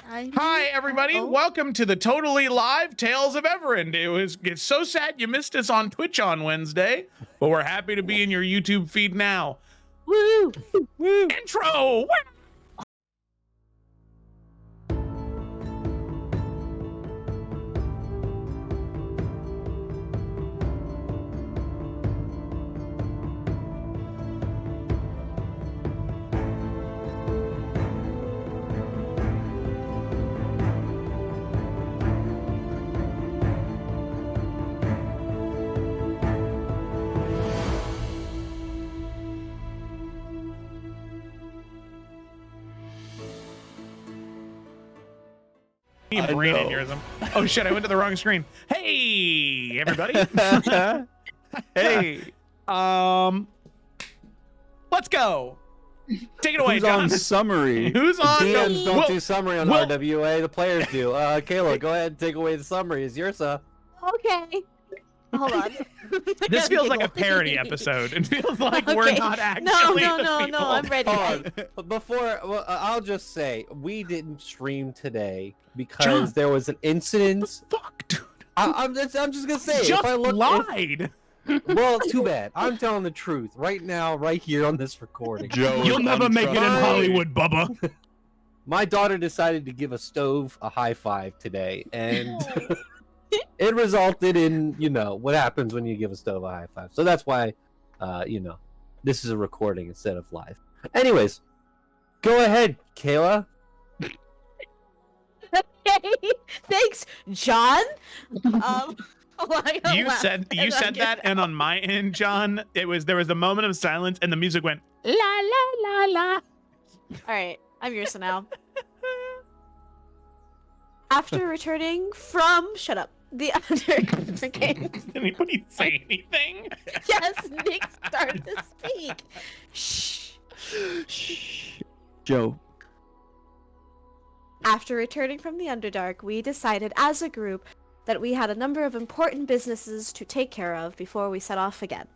Hi, everybody. Welcome to the totally live Tales of Evrand. It's so sad you missed us on Twitch on Wednesday, but we're happy to be in your YouTube feed now. Woo! Woo! Intro! Woo! Brain aneurysm. Oh shit, I went to the wrong screen. Hey, everybody. Hey. Let's go. Take it away, Who's John. on summary? Who's on? DMs don't do summary on RWA. The players do. Kayla, go ahead and take away the summary. It's yours, Okay. Hold on. This feels like a parody episode. It feels like we're not actually No, I'm ready. Hold on. I'll just say, we didn't stream today because there was an incident. Fuck, dude. I'm just gonna say, Just if I look, lied. well, too bad. I'm telling the truth right now, right here on this recording. Joe, You'll never make it in Hollywood, Bubba. My daughter decided to give a stove a high five today, and it resulted in, what happens when you give a stove a high five. So that's why, this is a recording instead of live. Anyways, go ahead, Kayla. Okay. Thanks, John. You said that, and on my end, John, there was a moment of silence, and the music went la la la la. All right, I'm yours now. After returning from the undertaking. Did anybody say anything? Yes, Nick started to speak. Shh. Shh. Joe. After returning from the Underdark, we decided as a group that we had a number of important businesses to take care of before we set off again.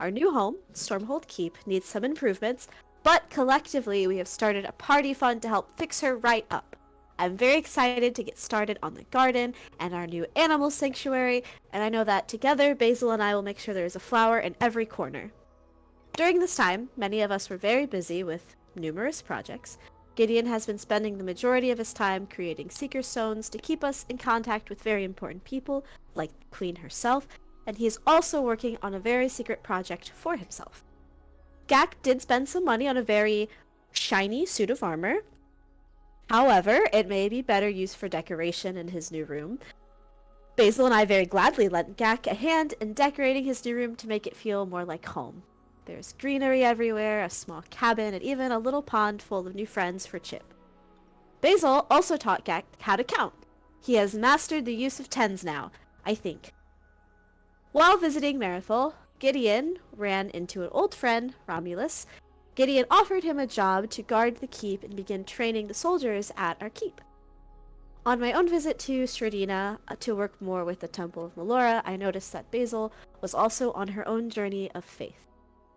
Our new home, Stormhold Keep, needs some improvements, but collectively we have started a party fund to help fix her right up. I'm very excited to get started on the garden and our new animal sanctuary, and I know that together Basil and I will make sure there is a flower in every corner. During this time, many of us were very busy with numerous projects. Gideon has been spending the majority of his time creating Seeker Stones to keep us in contact with very important people, like the Queen herself, and he is also working on a very secret project for himself. Gak did spend some money on a very shiny suit of armor. However, it may be better used for decoration in his new room. Basil and I very gladly lent Gak a hand in decorating his new room to make it feel more like home. There's greenery everywhere, a small cabin, and even a little pond full of new friends for Chip. Basil also taught Gak how to count. He has mastered the use of tens now, I think. While visiting Marithol, Gideon ran into an old friend, Romulus. Gideon offered him a job to guard the keep and begin training the soldiers at our keep. On my own visit to Stradina to work more with the Temple of Melora, I noticed that Basil was also on her own journey of faith.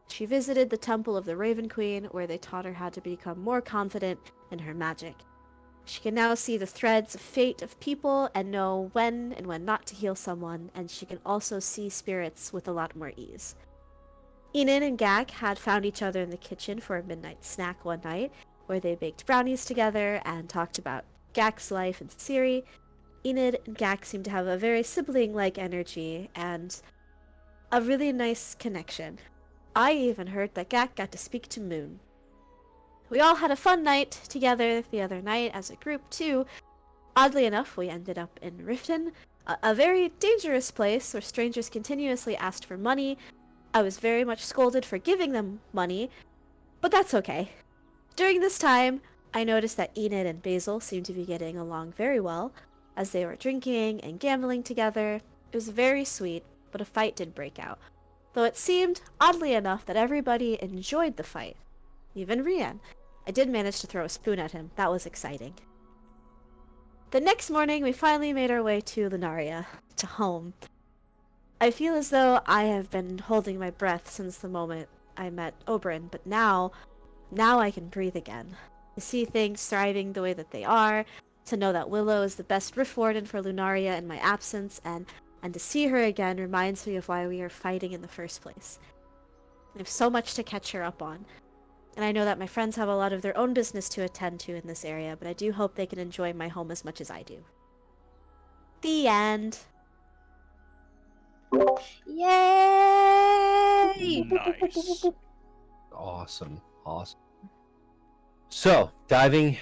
She visited the Temple of the Raven Queen, where they taught her how to become more confident in her magic. She can now see the threads of fate of people and know when and when not to heal someone, and she can also see spirits with a lot more ease. Enid and Gak had found each other in the kitchen for a midnight snack one night, where they baked brownies together and talked about Gak's life and Ciri. Enid and Gak seemed to have a very sibling-like energy and a really nice connection. I even heard that Gak got to speak to Moon. We all had a fun night together the other night as a group too. Oddly enough, we ended up in Riften, a very dangerous place where strangers continuously asked for money. I was very much scolded for giving them money, but that's okay. During this time, I noticed that Enid and Basil seemed to be getting along very well, as they were drinking and gambling together. It was very sweet, but a fight did break out. Though it seemed, oddly enough, that everybody enjoyed the fight. Even Rian. I did manage to throw a spoon at him. That was exciting. The next morning, we finally made our way to Lunaria, to home. I feel as though I have been holding my breath since the moment I met Oberyn, but now I can breathe again. To see things thriving the way that they are, to know that Willow is the best Rift Warden for Lunaria in my absence, and to see her again reminds me of why we are fighting in the first place. I have so much to catch her up on, and I know that my friends have a lot of their own business to attend to in this area, but I do hope they can enjoy my home as much as I do. The end. Yay! Nice. Awesome. So, diving.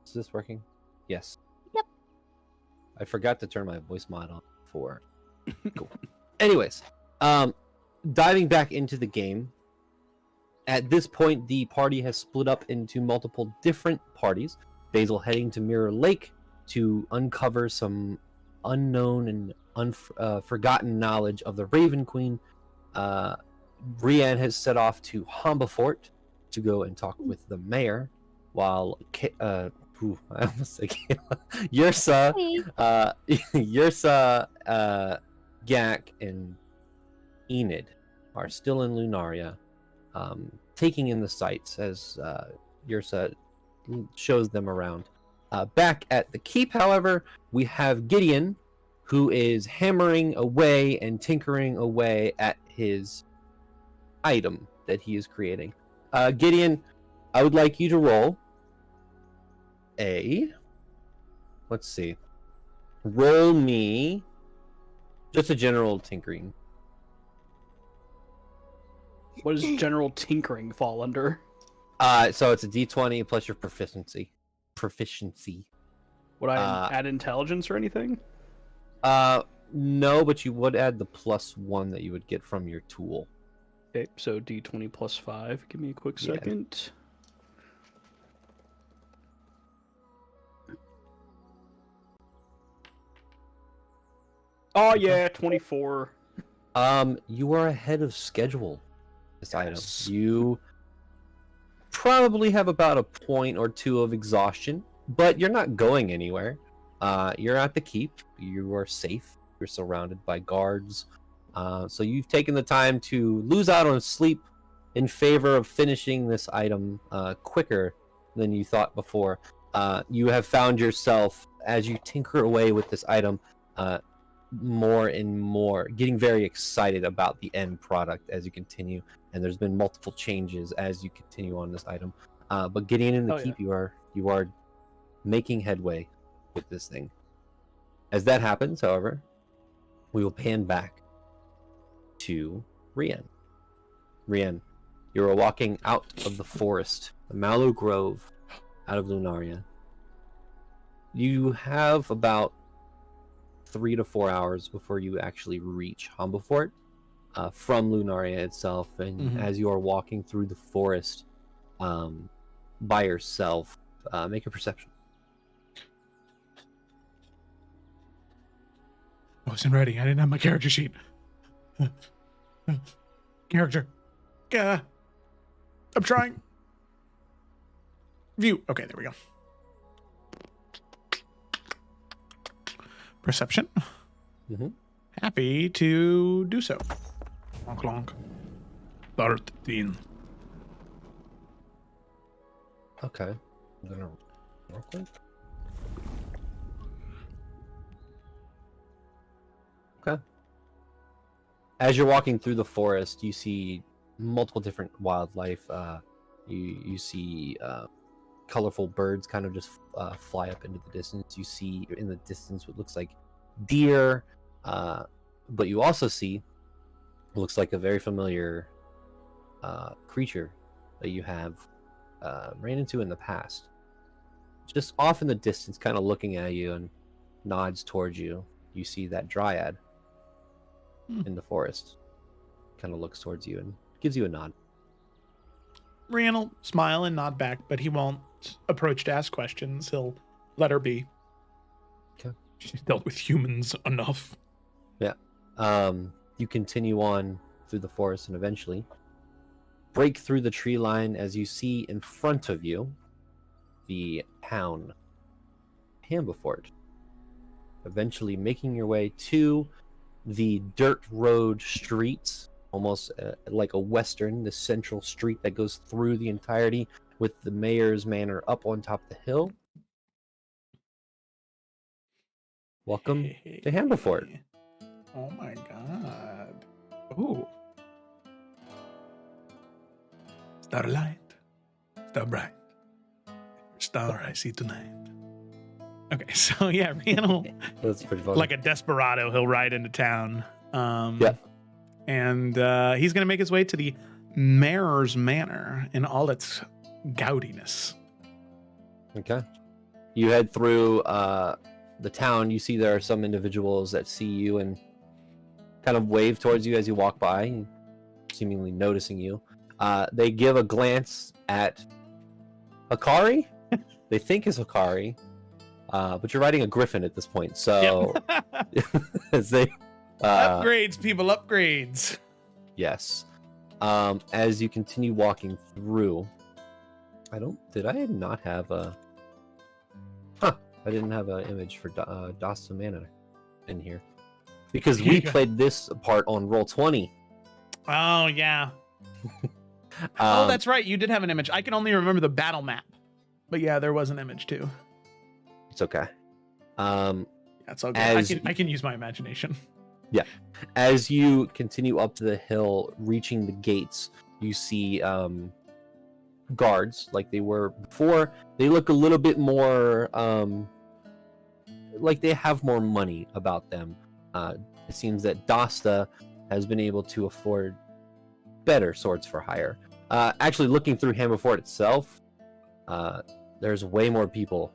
Is this working? Yes. Yep. I forgot to turn my voice mod on before. Cool. Anyways, diving back into the game. At this point, the party has split up into multiple different parties. Basil heading to Mirror Lake to uncover some unknown and forgotten knowledge of the Raven Queen. Rian has set off to Hambafort to go and talk with the mayor, while I almost said Yrsa, Gak, and Enid are still in Lunaria, taking in the sights as Yrsa shows them around. Back at the keep, however, we have Gideon, who is hammering away and tinkering away at his item that he is creating. Gideon, I would like you to roll let's see, roll me just a general tinkering. What does general tinkering fall under? So it's a d20 plus your proficiency. Would I add intelligence or anything? No, but you would add the +1 that you would get from your tool. Okay, so d20 plus 5. Give me a quick Yeah. second. Oh yeah, 24. You are ahead of schedule. This Yes. item. You probably have about a point or two of exhaustion, but you're not going anywhere. You're at the keep. You are safe. You're surrounded by guards. So you've taken the time to lose out on sleep in favor of finishing this item quicker than you thought before. You have found yourself, as you tinker away with this item, more and more getting very excited about the end product as you continue, and there's been multiple changes as you continue on this item. But getting in the keep, you are making headway with this thing. As that happens, however, we will pan back to Rian. Rian, you are walking out of the forest, the Mallow Grove, out of Lunaria. You have about 3 to 4 hours before you actually reach Hambafort from Lunaria itself. And as you are walking through the forest by yourself, make a perception. I wasn't ready. I didn't have my character sheet. Character. I'm trying. View. Okay, there we go. Perception. Happy to do so. Clonk, clonk. 13. Okay. I'm gonna real quick. Okay. As you're walking through the forest, you see multiple different wildlife. You see colorful birds kind of just fly up into the distance. You see in the distance what looks like deer, but you also see what looks like a very familiar creature that you have ran into in the past. Just off in the distance, kind of looking at you and nods towards you. You see that dryad in the forest. Kind of looks towards you and gives you a nod. Rian will smile and nod back, but he won't approach to ask questions. He'll let her be. Okay. She's dealt with humans enough. Yeah. You continue on through the forest and eventually break through the tree line as you see in front of you the town, Hambafort. Eventually making your way to the dirt road streets, almost like a western, the central street that goes through the entirety with the mayor's manor up on top of the hill. welcome to Hambafort. Oh my god. Ooh. Starlight, star bright, star I see tonight. Okay, so yeah, Rhiannon, That's pretty funny. like a desperado, he'll ride into town. Yeah. And he's going to make his way to the Mayor's Manor in all its gaudiness. Okay. You head through the town. You see there are some individuals that see you and kind of wave towards you as you walk by, seemingly noticing you. They give a glance at Hikari. They think is Hikari, but you're riding a griffin at this point. So as they upgrades, people, upgrades. yes. As you continue walking through, did I not have a? I didn't have an image for Dasta Manor in here because we played this part on Roll20. Oh yeah. Oh, that's right. You did have an image. I can only remember the battle map, but yeah, there was an image too. It's okay. That's all good. I can use my imagination. Yeah. As you continue up to the hill, reaching the gates, you see guards like they were before. They look a little bit more like they have more money about them. It seems that Dasta has been able to afford better swords for hire. Actually, looking through Hambafort itself, there's way more people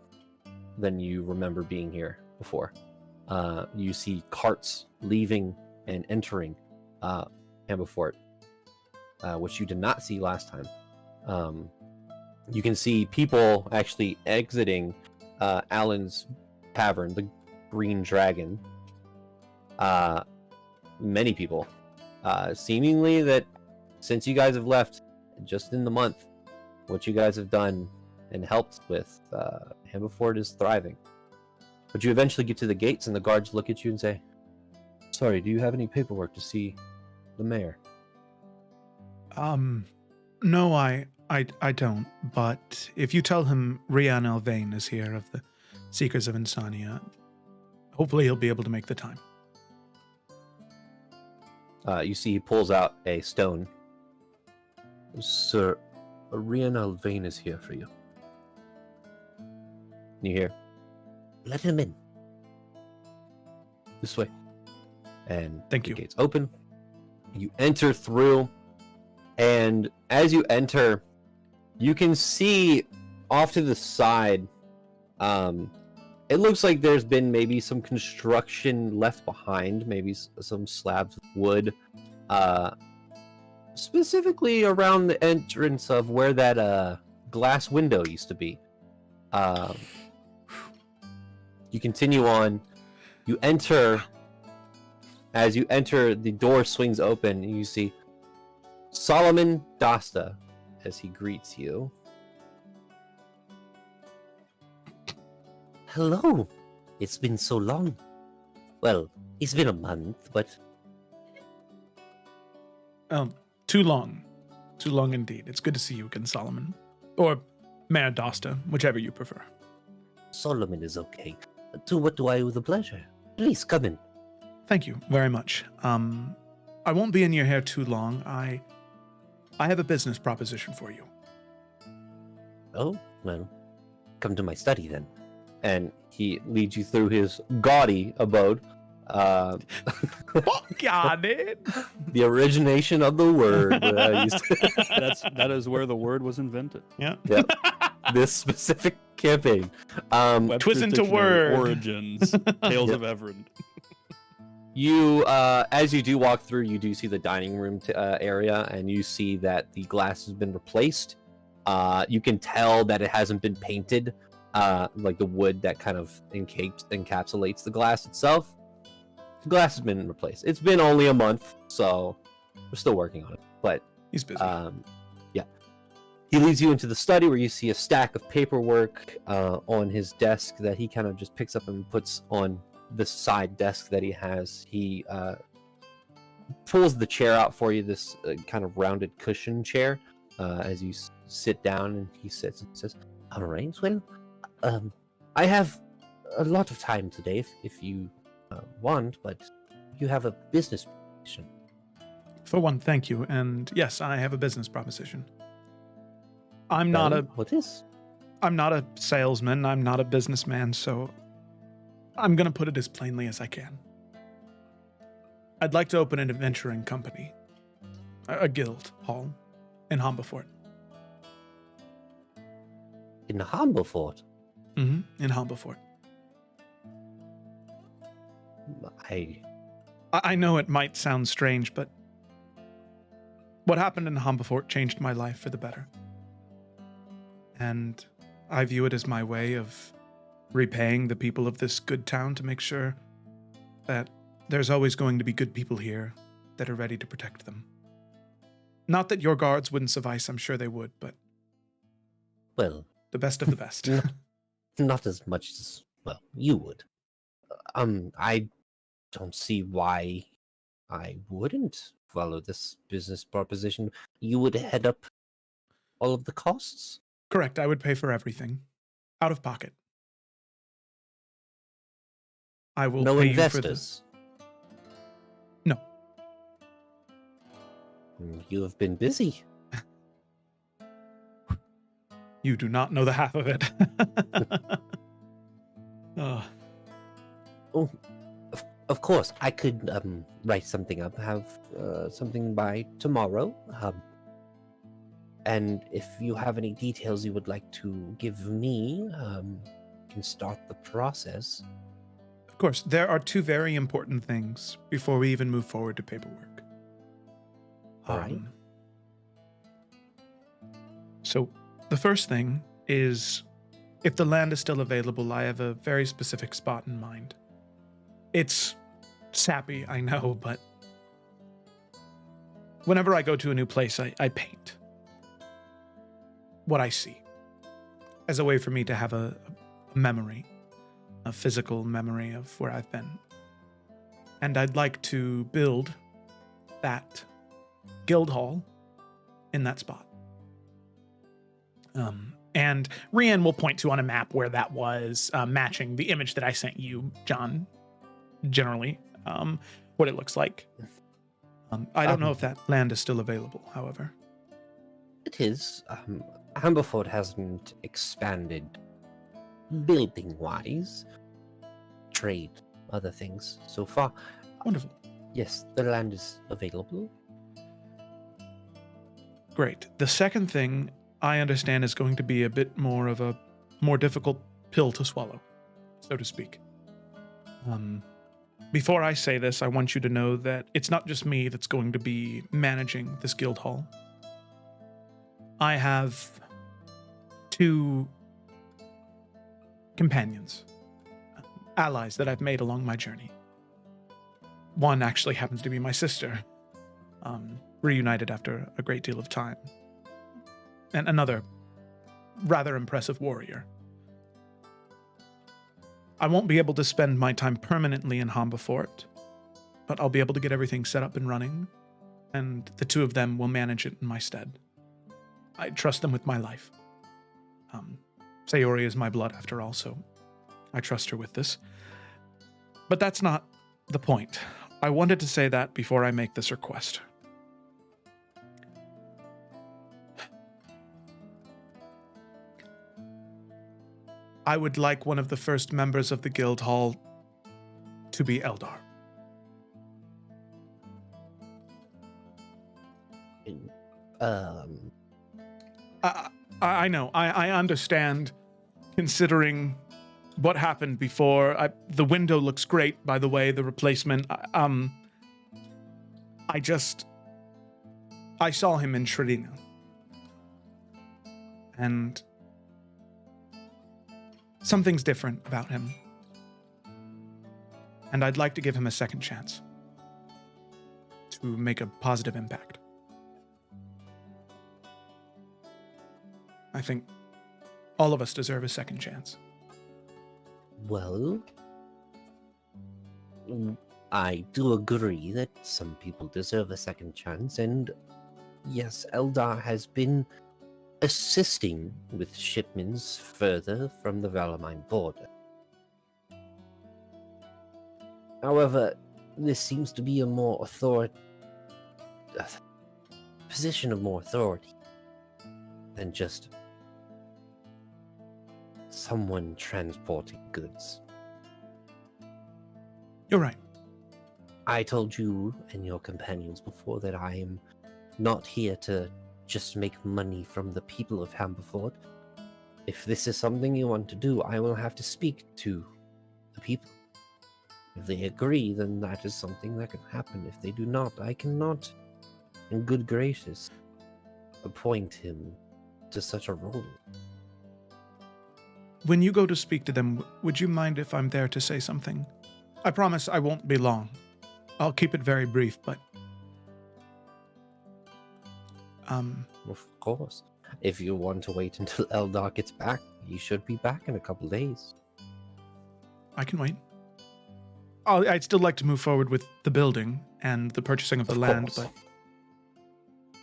than you remember being here before. You see carts leaving and entering Hambafort, which you did not see last time. You can see people actually exiting Alan's Tavern, the Green Dragon. Many people. Seemingly that since you guys have left, just in the month, what you guys have done and helped with, Hambafort is thriving. But you eventually get to the gates and the guards look at you and say, "Sorry, do you have any paperwork to see the mayor?" No, I don't. But if you tell him Rian Elvain is here of the Seekers of Insania, hopefully he'll be able to make the time. You see he pulls out a stone. "Sir, Rian Elvain is here for you." You hear, "Let him in. This way." And Thank the you. gates open. You enter through, and as you enter, you can see off to the side. It looks like there's been maybe some construction left behind, maybe some slabs of wood, specifically around the entrance of where that glass window used to be. You continue on. You enter. As you enter, the door swings open, and you see Solomon Dasta as he greets you. "Hello. It's been so long. Well, it's been a month, but..." Too long. Too long indeed. It's good to see you again, Solomon. Or Mayor Dasta, whichever you prefer. "Solomon is okay. To what do I owe the pleasure? Please come in." Thank you very much. I won't be in your hair too long. I have a business proposition for you. "Oh, well, come to my study then." And he leads you through his gaudy abode. Got it. The origination of the word. That is where the word was invented. Yeah. Yep. This specific campaign. Webster's Twist into Dictionary, word. Origins. Tales Yep. of Evrand. You, as you do walk through, you do see the dining room area, and you see that the glass has been replaced. You can tell that it hasn't been painted, like the wood that kind of encapsulates the glass itself. The glass has been replaced. It's been only a month, so we're still working on it. But He's busy. yeah. He leads you into the study where you see a stack of paperwork on his desk that he kind of just picks up and puts on this side desk that he has. He pulls the chair out for you, this kind of rounded cushion chair, as you sit down, and he sits and says, "All right, well, I have a lot of time today if you want, but you have a business proposition. For one, thank you. And yes, I have a business proposition. I'm not What is? a salesman. I'm not a businessman, so I'm going to put it as plainly as I can. I'd like to open an adventuring company, a guild hall in Hambafort. In Hambafort? Mm-hmm, in Hambafort. I know it might sound strange, but what happened in Hambafort changed my life for the better. And I view it as my way of repaying the people of this good town to make sure that there's always going to be good people here that are ready to protect them. Not that your guards wouldn't suffice, I'm sure they would, but... Well... the best of the best. Not as much as, well, you would. I don't see why I wouldn't follow this business proposition. You would head up all of the costs? Correct, I would pay for everything. Out of pocket. I will no pay investors? You for No. You have been busy. You do not know the half of it. Oh, of course, I could write something up, have something by tomorrow. And if you have any details you would like to give me, can start the process. Of course, there are two very important things before we even move forward to paperwork. All right. So, the first thing is, if the land is still available, I have a very specific spot in mind. It's sappy, I know, but whenever I go to a new place, I paint what I see as a way for me to have a memory, a physical memory of where I've been. And I'd like to build that guild hall in that spot. And Rian will point to on a map where that was, matching the image that I sent you, John, generally, what it looks like. I don't know if that land is still available, however. It is. Hambafort hasn't expanded building-wise. Trade, other things so far. Wonderful. Yes, the land is available. Great. The second thing I understand is going to be a bit more of a more difficult pill to swallow, so to speak. Before I say this, I want you to know that it's not just me that's going to be managing this guild hall. I have 2 companions, allies that I've made along my journey. One actually happens to be my sister, reunited after a great deal of time. And another rather impressive warrior. I won't be able to spend my time permanently in Hambafort, but I'll be able to get everything set up and running, and the 2 of them will manage it in my stead. I trust them with my life. Sayori is my blood after all, so I trust her with this. But that's not the point. I wanted to say that before I make this request. I would like one of the first members of the guild hall to be Eldar. I know. I understand, considering what happened before. The window looks great, by the way, the replacement. I saw him in Shrina. And something's different about him. And I'd like to give him a second chance to make a positive impact. I think all of us deserve a second chance. Well, I do agree that some people deserve a second chance, and yes, Eldar has been assisting with shipments further from the Valamine border. However, this seems to be a more position of more authority than just someone transporting goods. You're right. I told you and your companions before that I am not here to just make money from the people of Hambafort. If this is something you want to do, I will have to speak to the people. If they agree, then that is something that can happen. If they do not, I cannot, in good gracious, appoint him to such a role. When you go to speak to them, would you mind if I'm there to say something? I promise I won't be long. I'll keep it very brief, but... Of course. If you want to wait until Eldar gets back, he should be back in a couple days. I can wait. I'd still like to move forward with the building and the purchasing of the land, course. but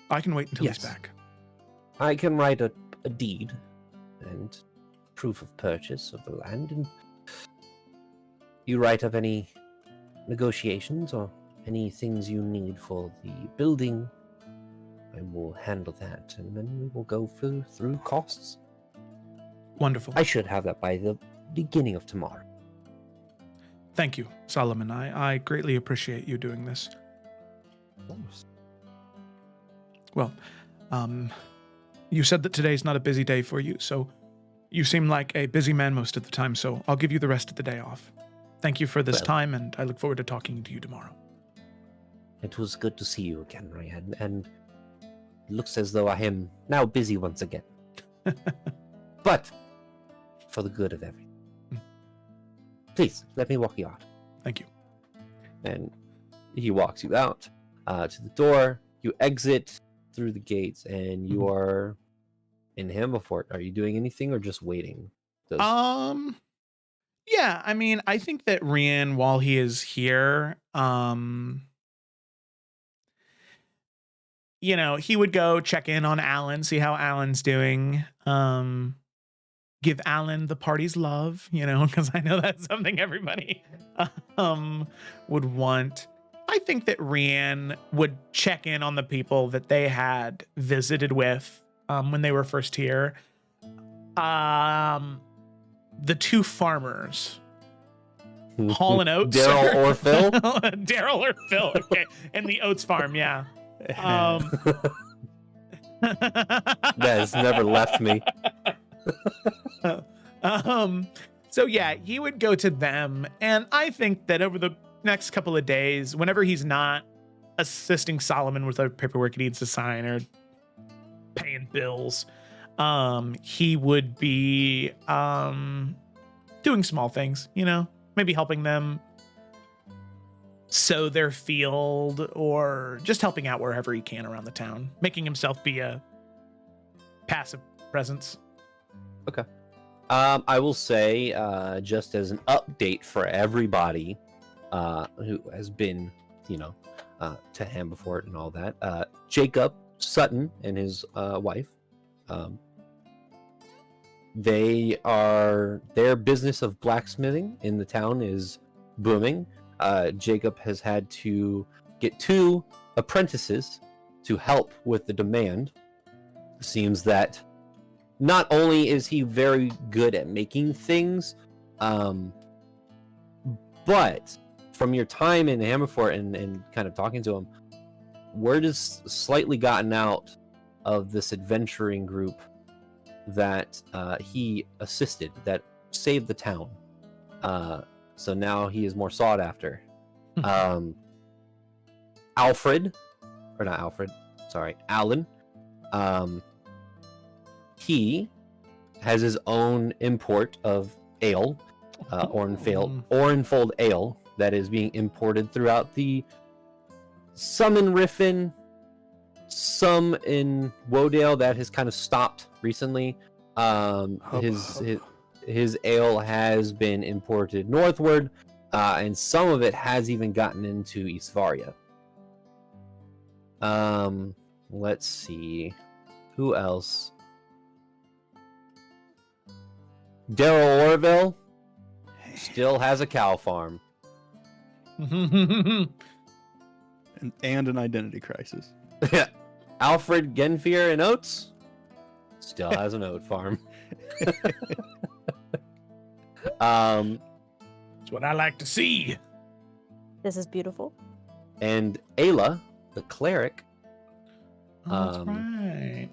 I can wait until he's Yes. back. I can write a deed and proof of purchase of the land, and you write up any negotiations or any things you need for the building. I will handle that, and then we will go through costs. Wonderful. I should have that by the beginning of tomorrow. Thank you, Solomon. I greatly appreciate you doing this. Of course. Well, you said that today's not a busy day for you, so you seem like a busy man most of the time, so I'll give you the rest of the day off. Thank you for this Well. time, and I look forward to talking to you tomorrow. It was good to see you again, Ryan, and it looks as though I am now busy once again. But for the good of everything. Please, let me walk you out. Thank you. And he walks you out to the door. You exit through the gates, and you are in Hambafort. Are you doing anything or just waiting? Yeah, I mean, I think that Rian, while he is here, he would go check in on Alan, see how Alan's doing, give Alan the party's love, because I know that's something everybody would want. I think that Rian would check in on the people that they had visited with when they were first here. The two farmers, Hall and Oats. Daryl or Phil? Daryl or Phil, okay. And the Oats farm, yeah. That has never left me. So yeah, he would go to them, and I think that over the next couple of days, whenever he's not assisting Solomon with the paperwork he needs to sign or paying bills, he would be doing small things, maybe helping them sow their field or just helping out wherever he can around the town, making himself be a passive presence. Okay. I will say, just as an update for everybody who has been, to Hambafort and all that, Jacob Sutton and his wife, their business of blacksmithing in the town is booming. Jacob has had to get 2 apprentices to help with the demand. It seems that not only is he very good at making things, but from your time in Hambafort and kind of talking to him, word has slightly gotten out of this adventuring group that he assisted, that saved the town. So now he is more sought after. Alan. He has his own import of ale, Orenfold ale, that is being imported throughout some in Riffin, some in Wodale that has kind of stopped recently. His ale has been imported northward, and some of it has even gotten into Eastvaria. Let's see. Who else? Daryl Orville still has a cow farm. and an identity crisis. Alfred Genfier and Oats still has an oat farm. That's what I like to see. This is beautiful. And Ayla, the cleric, Oh, that's right.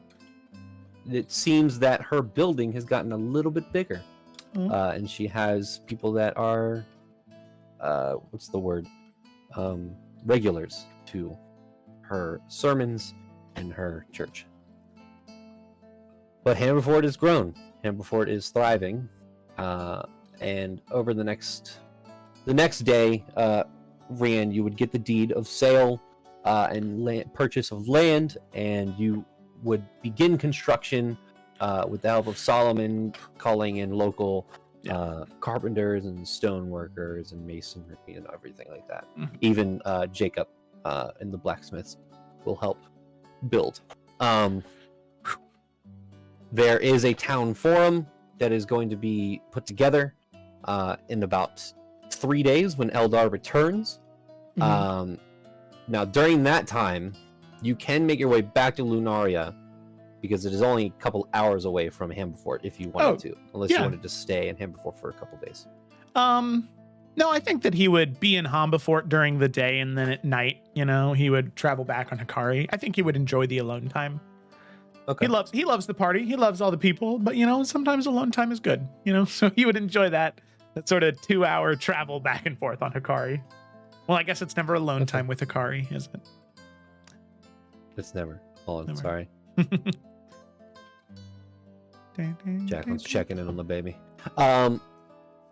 it seems that her building has gotten a little bit bigger. Oh. And she has people that are, what's the word? Regulars to her sermons and her church. But Hambafort has grown. Hambafort is thriving. And over the next day, Rand, you would get the deed of sale and purchase of land, and you would begin construction with the help of Solomon, calling in local carpenters and stone workers and masonry and everything like that. Mhm. Even Jacob and the blacksmiths will help build. There is a town forum that is going to be put together in about 3 days when Eldar returns. Mhm. Now, during that time, you can make your way back to Lunaria because it is only a couple hours away from Hambafort if you wanted to, unless you yeah. wanted to stay in Hambafort for a couple days. No, I think that he would be in Hambafort during the day, and then at night, he would travel back on Hikari. I think he would enjoy the alone time. Okay. He loves the party. He loves all the people, but sometimes alone time is good. So he would enjoy that sort of 2-hour travel back and forth on Hikari. Well, I guess it's never alone time with Hikari, is it? It's never. Hold on, Never. sorry. Jacqueline's checking in on the baby.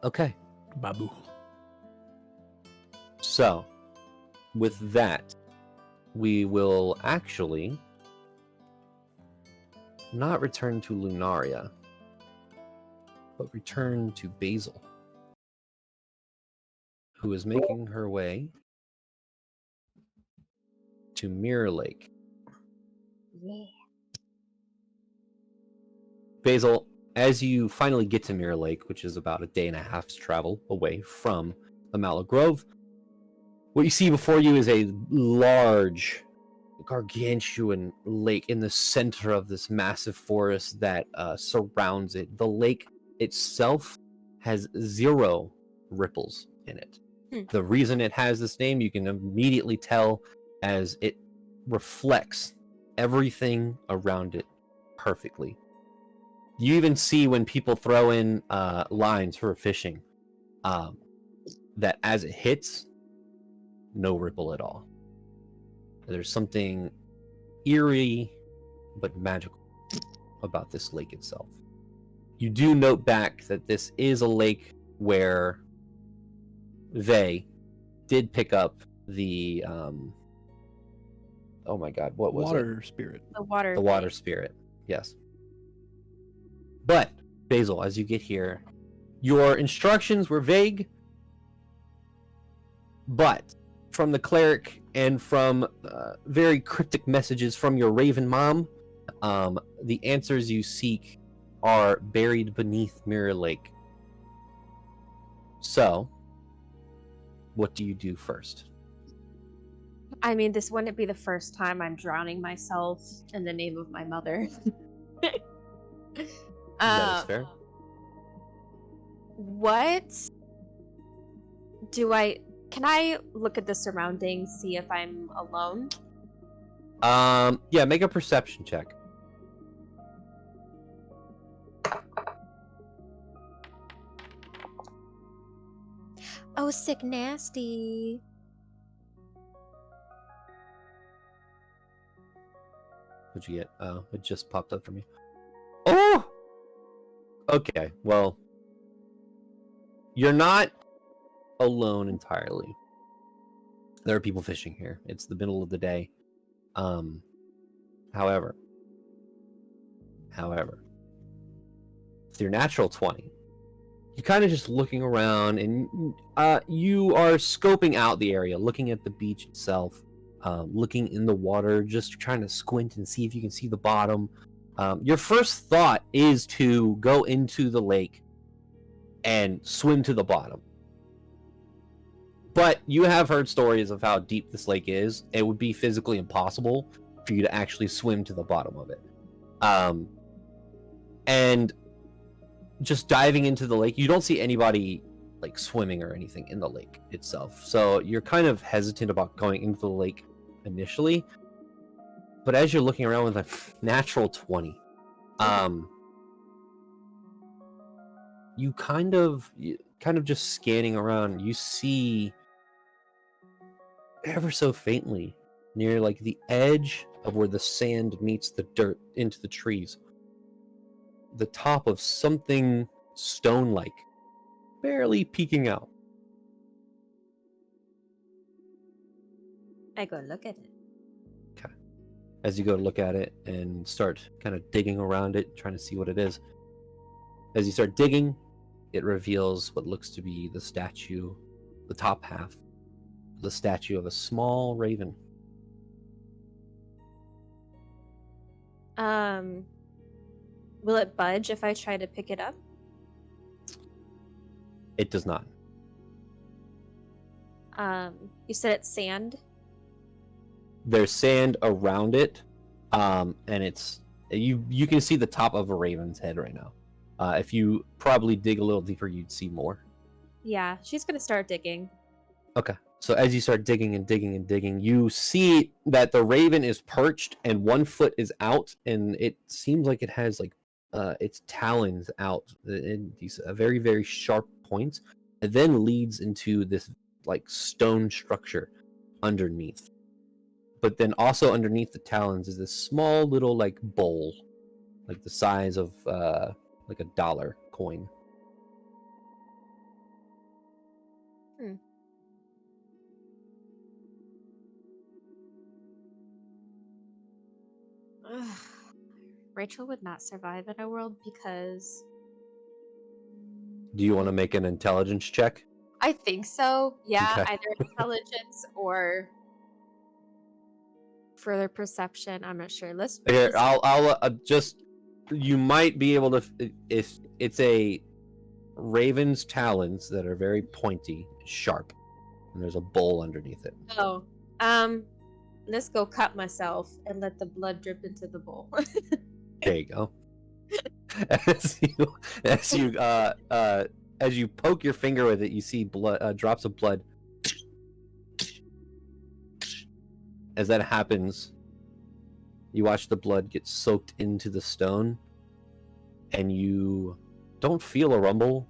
Okay. Babu. So, with that, we will actually not return to Lunaria, but return to Basil, who is making her way to Mirror Lake. Yeah. Basil, as you finally get to Mirror Lake, which is about a day and a half's travel away from Amala Grove, what you see before you is a large, gargantuan lake in the center of this massive forest that surrounds it. The lake itself has 0 ripples in it. The reason it has this name, you can immediately tell as it reflects everything around it perfectly. You even see when people throw in lines for fishing, that as it hits, no ripple at all. There's something eerie but magical about this lake itself. You do note back that this is a lake where they did pick up the oh my god, what was Water spirit. The water. the water spirit. Yes. But Basil, as you get here, your instructions were vague, but from the cleric and from very cryptic messages from your raven mom, the answers you seek are buried beneath Mirror Lake. So, what do you do first? I mean, this wouldn't be the first time I'm drowning myself in the name of my mother. That is fair. What can I look at the surroundings, see if I'm alone? Yeah, make a perception check. Oh, sick nasty. What'd you get? Oh, it just popped up for me. Oh! Okay, well, you're not alone entirely. There are people fishing here. It's the middle of the day. However, with your natural 20, you're kind of just looking around, and you are scoping out the area, looking at the beach itself, looking in the water, just trying to squint and see if you can see the bottom. Your first thought is to go into the lake and swim to the bottom. But you have heard stories of how deep this lake is. It would be physically impossible for you to actually swim to the bottom of it. And just diving into the lake, you don't see anybody like swimming or anything in the lake itself. So you're kind of hesitant about going into the lake initially. But as you're looking around with a natural 20, you kind of just scanning around, you see ever so faintly near like the edge of where the sand meets the dirt into the trees, the top of something stone-like barely peeking out. I go look at it. Okay. As you go to look at it and start kind of digging around it, trying to see what it is, as you start digging, it reveals what looks to be the statue, the top half, the statue of a small raven. Will it budge if I try to pick it up? It does not. You said it's sand? There's sand around it, and it's you can see the top of a raven's head right now. If you probably dig a little deeper, you'd see more. Yeah, she's gonna start digging. Okay. So as you start digging and digging and digging, you see that the raven is perched and one foot is out, and it seems like it has like its talons out in these very, very sharp points. It then leads into this like stone structure underneath. But then also underneath the talons is this small little like bowl, like the size of like a dollar coin. Ugh. Rachel would not survive in our world because Do you want to make an intelligence check? I think so. Yeah, Okay. either intelligence or further perception. I'm not sure. Let's Here, I'll just. You might be able to, if it's a raven's talons that are very pointy, sharp, and there's a bowl underneath it. Oh, let's go cut myself and let the blood drip into the bowl. There you go. As you poke your finger with it, you see blood, drops of blood. As that happens, you watch the blood get soaked into the stone, and you don't feel a rumble.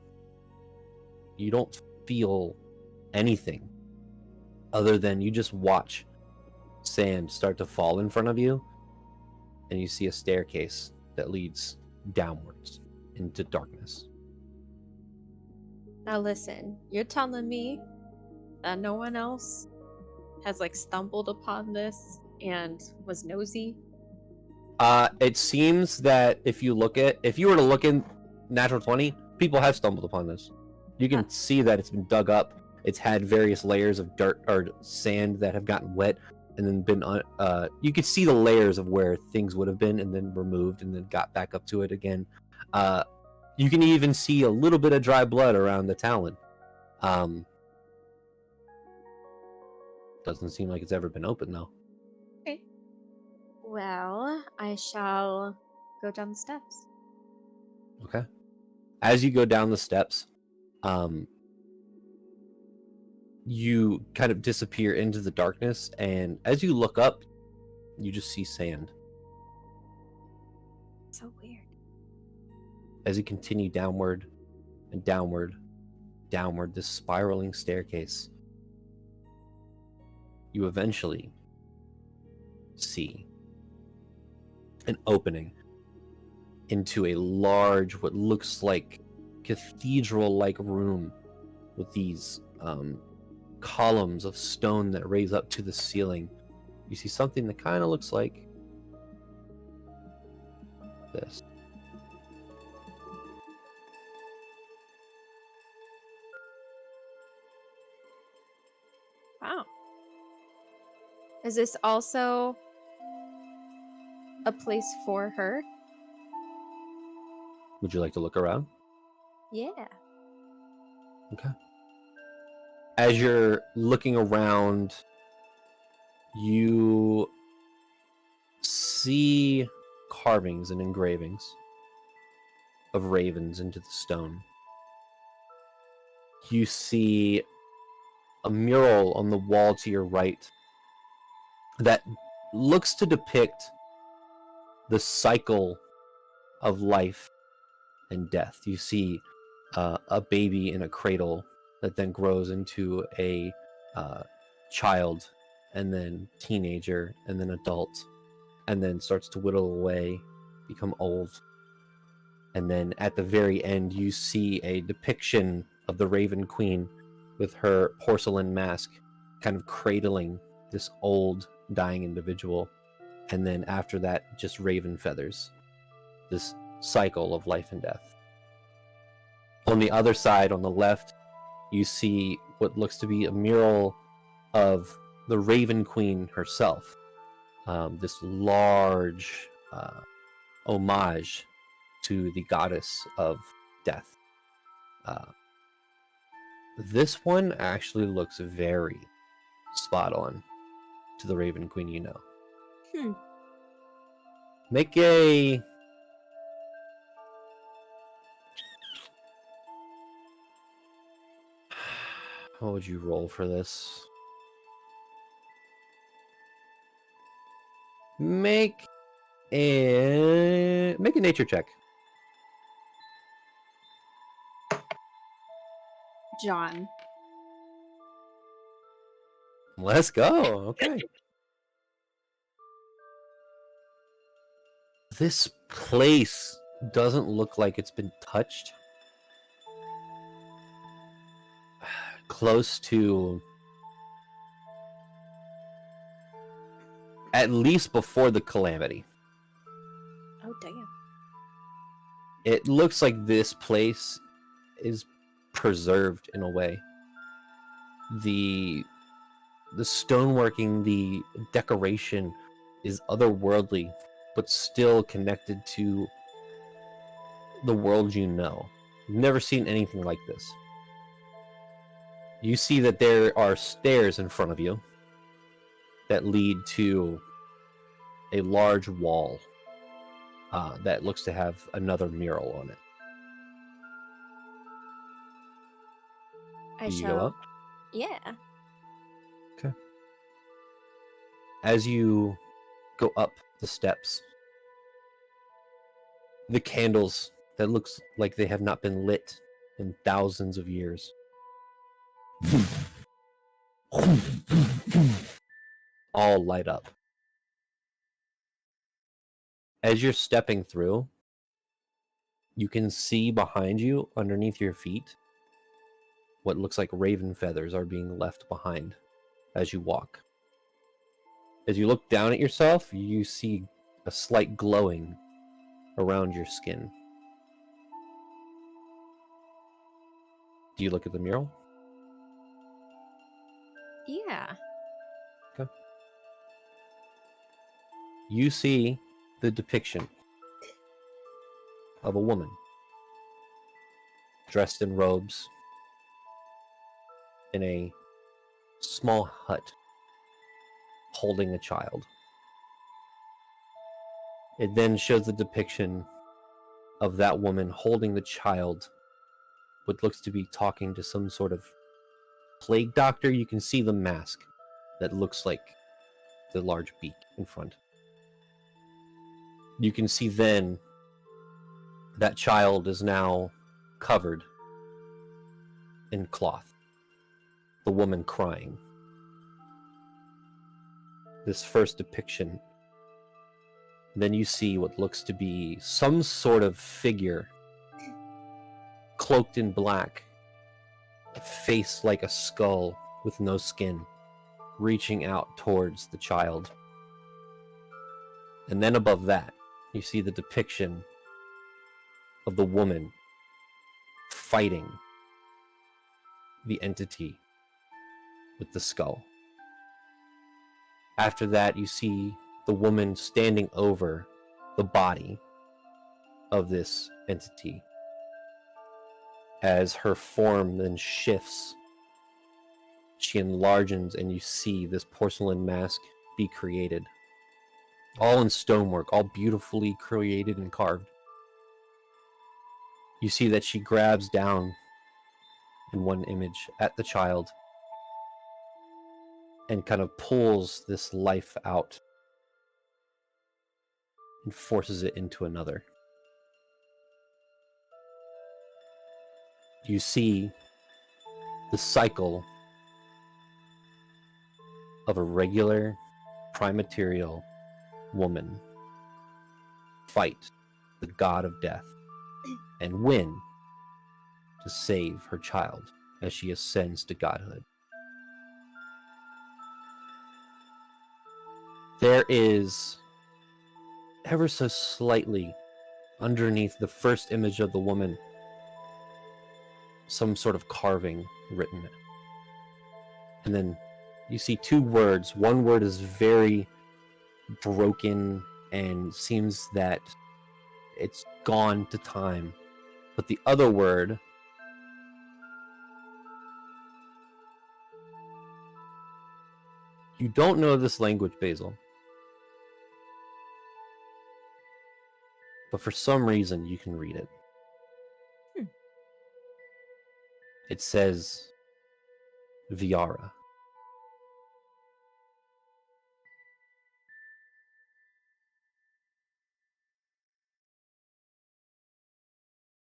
You don't feel anything other than you just watch sand start to fall in front of you, and you see a staircase that leads downwards into darkness. Now listen, you're telling me that no one else has like stumbled upon this and was nosy? It seems that if you were to look in natural 20, people have stumbled upon this. You can see that it's been dug up. It's had various layers of dirt or sand that have gotten wet and then been you could see the layers of where things would have been and then removed and then got back up to it again. You can even see a little bit of dry blood around the talon. Doesn't seem like it's ever been open though. Okay. Well, I shall go down the steps. Okay. As you go down the steps, you kind of disappear into the darkness, and as you look up, you just see sand. So weird. As you continue downward and downward, this spiraling staircase, you eventually see an opening into a large, what looks like cathedral-like room with these columns of stone that raise up to the ceiling. You see something that kind of looks like this. Wow. Is this also a place for her? Would you like to look around? Yeah. Okay. As you're looking around, you see carvings and engravings of ravens into the stone. You see a mural on the wall to your right that looks to depict the cycle of life and death. You see a baby in a cradle that then grows into a child, and then teenager, and then adult, and then starts to whittle away, become old. And then at the very end, you see a depiction of the Raven Queen with her porcelain mask kind of cradling this old, dying individual. And then after that, just raven feathers. This cycle of life and death. On the other side, on the left, you see what looks to be a mural of the Raven Queen herself. This large homage to the goddess of death. This one actually looks very spot on to the Raven Queen you know. Make a... What would you roll for this? Make a nature check. John. Let's go. Okay. This place doesn't look like it's been touched. Close to at least before the calamity. Oh, damn. It looks like this place is preserved in a way. The stoneworking, the decoration is otherworldly, but still connected to the world you know. You've never seen anything like this. You see that there are stairs in front of you that lead to a large wall that looks to have another mural on it. I Do you shall. go up? Yeah. As you go up the steps, the candles that looks like they have not been lit in thousands of years all light up. As you're stepping through, you can see behind you, underneath your feet, what looks like raven feathers are being left behind as you walk. As you look down at yourself, you see a slight glowing around your skin. Do you look at the mural? Yeah. Okay. You see the depiction of a woman dressed in robes in a small hut holding a child. It then shows the depiction of that woman holding the child, what looks to be talking to some sort of plague doctor. You can see the mask that looks like the large beak in front. You can see then that child is now covered in cloth. The woman crying. This first depiction. Then you see what looks to be some sort of figure cloaked in black, a face like a skull with no skin, reaching out towards the child. And then above that, you see the depiction of the woman fighting the entity with the skull. After that, you see the woman standing over the body of this entity as her form then shifts she enlarges and you see this porcelain mask be created. All in stonework, all beautifully created and carved. You see that she grabs down in one image at the child and kind of pulls this life out and forces it into another. You see the cycle of a regular primaterial woman fight the god of death and win to save her child as she ascends to godhood. There is ever so slightly underneath the first image of the woman some sort of carving written. And then you see two words. One word is very broken and seems that it's gone to time. But the other word you don't know this language, Basil. But for some reason you can read it. It says Viara.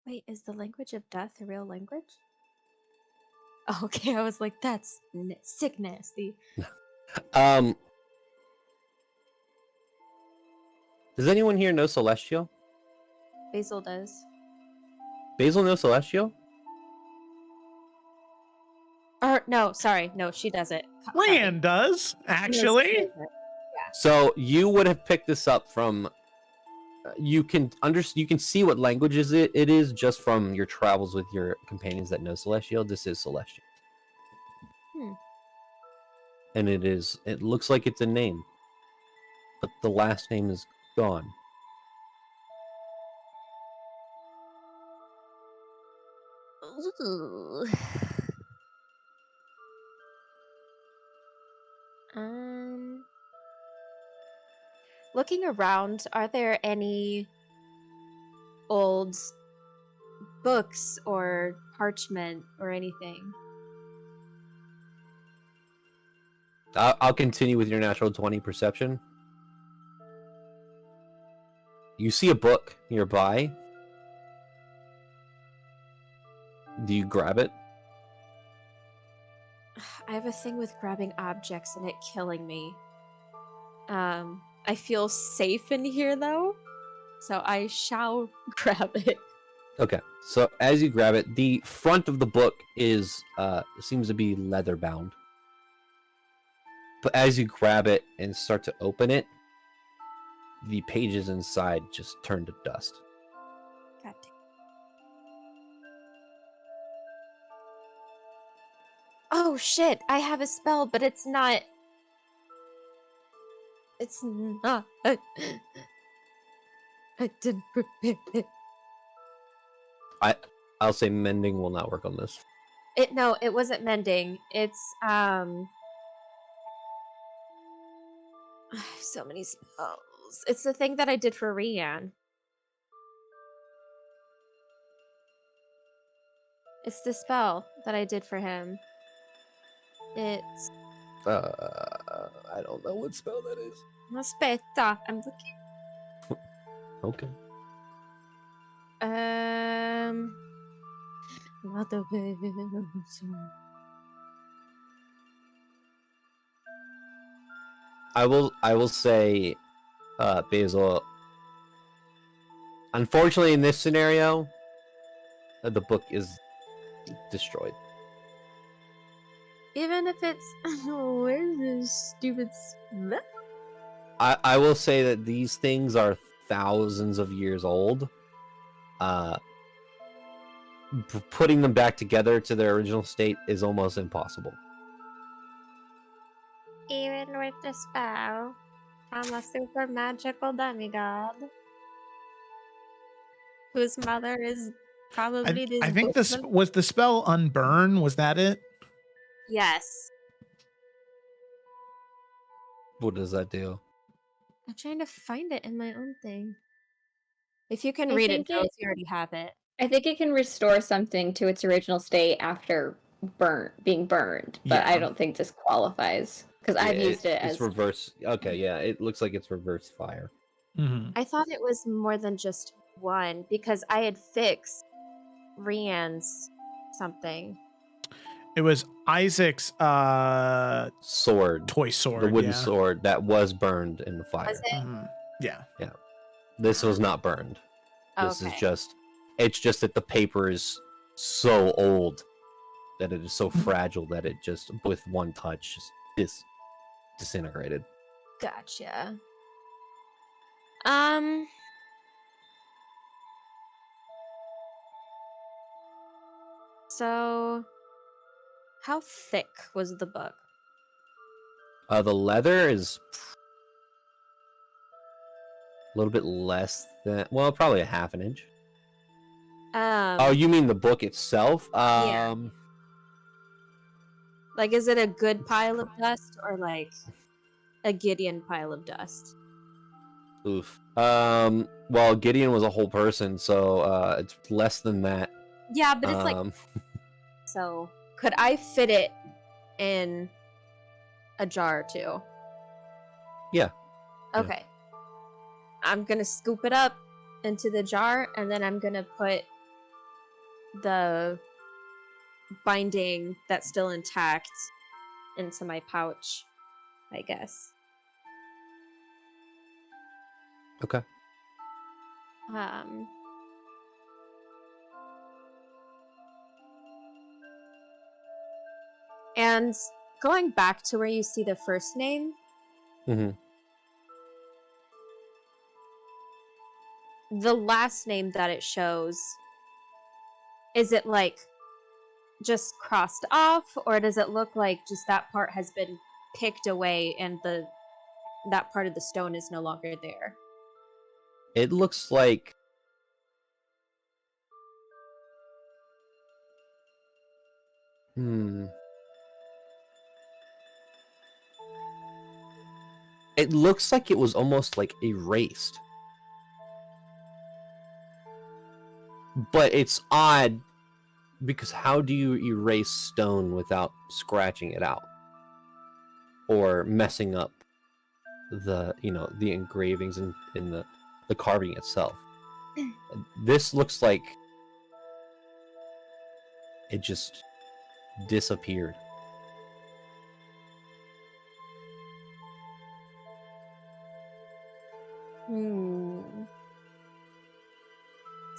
Wait, is the language of death a real language? Oh, okay, I was like, that's sick nasty. Does anyone here know Celestial? Basil does. Basil knows Celestial? Or no, sorry, no, she does it. Rand does, actually. So you would have picked this up from. You can see what languages it is just from your travels with your companions that know Celestial. This is Celestial. And it looks like it's a name. But the last name is gone. Ooh. Looking around, are there any old books or parchment or anything? I'll continue with your natural 20 perception. You see a book nearby. Do you grab it? I have a thing with grabbing objects and it killing me. I feel safe in here though, so I shall grab it. Okay. So as you grab it, the front of the book seems to be leather bound. But as you grab it and start to open it, the pages inside just turn to dust. God damn. Oh shit, I have a spell, but it's not. It's not. I didn't prepare it. I'll say mending will not work on this. No, it wasn't mending. It's so many spells. It's the thing that I did for Rian. It's the spell that I did for him. It's I don't know what spell that is. Aspetta. I'm looking. Okay. Not the I will say, Basil. Unfortunately, in this scenario, the book is destroyed. Even if it's where's this stupid spell? I will say that these things are thousands of years old. Putting them back together to their original state is almost impossible. Even with the spell, I'm a super magical demigod whose mother is probably this. I think this was the spell unburn. Was that it? Yes. What does that do? I'm trying to find it in my own thing. If you can I read it, think Joe, it- if you already have it. I think it can restore something to its original state after being burned, but I Yeah. don't think this qualifies because I've used it It's as reverse. Okay, yeah, it looks like it's reverse fire. Hmm. I thought it was more than just one because I had fixed Rian's something. It was Isaac's Sword, toy sword. the wooden yeah. sword that was burned in the fire. Was it? Mhm. Yeah. This was not burned. This is Okay. just. It's just that the paper is so old that it is so fragile that it just with one touch just disintegrated. Gotcha. So how thick was the book? The leather is a little bit less than, well, probably a half an inch. Oh, you mean the book itself? Yeah. Like, is it a good pile of dust or like a Gideon pile of dust? Oof. Well, Gideon was a whole person, so it's less than that. Yeah, but it's like, so could I fit it in a jar or two? Yeah. Okay. I'm gonna scoop it up into the jar and then I'm gonna put the binding that's still intact into my pouch, I guess. Okay. And going back to where you see the first name, Mm-hmm. the last name that it shows, is it like just crossed off, or does it look like just that part has been picked away and that part of the stone is no longer there? It looks like it looks like it was almost like erased. But it's odd because how do you erase stone without scratching it out or messing up the engravings and in the carving itself? This looks like it just disappeared.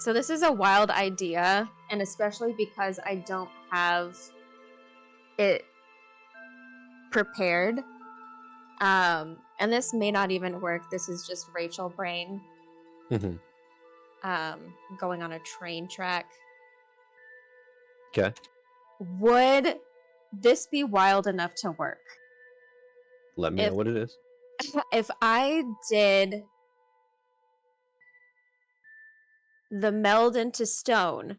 So this is a wild idea, and especially because I don't have it prepared. And this may not even work. This is just Rachel brain. Mm-hmm. Going on a train track. Okay. Would this be wild enough to work? Let me know what it is. If I did the meld into stone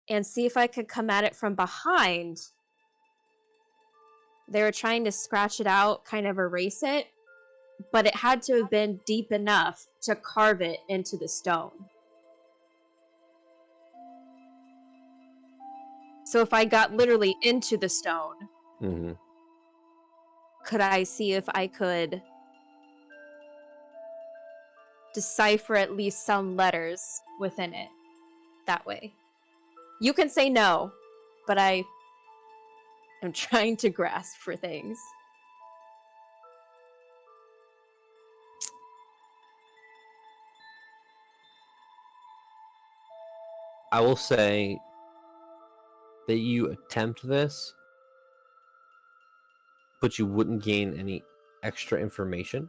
and see if I could come at it from behind. They were trying to scratch it out, kind of erase it, but it had to have been deep enough to carve it into the stone. So if I got literally into the stone, Mm-hmm. could I see if I could decipher at least some letters within it that way? You can say no, but I am trying to grasp for things. I will say that you attempt this, but you wouldn't gain any extra information.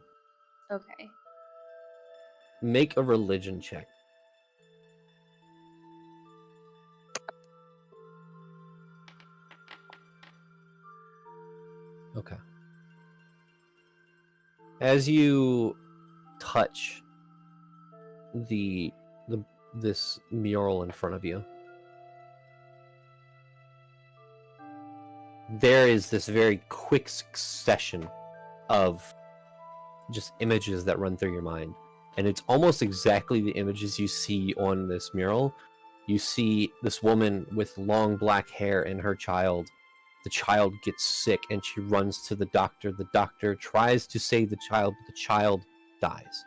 Okay. Make a religion check. Okay. As you touch this mural in front of you, there is this very quick succession of just images that run through your mind. And it's almost exactly the images you see on this mural. You see this woman with long black hair and her child. The child gets sick and she runs to the doctor. The doctor tries to save the child, but the child dies.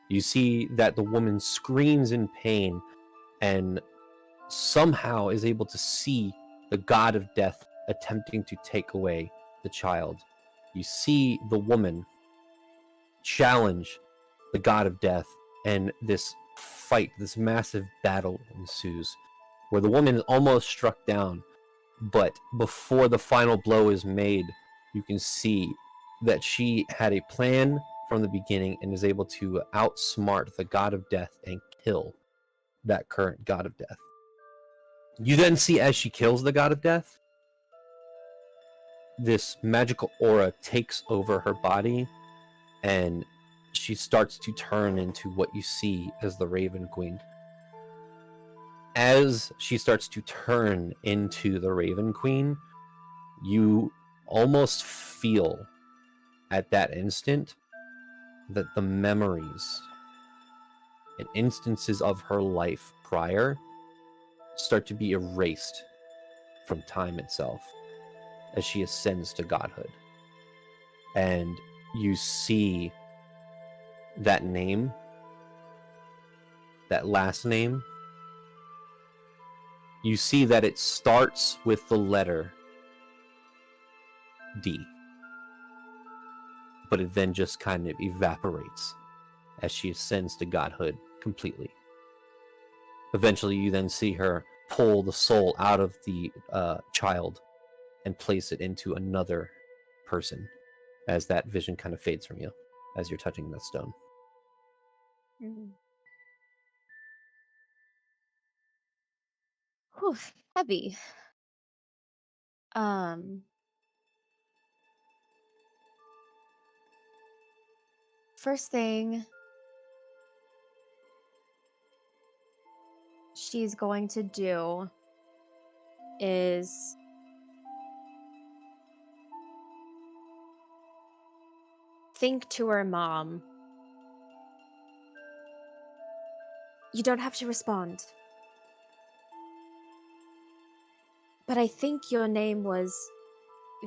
You see that the woman screams in pain and somehow is able to see the god of death attempting to take away the child. You see the woman challenge the god of death, and this fight, this massive battle ensues, where the woman is almost struck down, but before the final blow is made, you can see that she had a plan from the beginning and is able to outsmart the god of death and kill that current god of death. You then see, as she kills the god of death, this magical aura takes over her body, and she starts to turn into what you see as the Raven Queen. As she starts to turn into the Raven Queen, you almost feel at that instant that the memories and instances of her life prior start to be erased from time itself as she ascends to godhood. And you see that name, that last name, you see that it starts with the letter D, but it then just kind of evaporates as she ascends to godhood completely. Eventually, you then see her pull the soul out of the child and place it into another person as that vision kind of fades from you as you're touching that stone. Mm. Whew, heavy. First thing she's going to do is think to her mom. You don't have to respond. But I think your name was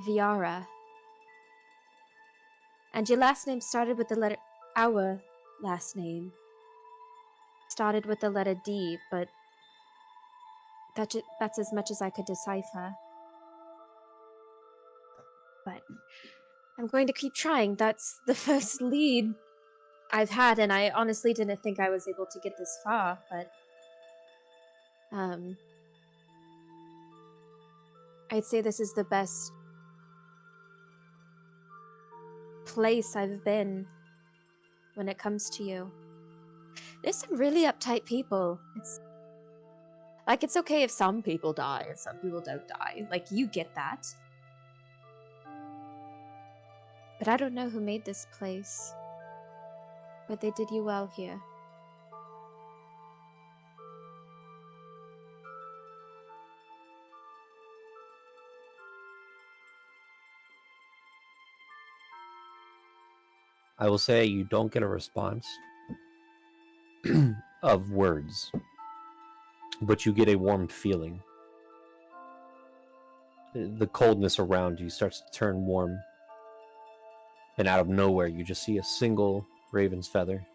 Viara. And your last name started with the letter... Our last name started with the letter D, but that's as much as I could decipher. But I'm going to keep trying. That's the first lead I've had, and I honestly didn't think I was able to get this far, but... I'd say this is the best place I've been when it comes to you. There's some really uptight people. It's okay if some people die or some people don't die. Like, you get that. But I don't know who made this place. But they did you well here. I will say you don't get a response of words, but you get a warm feeling. The coldness around you starts to turn warm, and out of nowhere you just see a single raven's feather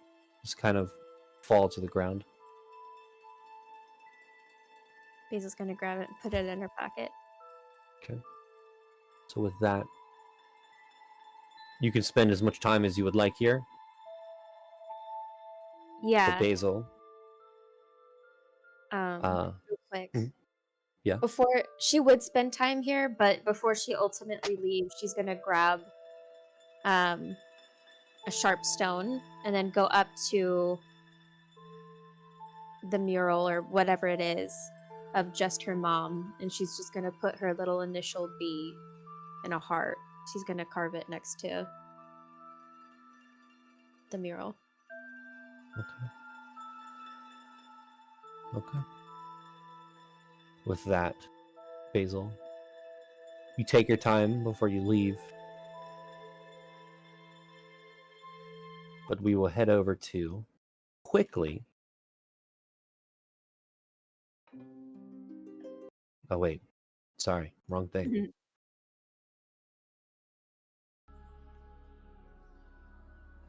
just kind of fall to the ground. Basil's gonna grab it and put it in her pocket. Okay. So with that, you can spend as much time as you would like here. Yeah. But Basil, Real quick. yeah. Before she would spend time here, but before she ultimately leaves, she's gonna grab a sharp stone and then go up to the mural or whatever it is of just her mom, and she's just gonna put her little initial B in a heart. She's gonna carve it next to the mural. Okay. With that, Basil, You take your time before you leave. But we will head over to quickly. Oh, wait. Sorry, wrong thing.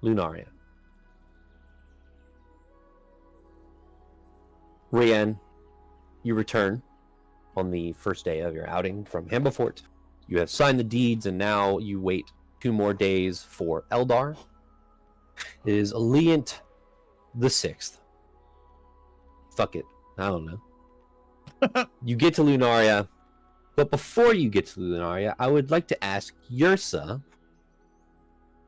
Lunaria. Rian, you return on the first day of your outing from Hambafort. You have signed the deeds, and now you wait 2 more days for Eldar. It is Alliant the 6th. Fuck it. I don't know. You get to Lunaria, but before you get to Lunaria, I would like to ask Yursa,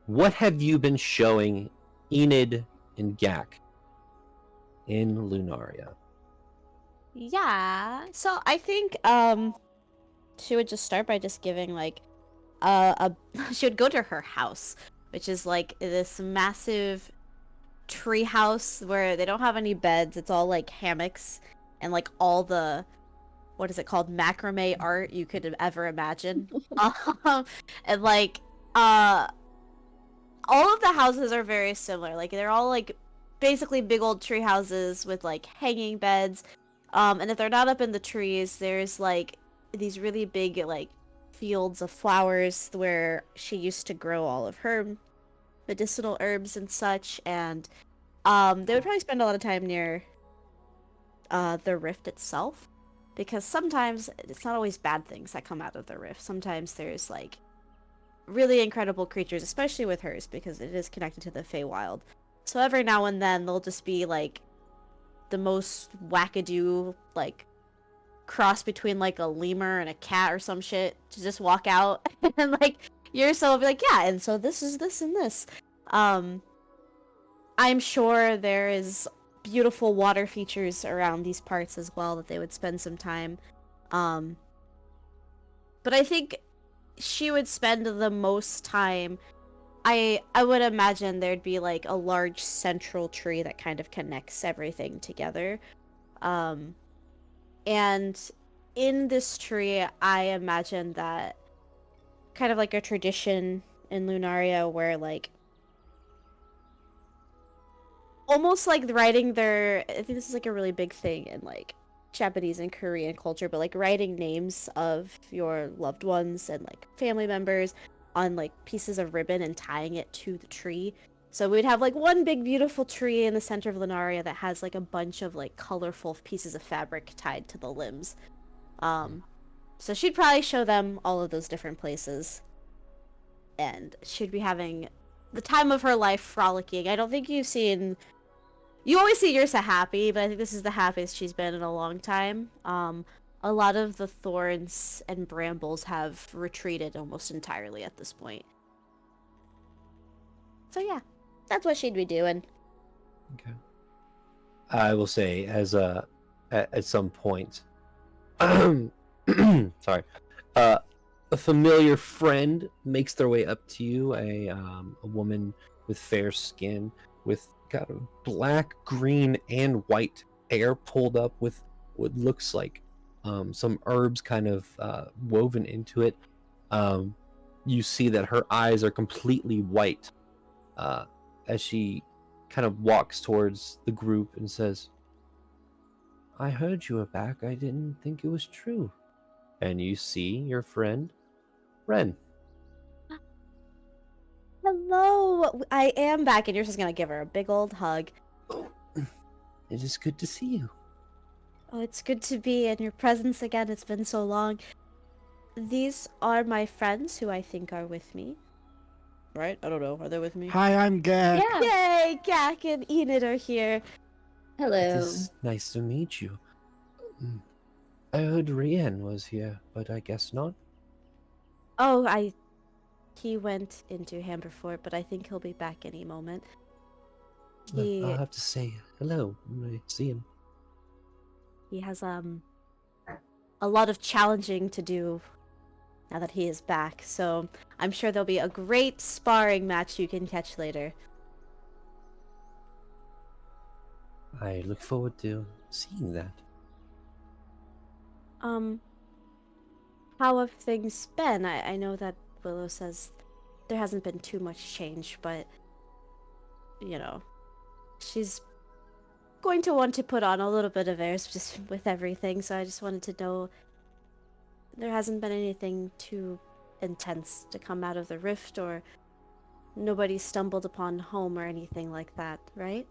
what have you been showing Enid and Gak in Lunaria? Yeah. So I think she would just start by just giving like a she would go to her house, which is like this massive tree house where they don't have any beds. It's all like hammocks and like all the what is it called, macrame art you could ever imagine. And like all of the houses are very similar. Like they're all like basically big old tree houses with like hanging beds. And if they're not up in the trees, there's like these really big like fields of flowers where she used to grow all of her medicinal herbs and such. And they would probably spend a lot of time near the rift itself, because sometimes it's not always bad things that come out of the rift. Sometimes there's like really incredible creatures, especially with hers, because it is connected to the Feywild. So every now and then there'll just be like the most wackadoo like cross between like a lemur and a cat or some shit to just walk out and like yourself be like, yeah, and so this is this and this. I'm sure there is beautiful water features around these parts as well that they would spend some time. But I think she would spend the most time. I would imagine there'd be like a large central tree that kind of connects everything together. And in this tree, I imagine that kind of like a tradition in Lunaria where like almost like writing their, I think this is like a really big thing in like Japanese and Korean culture, but like writing names of your loved ones and like family members on like pieces of ribbon and tying it to the tree. So we'd have like one big beautiful tree in the center of Lunaria that has like a bunch of like colorful pieces of fabric tied to the limbs. So she'd probably show them all of those different places, and she'd be having the time of her life frolicking. I don't think you've seen, you always see Yrsa happy, but I think this is the happiest she's been in a long time. A lot of the thorns and brambles have retreated almost entirely at this point. So yeah, that's what she'd be doing. Okay. I will say, as at some point, sorry, a familiar friend makes their way up to you. A woman with fair skin, with got a black, green, and white hair pulled up with what looks like some herbs kind of woven into it. You see that her eyes are completely white as she kind of walks towards the group and says, I heard you were back. I didn't think it was true. And you see your friend, Ren. Hello, I am back, and you're just gonna give her a big old hug. Oh, it is good to see you. Oh, it's good to be in your presence again. It's been so long. These are my friends who I think are with me. Right? I don't know. Are they with me? Hi, I'm Gak. Yeah. Yay! Gak and Enid are here. It Hello. is nice to meet you. I heard Rian was here, but I guess not. Oh, he went into Hambafort, but I think he'll be back any moment. I'll have to say hello when I see him. He has a lot of challenging to do now that he is back, so I'm sure there'll be a great sparring match you can catch later. I look forward to seeing that. how have things been? I know that Willow says there hasn't been too much change, but, you know, she's going to want to put on a little bit of airs just with everything, so I just wanted to know there hasn't been anything too intense to come out of the rift, or nobody stumbled upon home or anything like that, right?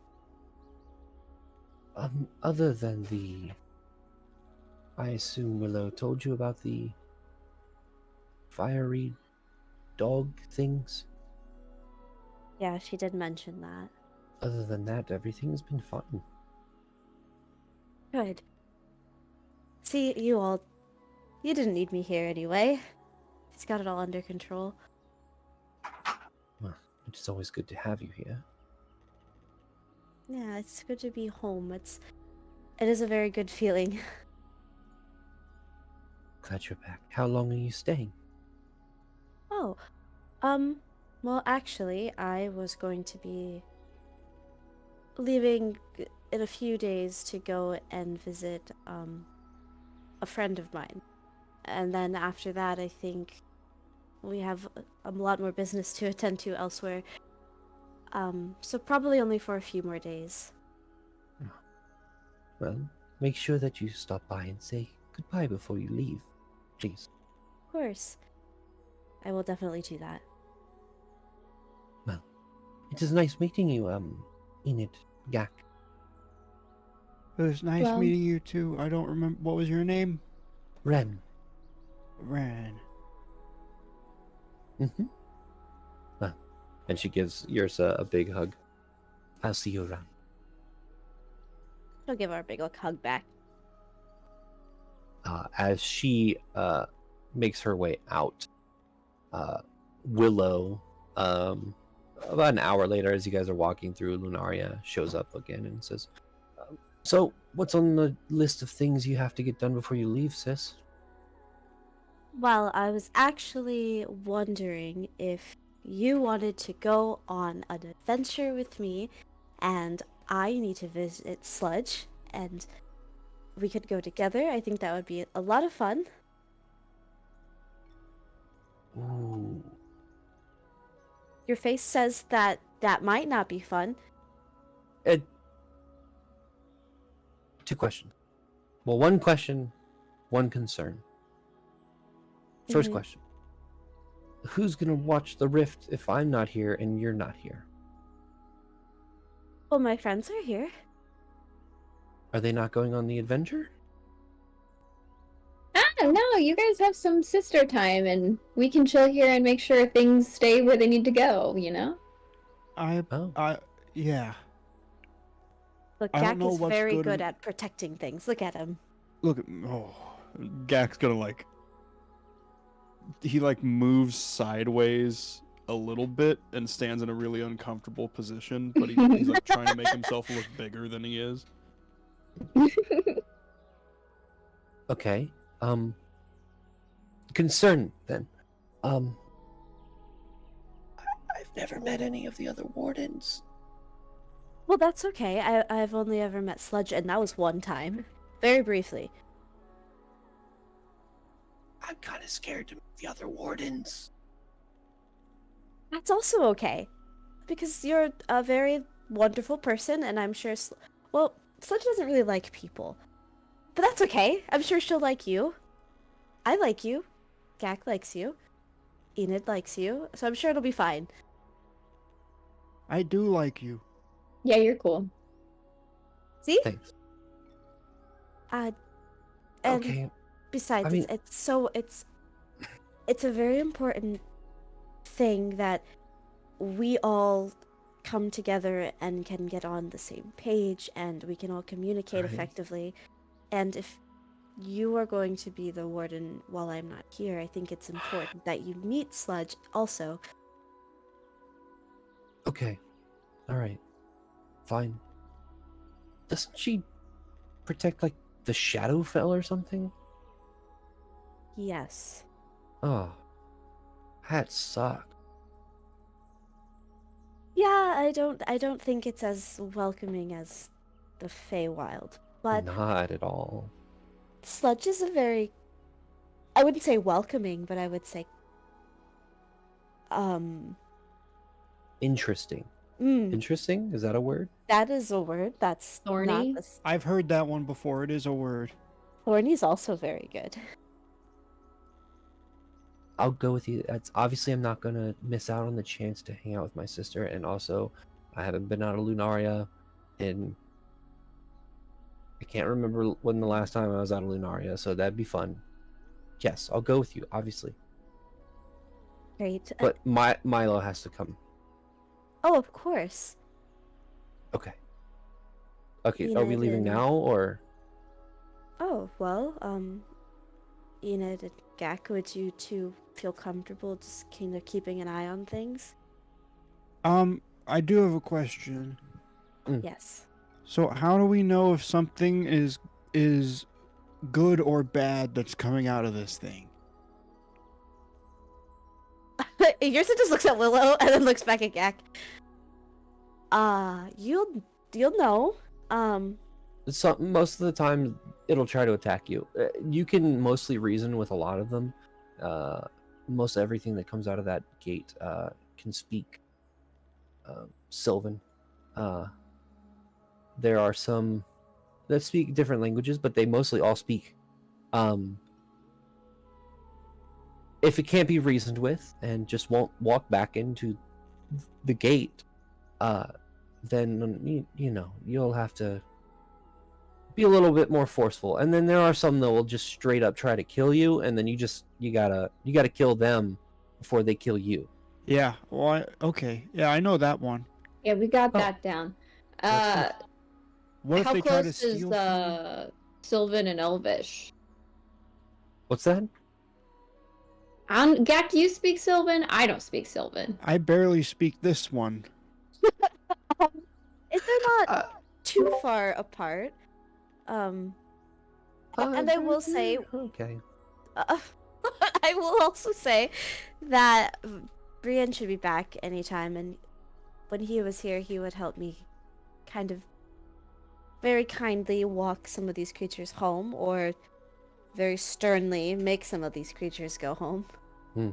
Other than I assume Willow told you about the fiery dog things. Yeah, she did mention that. Other than that, everything's been fine. Good. See, you didn't need me here anyway. He's got it all under control. Well, it's always good to have you here. Yeah, it's good to be home. It is a very good feeling. Glad you're back. How long are you staying? Oh, well, actually, I was going to be leaving in a few days to go and visit, a friend of mine. And then after that, I think we have a lot more business to attend to elsewhere. So probably only for a few more days. Well, make sure that you stop by and say goodbye before you leave, please. Of course. I will definitely do that. Well, it is nice meeting you, Enid, Gak. It was nice Well- meeting you too. I don't remember. What was your name? Ren. Ran. Mm-hmm. Well, and she gives Yrsa a big hug. I'll see you around. She'll give her a big old hug back. As she makes her way out, Willow, about an hour later, as you guys are walking through, Lunaria shows up again and says, "So, what's on the list of things you have to get done before you leave, sis?" Well, I was actually wondering if you wanted to go on an adventure with me, and I need to visit Sludge, and we could go together. I think that would be a lot of fun. Ooh. Your face says that that might not be fun. Two questions. Well, one question, one concern. First Mhm. question. Who's gonna watch the rift if I'm not here and you're not here? Well, my friends are here. Are they not going on the adventure? I don't know. You guys have some sister time, and we can chill here and make sure things stay where they need to go. You know. Yeah. Look, I don't Jack know is what's very good good and- at protecting things. Look at him. Look at Gak's gonna like. He like moves sideways a little bit and stands in a really uncomfortable position, but he's like trying to make himself look bigger than he is. Okay. Concern then. I've never met any of the other wardens. Well, that's okay. I've only ever met Sludge, and that was one time. Very briefly. I'm kind of scared to meet the other wardens. That's also okay. Because you're a very wonderful person, and I'm sure... Well, Sludge doesn't really like people. But that's okay. I'm sure she'll like you. I like you. Gak likes you. Enid likes you. So I'm sure it'll be fine. I do like you. Yeah, you're cool. See? Thanks. And Okay. besides, I mean- it's a very important thing that we all come together and can get on the same page, and we can all communicate Right. effectively. And if you are going to be the warden while I'm not here, I think it's important that you meet Sludge also. Okay. All right. Fine. Doesn't she protect like the Shadowfell or something? Yes. Oh, that sucked. Yeah, I don't think it's as welcoming as the Feywild, but Not at all. Sludge is a very I wouldn't say welcoming, but I would say Interesting. mm, Interesting? Is that a word? that is a word. That's Thorny? not the I've heard that one before. It is a word. thorny's also very good. I'll go with you. That's obviously I'm not gonna miss out on the chance to hang out with my sister, and also I haven't been out of Lunaria in I can't remember when the last time I was out of Lunaria, so that'd be fun. Yes, I'll go with you, obviously. Great. But Milo has to come. Oh, of course. Okay. Okay, You are know, we leaving then- now or Oh, well, Enid and Gak, would you two feel comfortable just kind of keeping an eye on things? I do have a question. Yes. So how do we know if something is good or bad that's coming out of this thing? Yersa just looks at Willow and then looks back at Gak. You'll know. most of the time it'll try to attack you. You can mostly reason with a lot of them. Most everything that comes out of that gate can speak Sylvan. There are some that speak different languages, but they mostly all speak. If it can't be reasoned with and just won't walk back into the gate, then you'll have to be a little bit more forceful. And then there are some that will just straight up try to kill you, and then you gotta kill them before they kill you. Yeah. Well, okay. Yeah, I know that one. Yeah, we got Oh. that down. That's What if How they try to close steal is from you? Sylvan and Elvish? What's that? Gak, you speak Sylvan? I don't speak Sylvan. I barely speak this one. If they're not too far apart, and I will say, Okay. I will also say that Brian should be back anytime, and when he was here, he would help me kind of very kindly walk some of these creatures home, or very sternly make some of these creatures go home. I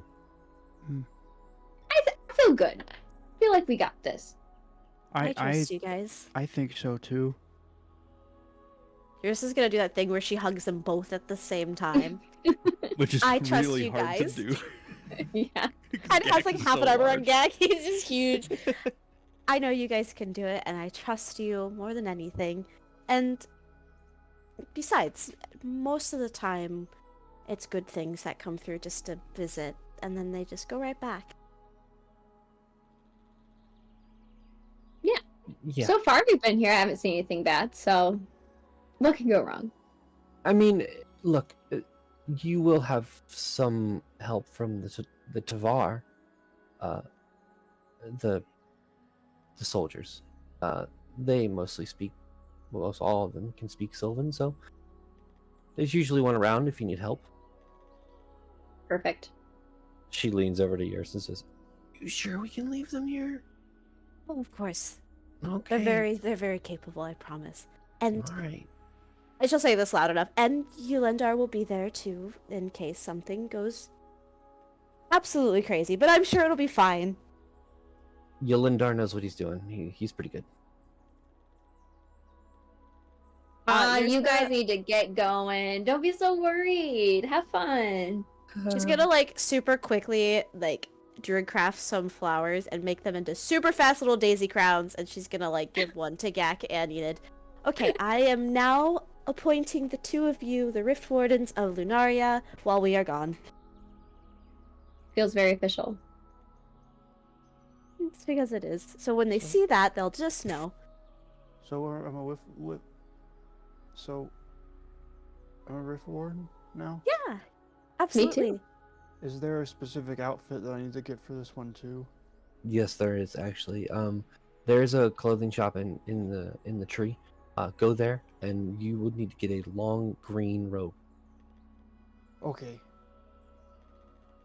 feel good. I feel like we got this. I trust you guys. I think so too. Yours is gonna do that thing where she hugs them both at the same time. Which is I trust really you hard guys. to do. Yeah. And has like Gak is half so an armor on large. Gag. He's just huge. I know you guys can do it, and I trust you more than anything. And besides, most of the time, it's good things that come through just to visit, and then they just go right back. Yeah. So far we've been here, I haven't seen anything bad, so what can go wrong? I mean, look, you will have some help from the Tavar, the soldiers. They mostly speak. Most all of them can speak Sylvan, so there's usually one around if you need help. Perfect. She leans over to yours and says, "You sure we can leave them here?" Oh, of course. Okay. They're very capable, I promise. And All right. I shall say this loud enough. And Yulendar will be there too, in case something goes absolutely crazy. But I'm sure it'll be fine. Yolindar knows what he's doing. He's pretty good. You're You gonna- guys need to get going. Don't be so worried. Have fun. She's gonna like super quickly like druid craft some flowers and make them into super fast little daisy crowns, and she's gonna like give one to Gak and Enid. Okay, I am now appointing the two of you the Rift Wardens of Lunaria while we are gone. Feels very official. It's because it is. So when they see that, they'll just know. So I'm a So I'm a Rift Warden now? Yeah, absolutely. Is there a specific outfit that I need to get for this one too? Yes, there is actually. There's a clothing shop in the tree. Go there, and you would need to get a long green robe. Okay.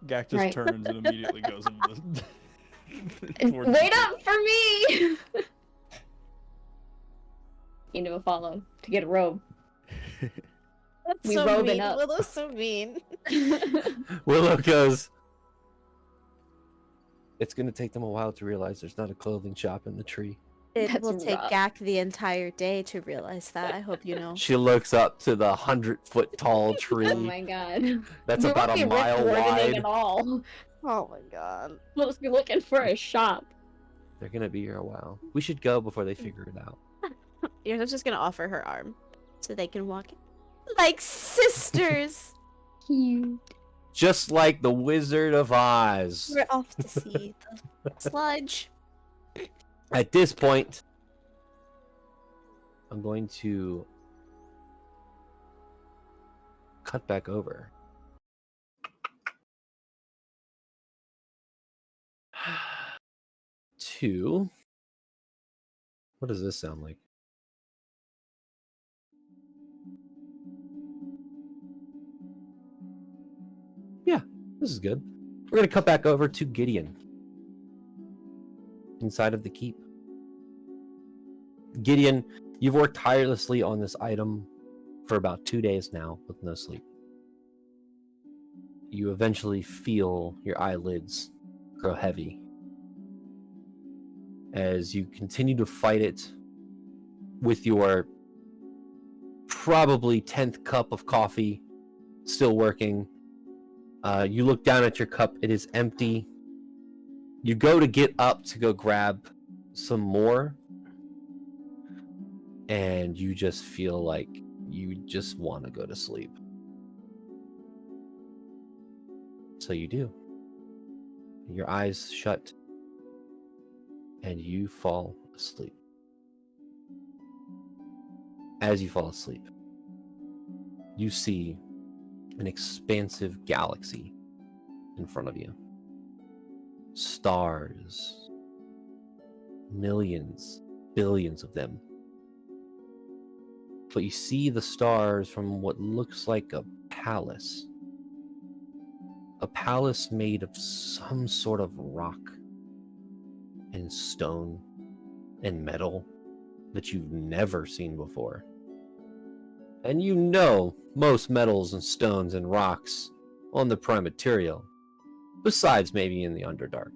Gak just Right. turns and immediately goes into the. towards the Wait gate. up for me! Need to follow to get a robe. That's We so robe it mean. up. Willow's so mean. Willow goes, it's going to take them a while to realize there's not a clothing shop in the tree. It That's will take rough. Gak the entire day to realize that. I hope you know. She looks up to the 100-foot tall tree. Oh my god. That's We about won't a be mile rift-wardening wide. at all. Oh my god. We'll just be looking for a shop. They're going to be here a while. We should go before they figure it out. You're just gonna offer her arm so they can walk like sisters. Cute. Just like the Wizard of Oz. We're off to see the sludge. At this point, I'm going to cut back over. To... What does this sound like? Yeah, this is good. We're going to cut back over to Gideon. Inside of the keep. Gideon, you've worked tirelessly on this item for about 2 days now with no sleep. You eventually feel your eyelids grow heavy. As you continue to fight it with your probably 10th cup of coffee still working. You look down at your cup, it is empty. You go to get up to go grab some more, and you just feel like you just want to go to sleep. So you do. Your eyes shut, and you fall asleep. As you fall asleep, you see an expansive galaxy in front of you. Stars. Millions, billions of them. But you see the stars from what looks like a palace. A palace made of some sort of rock and stone and metal that you've never seen before. And you know most metals and stones and rocks on the prime material, besides maybe in the Underdark.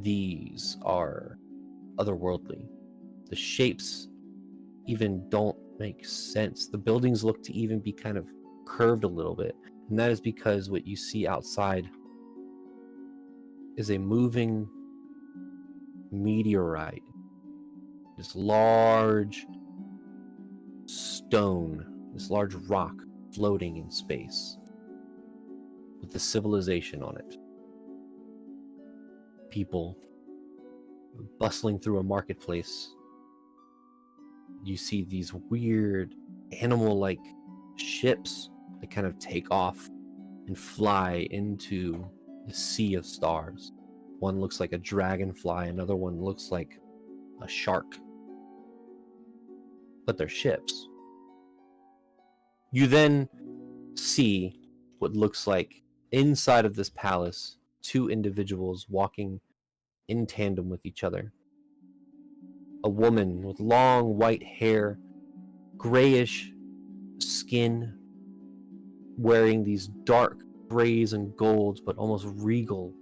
These are otherworldly. The shapes even don't make sense. The buildings look to even be kind of curved a little bit. And that is because what you see outside is a moving meteorite. This large stone, this large rock floating in space with the civilization on it. People bustling through a marketplace. You see these weird animal-like ships that kind of take off and fly into the sea of stars. One looks like a dragonfly, another one looks like a shark. But they're ships. You then see what looks like inside of this palace, two individuals walking in tandem with each other. A woman with long white hair, grayish skin, wearing these dark grays and golds, but almost regal.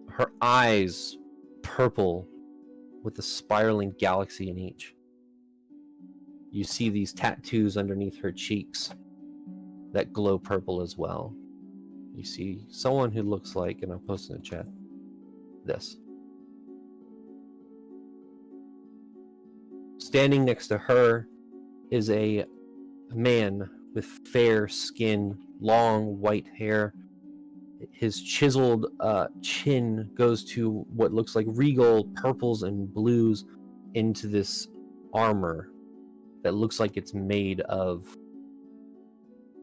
Her eyes purple with a spiraling galaxy in each. You see these tattoos underneath her cheeks that glow purple as well. You see someone who looks like, and I'll post in the chat, this. Standing next to her is a man with fair skin, long white hair. His chiseled chin goes to what looks like regal purples and blues into this armor that looks like it's made of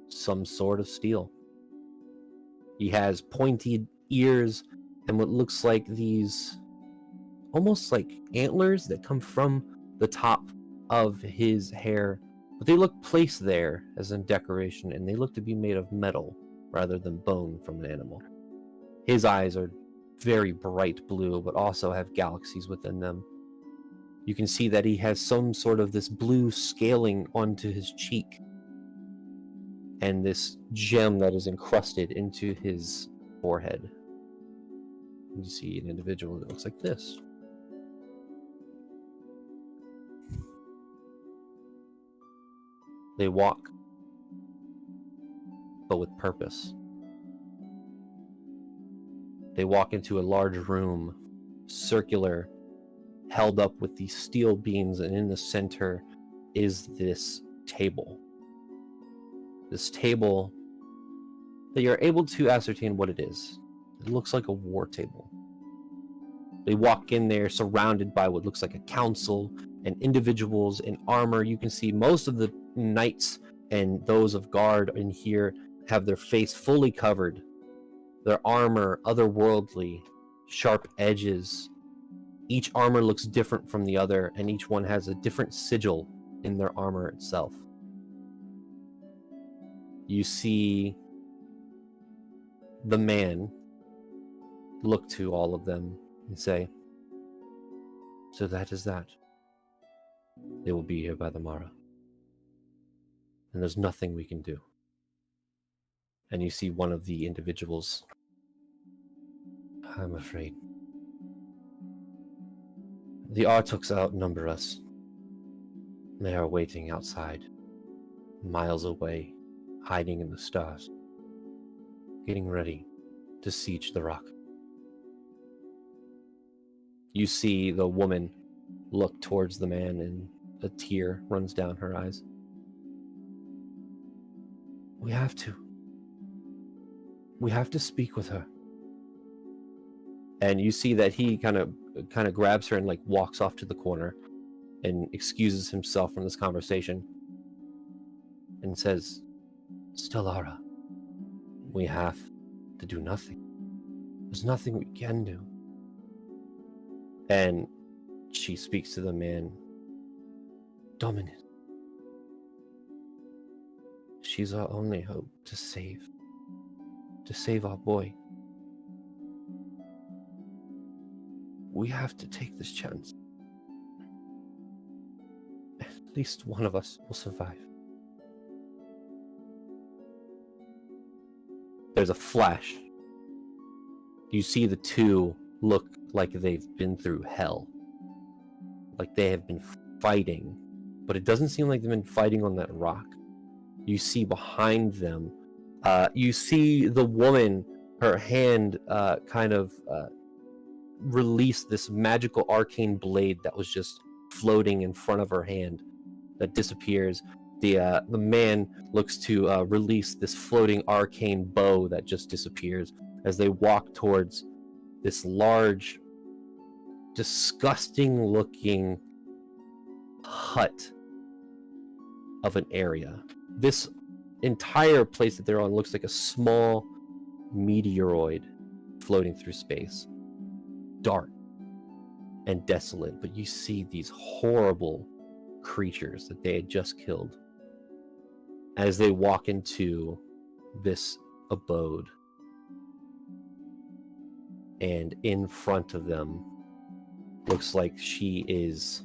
some sort of steel. He has pointed ears and what looks like these almost like antlers that come from the top of his hair, but they look placed there as a decoration, and they look to be made of metal rather than bone from an animal. His eyes are very bright blue, but also have galaxies within them. You can see that he has some sort of this blue scaling onto his cheek, and this gem that is encrusted into his forehead. You see an individual that looks like this. They walk, but with purpose. They walk into a large room, circular, held up with these steel beams, and in the center is this table. This table that you're able to ascertain what it is. It looks like a war table. They walk in there surrounded by what looks like a council and individuals in armor. You can see most of the knights and those of guard in here have their face fully covered. Their armor, otherworldly, sharp edges. Each armor looks different from the other, and each one has a different sigil in their armor itself. You see the man look to all of them and say, "So that is that. They will be here by the morrow. And there's nothing we can do." And you see one of the individuals. "I'm afraid. The Artuks outnumber us. They are waiting outside, miles away, hiding in the stars, getting ready to siege the rock." You see the woman look towards the man, and a tear runs down her eyes. We have to speak with her." And you see that he kind of grabs her and like walks off to the corner and excuses himself from this conversation and says, "Stellara, we have to do nothing. There's nothing we can do." And she speaks to the man, "Dominus, she's our only hope to save our boy. We have to take this chance. At least one of us will survive." There's a flash. You see the two look like they've been through hell. Like they have been fighting. But it doesn't seem like they've been fighting on that rock. You see behind them, you see the woman, her hand release this magical arcane blade that was just floating in front of her hand that disappears. The man looks to release this floating arcane bow that just disappears as they walk towards this large, disgusting looking hut of an area. This entire place that they're on looks like a small meteoroid floating through space. Dark and desolate, but you see these horrible creatures that they had just killed as they walk into this abode. And in front of them looks like she is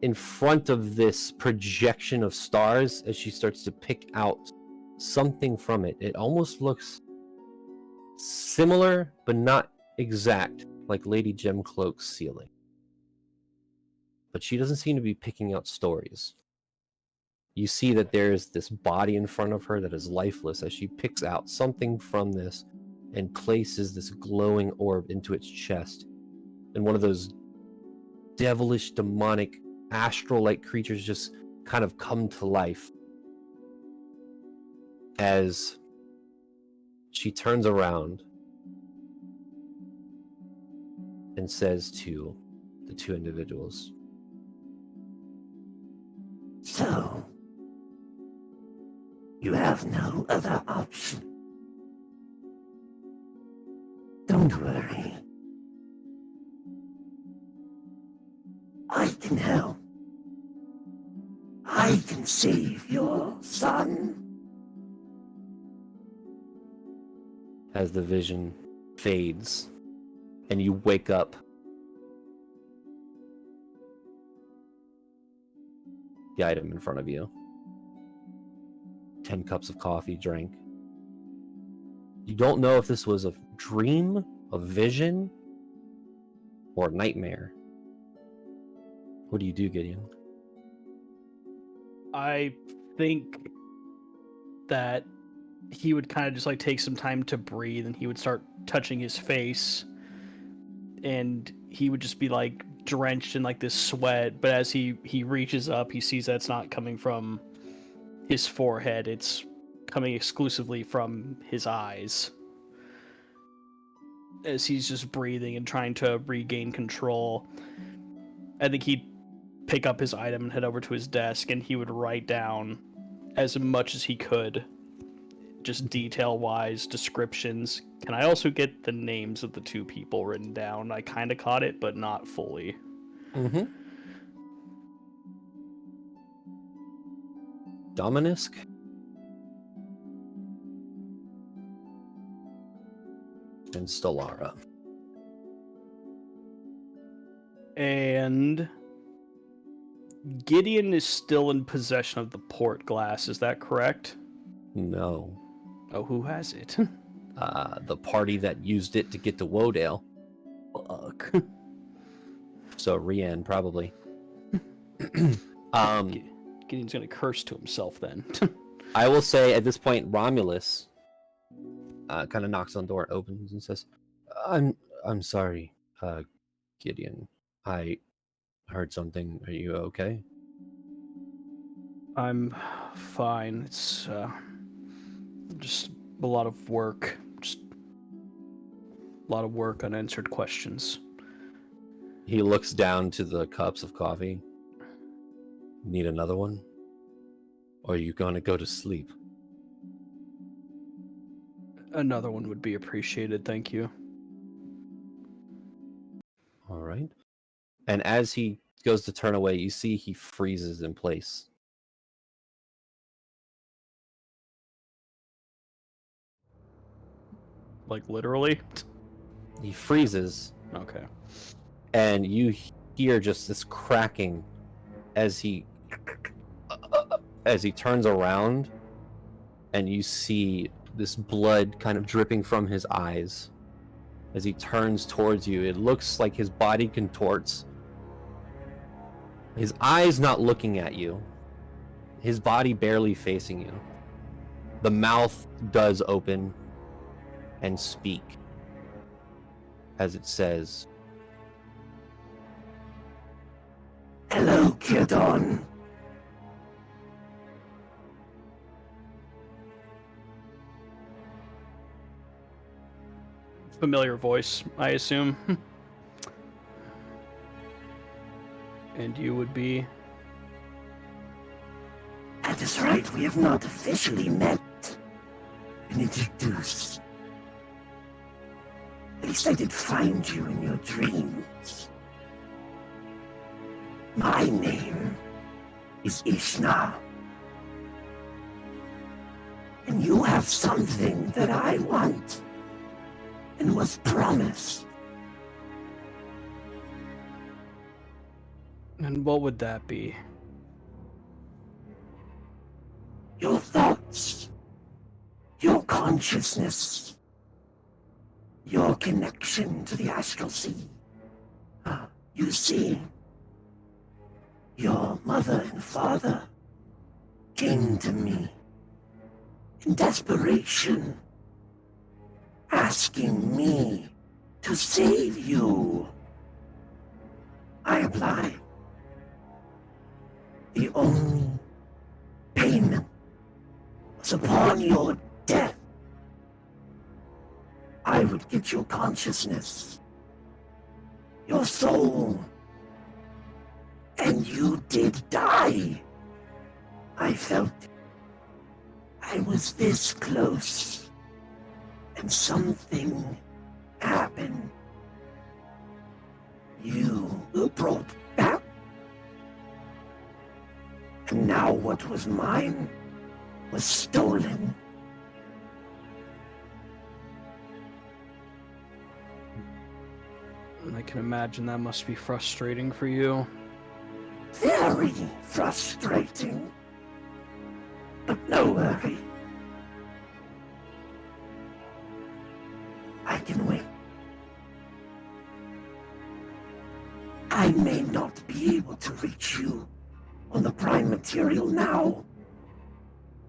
in front of this projection of stars as she starts to pick out something from it. It almost looks similar, but not exact, like Lady Gemcloak's ceiling. But she doesn't seem to be picking out stories. You see that there's this body in front of her that is lifeless as she picks out something from this and places this glowing orb into its chest. And one of those devilish, demonic, astral-like creatures just kind of come to life as she turns around and says to the two individuals, "So, you have no other option. Don't worry. I can help. I can save your son." as the vision fades and you wake up the item in front of you. 10 cups of coffee drank. You don't know if this was a dream, a vision, or a nightmare. What do you do, Gideon? I think that he would kind of just like take some time to breathe, and he would start touching his face, and he would just be like drenched in like this sweat. But as he reaches up, he sees that it's not coming from his forehead, it's coming exclusively from his eyes, as he's just breathing and trying to regain control. I think he'd pick up his item and head over to his desk, and he would write down as much as he could, just detail-wise, descriptions. Can I also get the names of the two people written down? I kind of caught it, but not fully. Mm-hmm. Dominisk? And Stellara. And Gideon is still in possession of the port glass, is that correct? No. Oh, who has it? The party that used it to get to Wodale. Fuck. So Rian, probably. Gideon's gonna curse to himself then. I will say at this point, Romulus kind of knocks on the door, opens, and says, I'm sorry, Gideon. I heard something. Are you okay? I'm fine. It's just a lot of work. Just a lot of work, unanswered questions. He looks down to the cups of coffee. Need another one? Or are you gonna go to sleep? Another one would be appreciated, thank you. All right. And as he goes to turn away, you see he freezes in place. Like literally? He freezes, Okay. and you hear just this cracking as he turns around, and you see this blood kind of dripping from his eyes as he turns towards you. It looks like his body contorts. His eyes not looking at you. His body barely facing you. The mouth does open and speak as it says, Hello, Kirdon. Familiar voice, I assume. And you would be? That is right, we have not officially met and introduced. At least I did find you in your dreams. My name is Ishna. And you have something that I want and was promised. And what would that be? Your thoughts, your consciousness, your connection to the astral sea. You see, your mother and father came to me in desperation, asking me to save you. I applied. The only payment was upon your death. I would get your consciousness, your soul, and you did die. I felt it. I was this close, and something happened. You were brought back. And now what was mine was stolen. I can imagine that must be frustrating for you. Very frustrating. But no worry. I can wait. I may not be able to reach you on the prime material now,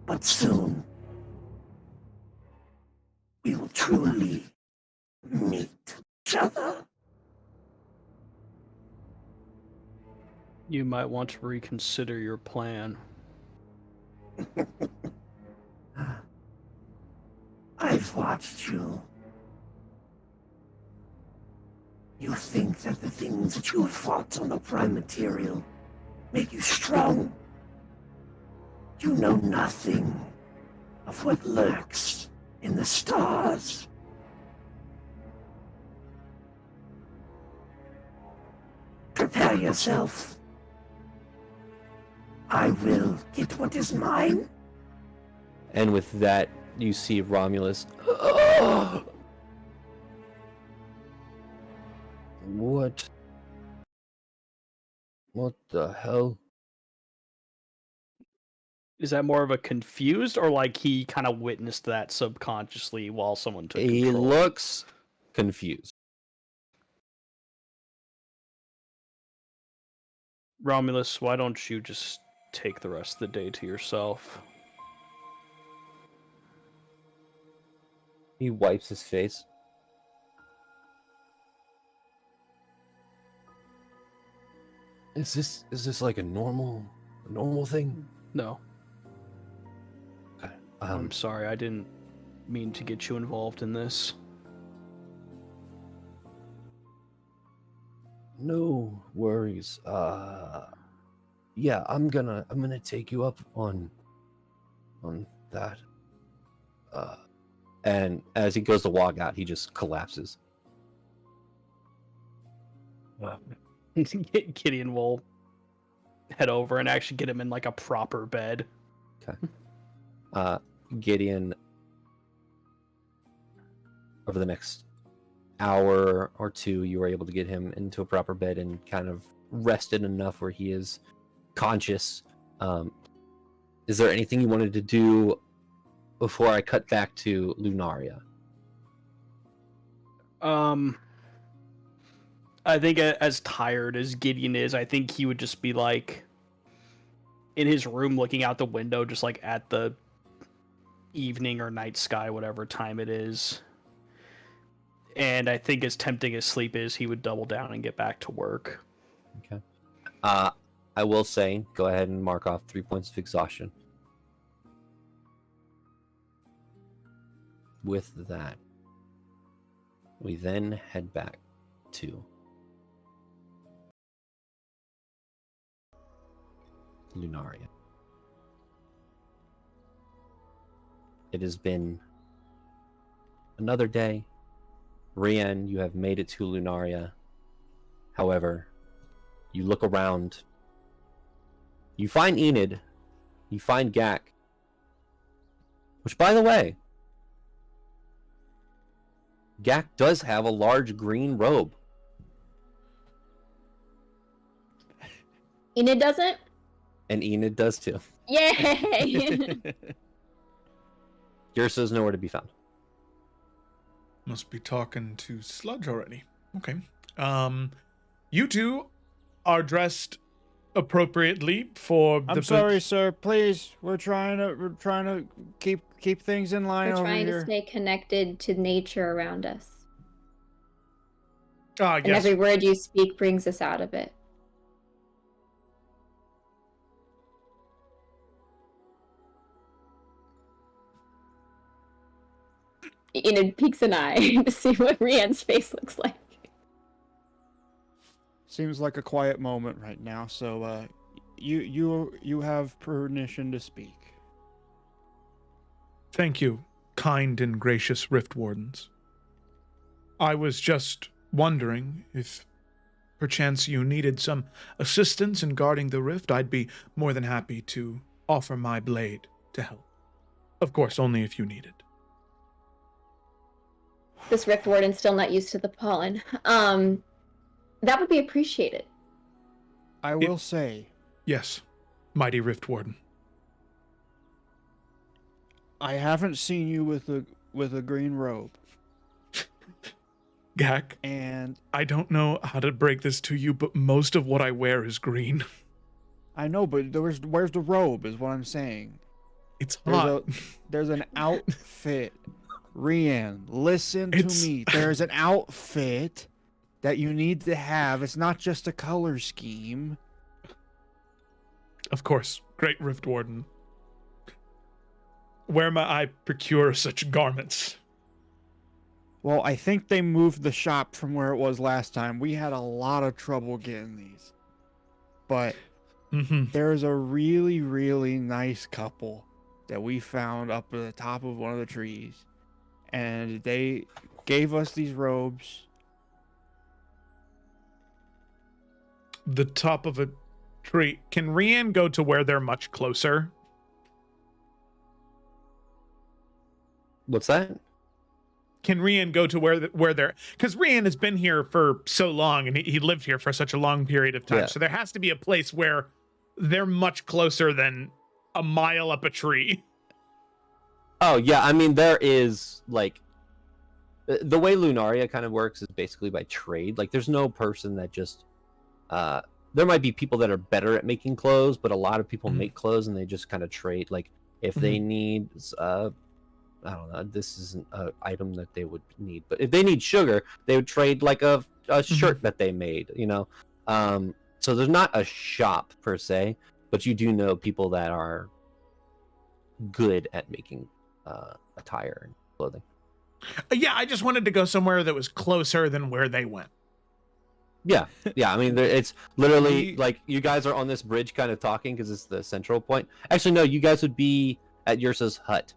but soon we will truly meet each other. You might want to reconsider your plan. I've watched you. You think that the things that you have fought on the prime material make you strong? You know nothing of what lurks in the stars. Prepare yourself. I will get what is mine. And with that, you see Romulus. What? What the hell? Is that more of a confused, or like he kind of witnessed that subconsciously while someone took He control? looks confused. Romulus, why don't you just take the rest of the day to yourself? He wipes his face. Is this like a normal thing? No. Okay. I'm sorry, I didn't mean to get you involved in this. No worries. Yeah, I'm gonna take you up on that. And as he goes to walk out, he just collapses. Gideon will head over and actually get him in like a proper bed. Okay. Gideon, over the next hour or two, you were able to get him into a proper bed and kind of rested enough where he is conscious. Is there anything you wanted to do before I cut back to Lunaria? I think as tired as Gideon is, I think he would just be like in his room looking out the window, just like at the evening or night sky, whatever time it is. And I think as tempting as sleep is, he would double down and get back to work. Okay. I will say, go ahead and mark off 3 points of exhaustion. With that, we then head back to Lunaria. It has been another day. Rian, you have made it to Lunaria. However, you look around. You find Enid. You find Gak. Which, by the way, Gak does have a large green robe. Enid doesn't? And Enid does too. Yay! Ursa's nowhere to be found. Must be talking to Sludge already. Okay. You two are dressed appropriately for the. I'm sorry, sir. Please, we're trying to keep things in line We're over trying here. to stay connected to nature around us. Ah, And yes. every word you speak brings us out of it. Enid peeks an eye to see what Rian's face looks like. Seems like a quiet moment right now, so you have permission to speak. Thank you, kind and gracious Rift Wardens. I was just wondering if perchance you needed some assistance in guarding the rift. I'd be more than happy to offer my blade to help. Of course, only if you need it. This Rift Warden's still not used to the pollen. That would be appreciated. I will say, Yes, mighty Rift Warden. I haven't seen you with a green robe. Gak, And I don't know how to break this to you, but most of what I wear is green. I know, but where's the robe is what I'm saying. It's hot. There's an outfit. Rian, listen to me. There's an outfit that you need to have. It's not just a color scheme. Of course, great Rift Warden. Where may I procure such garments? Well, I think they moved the shop from where it was last time. We had a lot of trouble getting these. But there's a really, really nice couple that we found up at the top of one of the trees. And they gave us these robes. The top of a tree. Can Rian go to where they're much closer? What's that? Can Rian go to where they're... Because Rian has been here for so long, and he lived here for such a long period of time. Yeah. So there has to be a place where they're much closer than a mile up a tree. Oh, yeah. I mean, there is, like... The way Lunaria kind of works is basically by trade. Like, there's no person that just... there might be people that are better at making clothes, but a lot of people make clothes and they just kind of trade. Like, if they need... I don't know, this isn't an item that they would need, but if they need sugar, they would trade like a shirt that they made, you know? So there's not a shop per se, but you do know people that are good at making attire and clothing. Yeah, I just wanted to go somewhere that was closer than where they went. Yeah. I mean, it's literally like you guys are on this bridge kind of talking because it's the central point. Actually, no, you guys would be at Yursa's hut.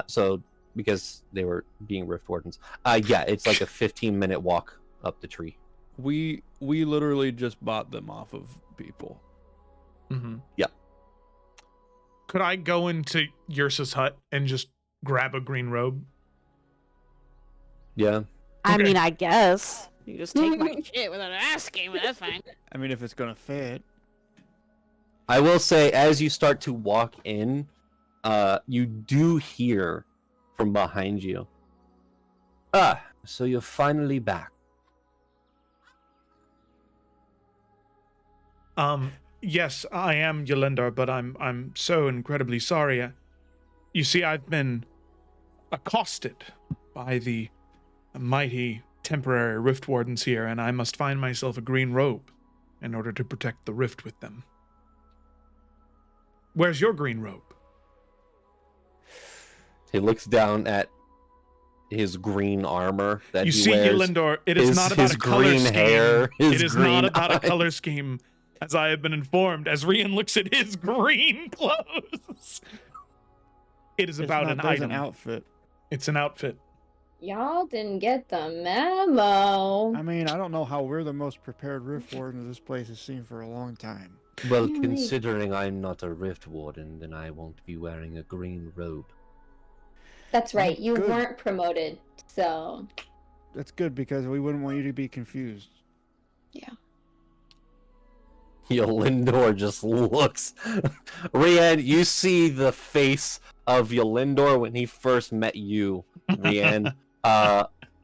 So because they were being Rift Wardens. Yeah, it's like a 15-minute walk up the tree. We literally just bought them off of people. Yeah. Could I go into Yursa's hut and just grab a green robe? Yeah. I Okay. mean, I guess. You just take my shit without asking, but that's fine. I mean, if it's gonna fit. I will say, as you start to walk in, you do hear from behind you. So you're finally back. Yes, I am Yolindar, but I'm so incredibly sorry. You see, I've been accosted by the mighty temporary Rift Wardens here, and I must find myself a green robe in order to protect the rift with them. Where's your green robe? He looks down at his green armor that You he see, wears. Yolindar, it is not about his a color green scheme. hair, his It is green not about a eyes. color scheme, as I have been informed, as Rian looks at his green clothes. It is about an there's item. an outfit. It's an outfit. Y'all didn't get the memo. I mean, I don't know how we're the most prepared Rift Wardens this place has seen for a long time. Well, Yeah, considering I'm not a Rift Warden, then I won't be wearing a green robe. That's right. You Good. weren't promoted, so That's good because we wouldn't want you to be confused. yeah. Yolindor just looks. Rian, you see the face of Yolindor when he first met you, Rian.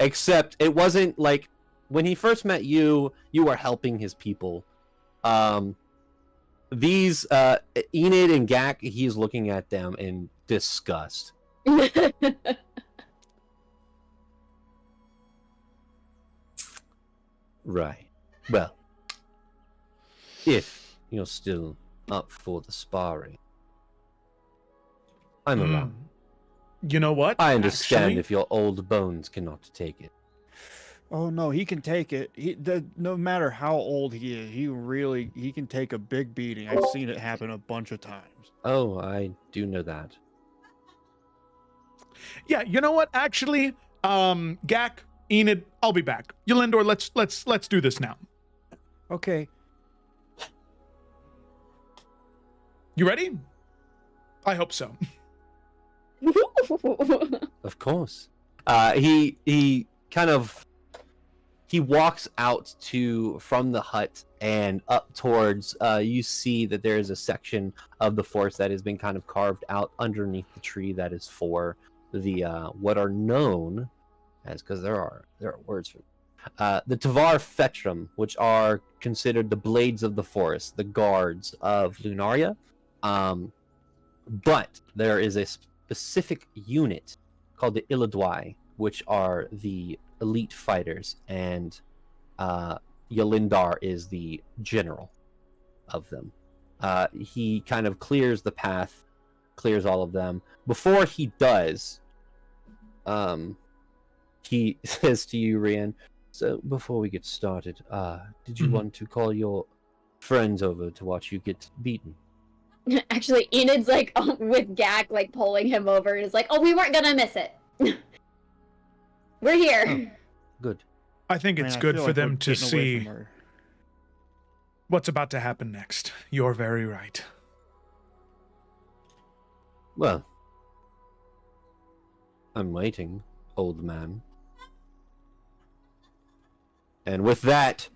Except it wasn't like when he first met you, you were helping his people. These Enid and Gak, he's looking at them in disgust. Right. Well, if you're still up for the sparring, I'm around. You know what? I understand Actually, if your old bones cannot take it. Oh no, he can take it. No matter how old he is, he can take a big beating. I've seen it happen a bunch of times. Oh, I do know that. Yeah, you know what? Actually, Gak, Enid, I'll be back. Yolindor, let's do this now. Okay. You ready? I hope so. Of course. He he walks out from the hut and up towards. You see that there is a section of the forest that has been kind of carved out underneath the tree that is for the what are known as, because there are words for the Tavar Fetrum, which are considered the blades of the forest, the guards of Lunaria. But there is a specific unit called the Illadwai, which are the elite fighters, and Yalindar is the general of them. He kind of clears the path, clears all of them. Before he does, he says to you, Rian, so before we get started, did you want to call your friends over to watch you get beaten? Actually, Enid's like with Gak like pulling him over and is like, "Oh, we weren't gonna miss it. We're here." Oh, good. I think it's good for them to see what's about to happen next. You're very right. Well, I'm waiting, old man. And with that,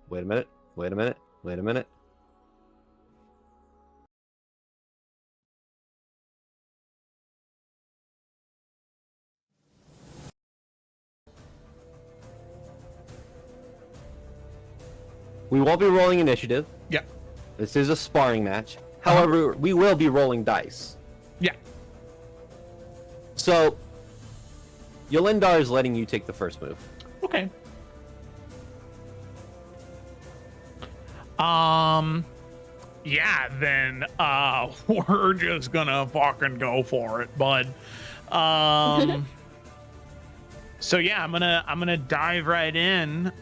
wait a minute. We won't be rolling initiative. Yeah. This is a sparring match. However, we will be rolling dice. Yeah. So, Yolindar is letting you take the first move. Okay. Yeah, then we're just gonna fucking go for it, bud. So yeah, I'm gonna dive right in.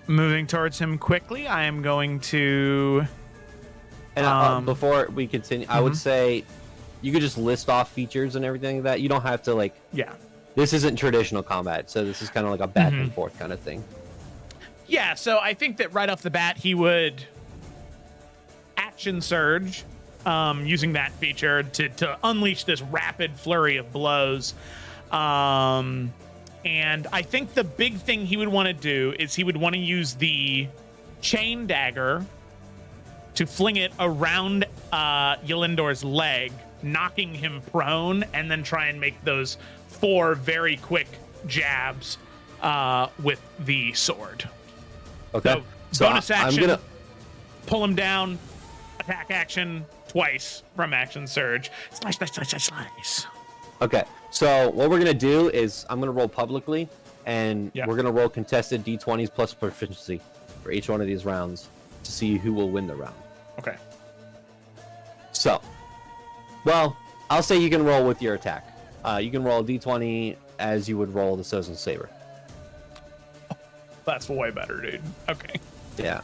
Moving towards him quickly. I am going to. And before we continue, I would say you could just list off features and everything like that. You don't have to like. Yeah. This isn't traditional combat, so this is kind of like a back and forth kind of thing. Yeah, so I think that right off the bat he would action surge, using that feature to unleash this rapid flurry of blows. And I think the big thing he would want to do is he would want to use the chain dagger to fling it around Yelindor's leg, knocking him prone, and then try and make those 4 very quick jabs with the sword. Okay. So bonus action, pull him down, attack action twice from action surge. Slice, slice, slice, slice, slice. Okay, so what we're gonna do is I'm gonna roll publicly, and we're gonna roll contested d20s plus proficiency for each one of these rounds to see who will win the round. Okay. So, well, I'll say you can roll with your attack. You can roll a d20 as you would roll the Sozen Saber. That's way better, dude. Okay. Yeah,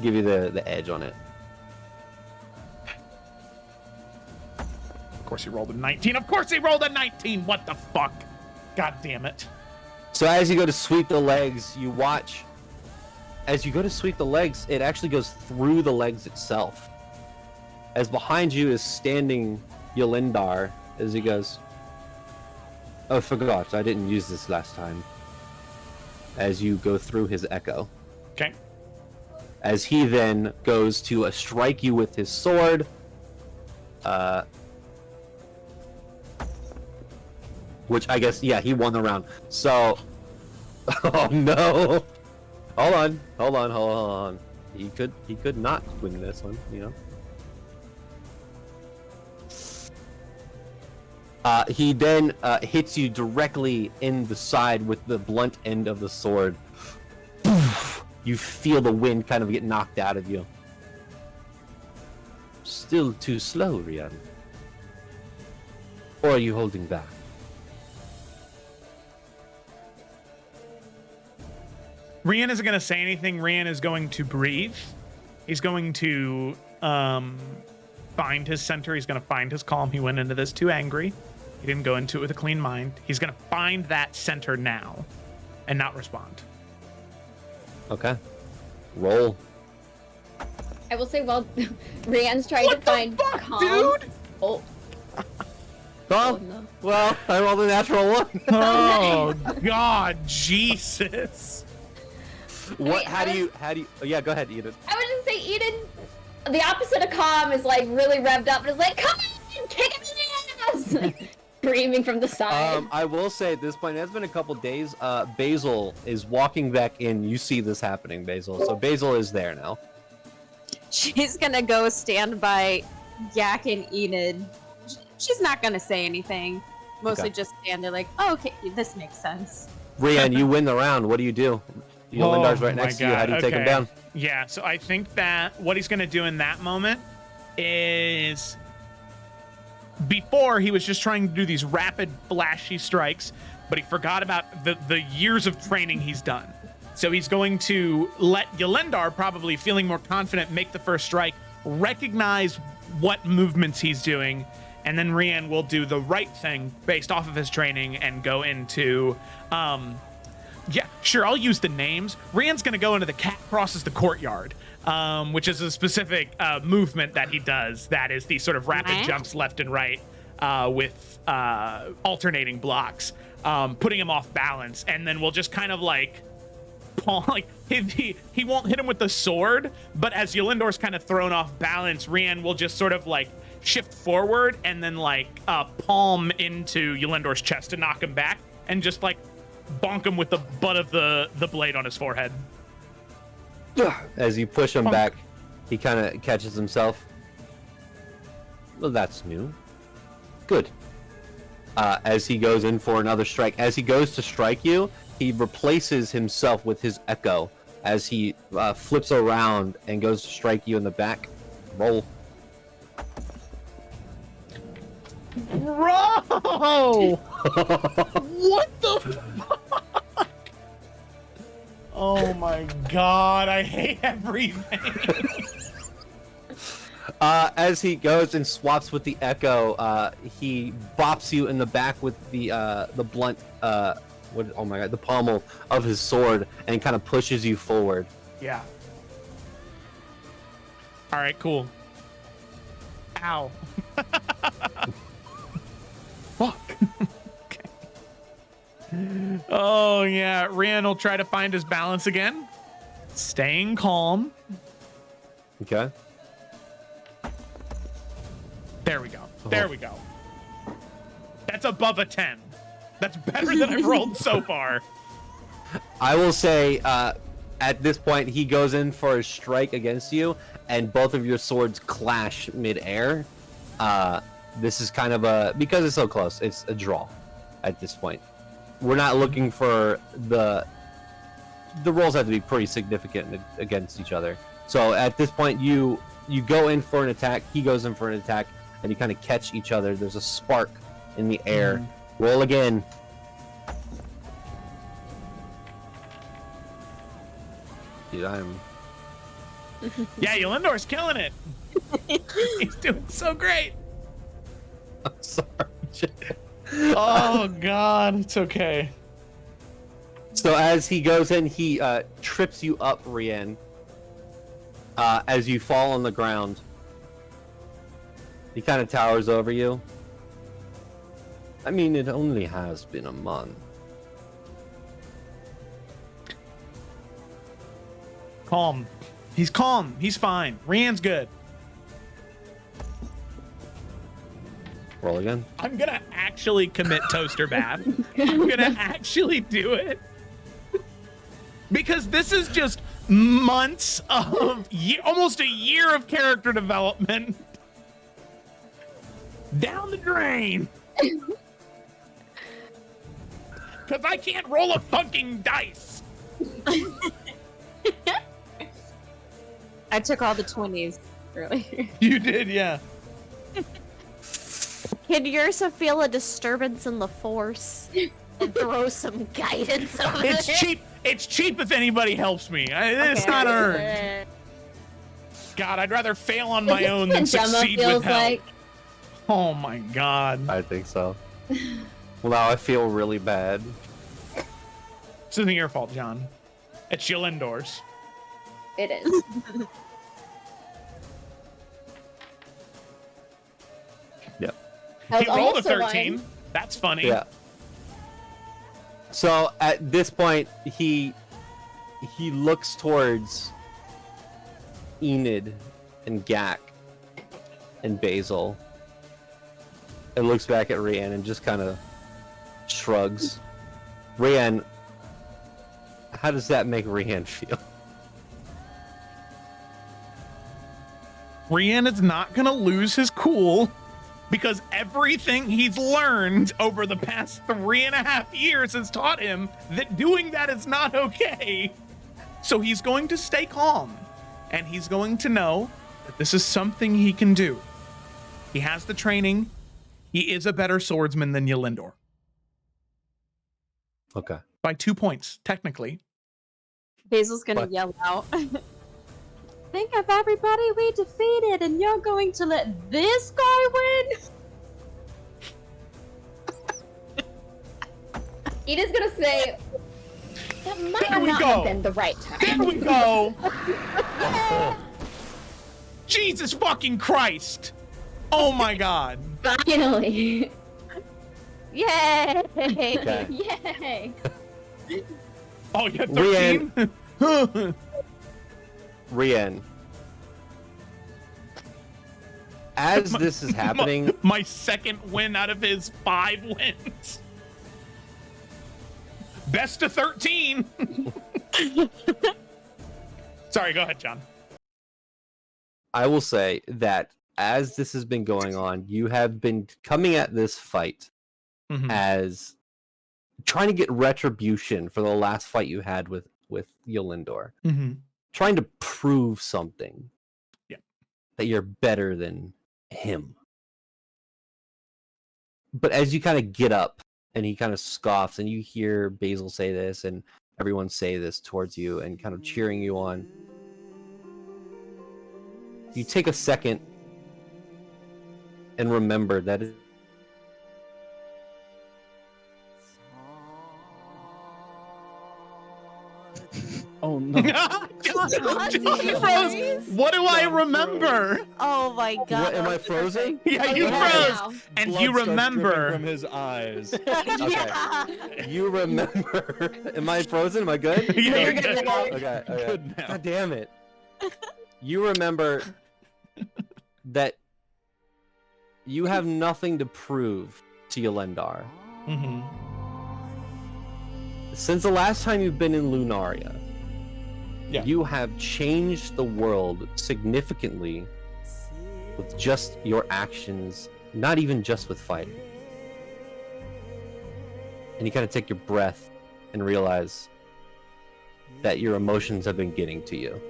give you the edge on it. Of course he rolled a 19. Of course he rolled a 19. What the fuck? God damn it. So as you go to sweep the legs, you watch. As you go to sweep the legs, it actually goes through the legs itself. As behind you is standing Yolindar, as he goes, "Oh, forgot, I didn't use this last time." As you go through his echo. Okay. As he then goes to strike you with his sword. Which I guess, yeah, he won the round. So, oh no. Hold on. He could not win this one, you know. He then hits you directly in the side with the blunt end of the sword. You feel the wind kind of get knocked out of you. Still too slow, Rian. Or are you holding back? Rian isn't going to say anything. Rian is going to breathe. He's going to find his center. He's going to find his calm. He went into this too angry. He didn't go into it with a clean mind. He's going to find that center now and not respond. Okay. Roll. I will say, while Rian's trying to find calm. Dude? Oh. Oh, no. well, I rolled a natural 1. Oh God, Jesus. What? Wait, How do you? Oh, yeah, go ahead, Eden. I would just say Eden, the opposite of calm, is like really revved up and is like, come on, kick him in the ass! Like, screaming from the side. I will say at this point, it's been a couple days. Basil is walking back in. You see this happening, Basil. So Basil is there now. She's gonna go stand by Yak and Enid. She's not gonna say anything. Mostly Okay. just stand there like, oh, okay, this makes sense. Rian, you win the round. What do you do? Yolindar's right my next to you. How do you take him okay. down? Yeah, so I think that what he's going to do in that moment is before he was just trying to do these rapid, flashy strikes, but he forgot about the years of training he's done. So he's going to let Yolindar, probably feeling more confident, make the first strike, recognize what movements he's doing, and then Rian will do the right thing based off of his training and go into yeah, sure, I'll use the names. Rian's going to go into the cat crosses the courtyard, which is a specific movement that he does that is the sort of rapid jumps left and right with alternating blocks, putting him off balance. And then we'll just kind of like, he won't hit him with the sword, but as Yolindar's kind of thrown off balance, Rian will just sort of like shift forward and then like palm into Yolindar's chest to knock him back and just like bonk him with the butt of the blade on his forehead. As you push him back, he kind of catches himself. Well, that's new. Good. As he goes in for another strike, as he goes to strike you, he replaces himself with his echo as he flips around and goes to strike you in the back. Roll. Bro! What the fuck? Oh my god, I hate everything. As he goes and swaps with the echo, he bops you in the back with the blunt, oh my god, the pommel of his sword, and kind of pushes you forward. Yeah. All right, cool. Ow. Fuck. Okay. Oh yeah, Rian will try to find his balance again, staying calm. Okay. There we go. There we go. That's above a 10. That's better than I've rolled so far. I will say, at this point, he goes in for a strike against you, and both of your swords clash mid-air. This is kind of because it's so close, it's a draw at this point. We're not looking for the rolls have to be pretty significant against each other. So at this point, you go in for an attack, he goes in for an attack, and you kind of catch each other. There's a spark in the air. Roll again. Dude, I'm... Yeah, Yolindar's killing it. He's doing so great. I'm sorry. Oh god, it's okay. So as he goes in, he trips you up, Rian. As you fall on the ground. He kind of towers over you. I mean, it only has been a month. Calm. He's calm. He's fine. Rian's good. Roll again. I'm gonna actually commit toaster bath. I'm gonna actually do it. Because this is just months of almost a year of character development down the drain. Because I can't roll a fucking dice. I took all the 20s earlier. You did, yeah. Can Ursa feel a disturbance in the force and throw some guidance on it? It's cheap. It's cheap if anybody helps me. It's not earned. God, I'd rather fail on my own than succeed with help. Like? Oh my god. I think so. Well, now I feel really bad. This isn't your fault, John. It's Yolindar's. It is. Yep. That He was rolled a almost a 13. one. That's funny. Yeah. So at this point, he looks towards Enid and Gak and Basil, and looks back at Rian and just kind of shrugs. Rian, how does that make Rian feel? Rian is not going to lose his cool because everything he's learned over the past 3.5 years has taught him that doing that is not okay. So he's going to stay calm, and he's going to know that this is something he can do. He has the training. He is a better swordsman than Yelindor. Okay. By 2 points, technically. Basil's gonna But- yell out. Think of everybody we defeated, and you're going to let this guy win? Edith's gonna say, that might There we not go. have been the right time. There we go. Jesus fucking Christ. Oh my God. Finally. Yay! Okay. Yay. Oh, you had 13? Rian, as this is happening, My second win out of his 5 wins. Best of 13. Sorry, go ahead, John. I will say that as this has been going on, you have been coming at this fight Mhm. as trying to get retribution for the last fight you had with Yolindor. Mhm. Trying to prove something. Yeah. That you're better than him. But as you kind of get up and he kind of scoffs and you hear Basil say this and everyone say this towards you and kind of cheering you on, you take a second and remember that Oh no. He froze. What do I remember? Oh my god. What, am that I was frozen? perfect. Yeah, you Yeah. froze. And Blood you starts dripping remember. from his eyes. Yeah. You remember. Am I frozen? Am I good? Yeah, you're You're good. good now. Okay. Good now. God damn it. You remember that you have nothing to prove to Yolendar. Mhm. Since the last time you've been in Lunaria, Yeah. you have changed the world significantly with just your actions, not even just with fighting. And you kind of take your breath and realize that your emotions have been getting to you.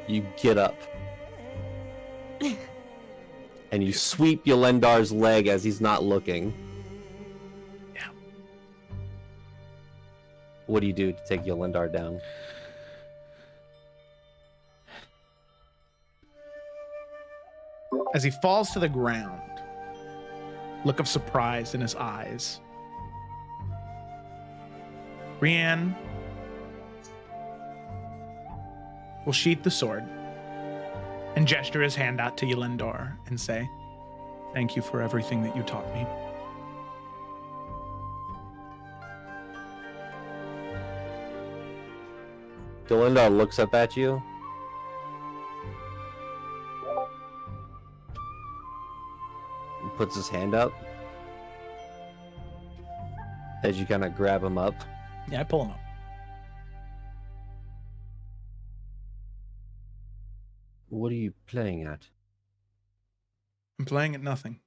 You get up and you sweep Yolendar's leg as he's not looking. Yeah. What do you do to take Yolendar down? As he falls to the ground, look of surprise in his eyes. Rian will sheath the sword and gesture his hand out to Yelindor and say, "Thank you for everything that you taught me." Yolendar looks up at you. And puts his hand up. As you kind of grab him up. Yeah, I pull him up. What are you playing at? I'm playing at nothing.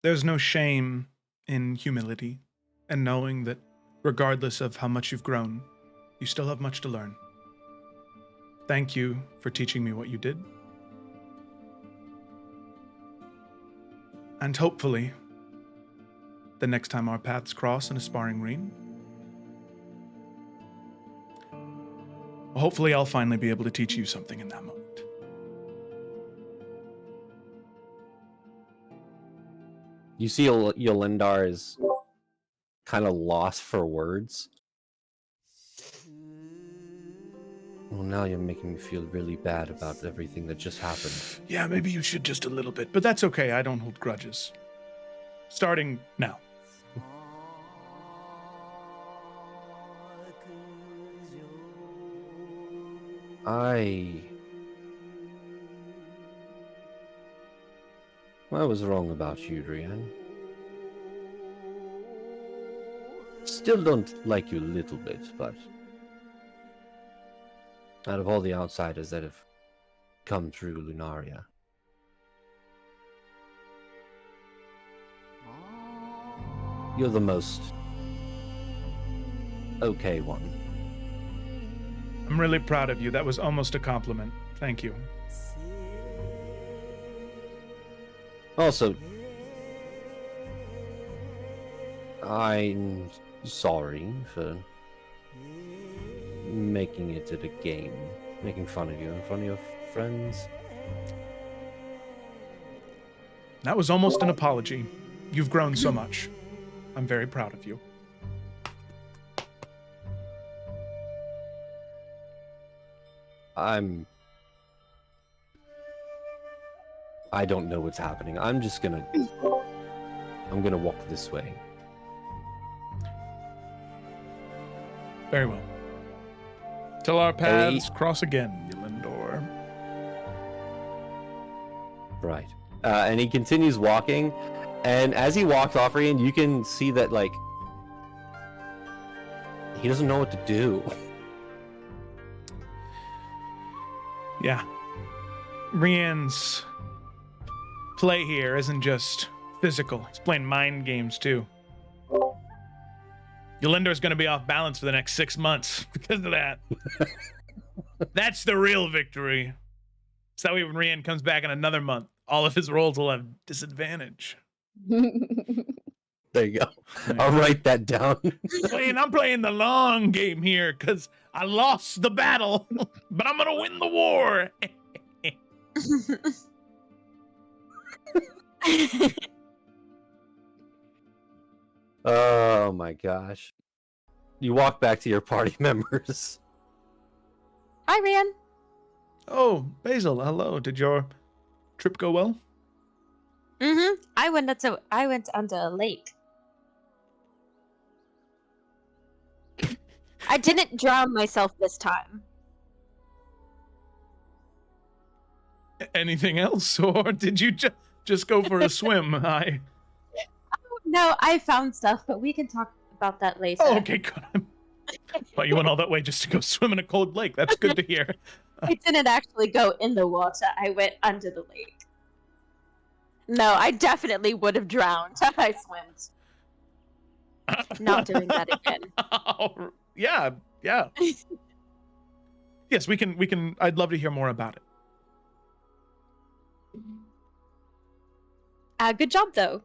There's no shame in humility and knowing that regardless of how much you've grown, you still have much to learn. Thank you for teaching me what you did. And hopefully, the next time our paths cross in a sparring ring, hopefully I'll finally be able to teach you something in that moment. You see Yolendar is kind of lost for words. Well, now you're making me feel really bad about everything that just happened. Yeah, maybe you should just a little bit, but that's okay. I don't hold grudges. Starting now. I was wrong about you, Rian. Still don't like you a little bit, but out of all the outsiders that have come through Lunaria, you're the most okay one. I'm really proud of you. That was almost a compliment. Thank you. Also, I'm sorry for making it at a game, making fun of you in front of your friends. That was almost an apology. You've grown so much. I'm very proud of you. I don't know what's happening. I'm gonna walk this way. Very well. Till our paths cross again, Yelendor. Right. And he continues walking, and as he walks off, Rian, you can see that, like, he doesn't know what to do. Yeah. Rian's play here isn't just physical. He's playing mind games, too. Yelendor's going to be off balance for the next 6 months because of that. That's the real victory. So that way when Rian comes back in another month, all of his rolls will have disadvantage. There you go. I'll write that down. I'm playing the long game here because I lost the battle, but I'm going to win the war. Oh my gosh. You walk back to your party members. Hi, Rian. Oh, Basil, hello. Did your trip go well? Mm-hmm. I went under a lake. I didn't drown myself this time. Anything else, or did you just go for a swim? No, I found stuff, but we can talk about that later. Oh, okay, good. Well, you went all that way just to go swim in a cold lake. That's good to hear. I didn't actually go in the water. I went under the lake. No, I definitely would have drowned had I swam. Not doing that again. Oh, yeah. Yes, we can. I'd love to hear more about it. Good job, though.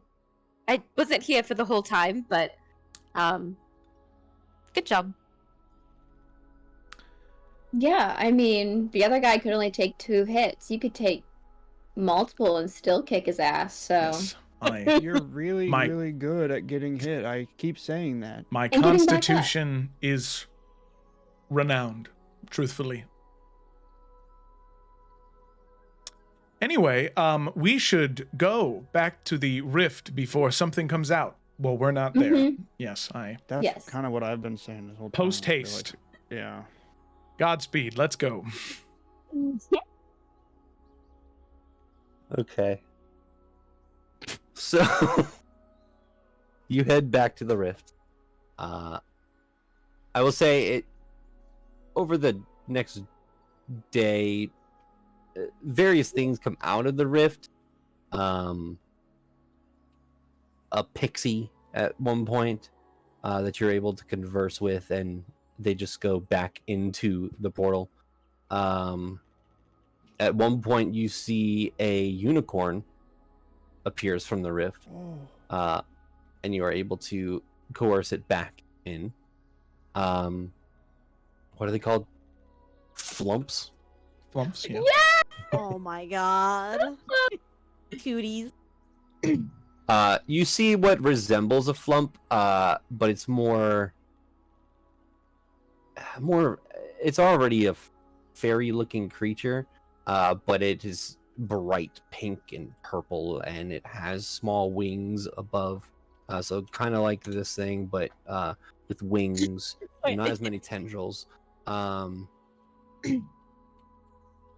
I wasn't here for the whole time, but good job. Yeah, I mean, the other guy could only take 2 hits. You could take multiple and still kick his ass, so... Yes, You're really good at getting hit. I keep saying that. My And getting back up. constitution is renowned, truthfully. Anyway, we should go back to the rift before something comes out. Well, we're not there. Mhm. Yes, That's Yes. kind of what I've been saying this whole time. Post I feel haste. like. Yeah. Godspeed. Let's go. Okay. So you head back to the rift. I will say it over the next day. Various things come out of the rift. A pixie at one point that you're able to converse with, and they just go back into the portal. At one point, you see a unicorn appears from the rift, and you are able to coerce it back in. What are they called? Flumps? Flumps, yeah. Oh my god. Cuties. You see what resembles a flump, but it's more. It's already a fairy-looking creature, but it is bright pink and purple, and it has small wings above. So kind of like this thing, but with wings, and not as many tendrils.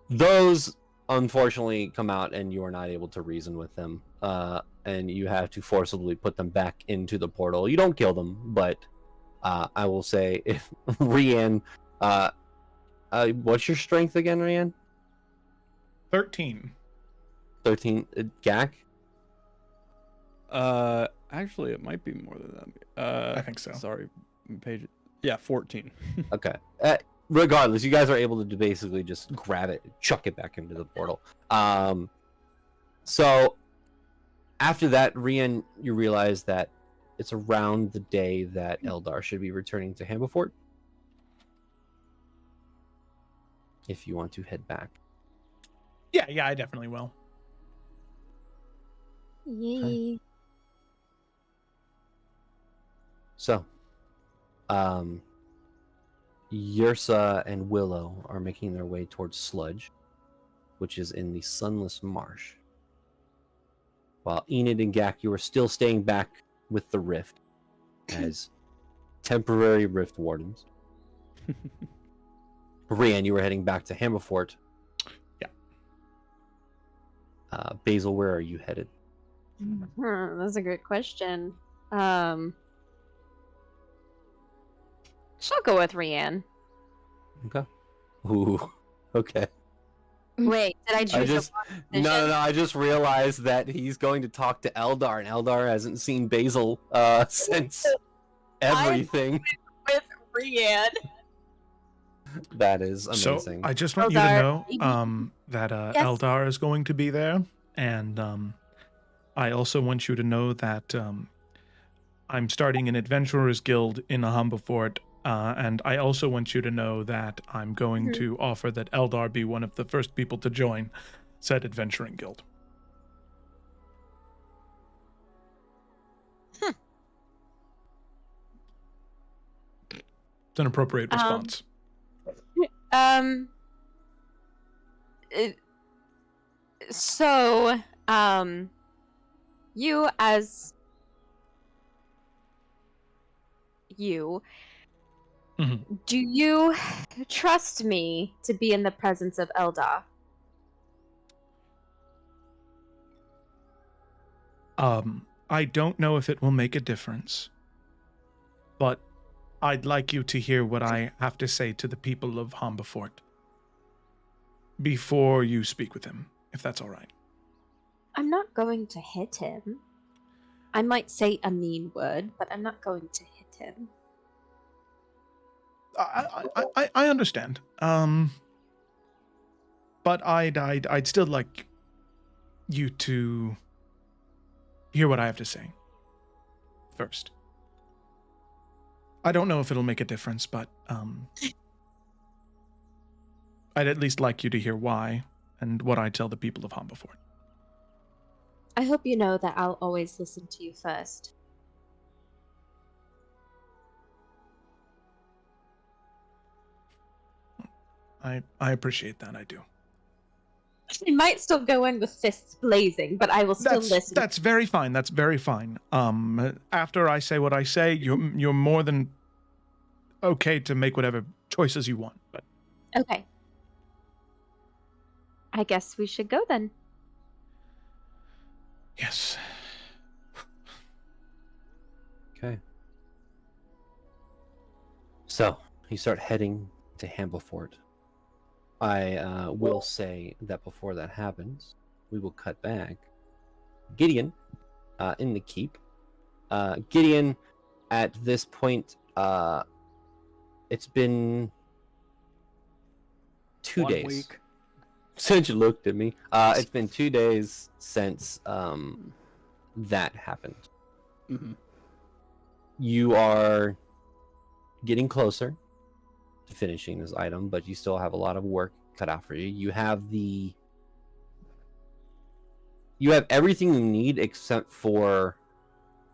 Those unfortunately come out, and you are not able to reason with them, and you have to forcibly put them back into the portal. You don't kill them, but I will say, if Rian, what's your strength again, Rian? 13. 13. Gak? Actually, it might be more than that. I think so. Sorry, Page. Yeah, 14. Okay. Regardless, you guys are able to basically just grab it, chuck it back into the portal. So after that, Rian, you realize that it's around the day that Eldar should be returning to Hambafort. If you want to head back. Yeah, I definitely will. Yay. So, Yrsa and Willow are making their way towards Sludge, which is in the Sunless Marsh. While Enid and Gak, you are still staying back with the Rift as temporary Rift Wardens. Rian, you were heading back to Hambafort. Yeah. Basil, where are you headed? That's a great question. She'll go with Rian. Okay. Ooh. Okay. Wait, did I choose No. I just realized that he's going to talk to Eldar, and Eldar hasn't seen Basil since everything. with Rian? That is amazing. So I just want you to know that Yes. Eldar is going to be there, and I also want you to know that I'm starting an adventurers guild in Hambafort, and I also want you to know that I'm going to offer that Eldar be one of the first people to join said adventuring guild. It's an appropriate response. So, you as you, do you trust me to be in the presence of Eldar? I don't know if it will make a difference, but I'd like you to hear what I have to say to the people of Hambafort before you speak with him, if that's all right. I'm not going to hit him. I might say a mean word, but I'm not going to hit him. I understand. But I'd still like you to hear what I have to say first. I don't know if it'll make a difference, but I'd at least like you to hear why and what I tell the people of Hambafort. I hope you know that I'll always listen to you first. I appreciate that, I do. I might still go in with fists blazing, but I will still listen. That's very fine. That's very fine. After I say what I say, you're more than okay to make whatever choices you want. But okay. I guess we should go then. Yes. Okay. So, you start heading to Hambafort. I will say that before that happens, we will cut back. Gideon, in the keep. Gideon, at this point, it's been 2 days. 1 week. Since you looked at me. It's been 2 days since that happened. Mm-hmm. You are getting closer to finishing this item, but you still have a lot of work cut out for you. You have everything you need except for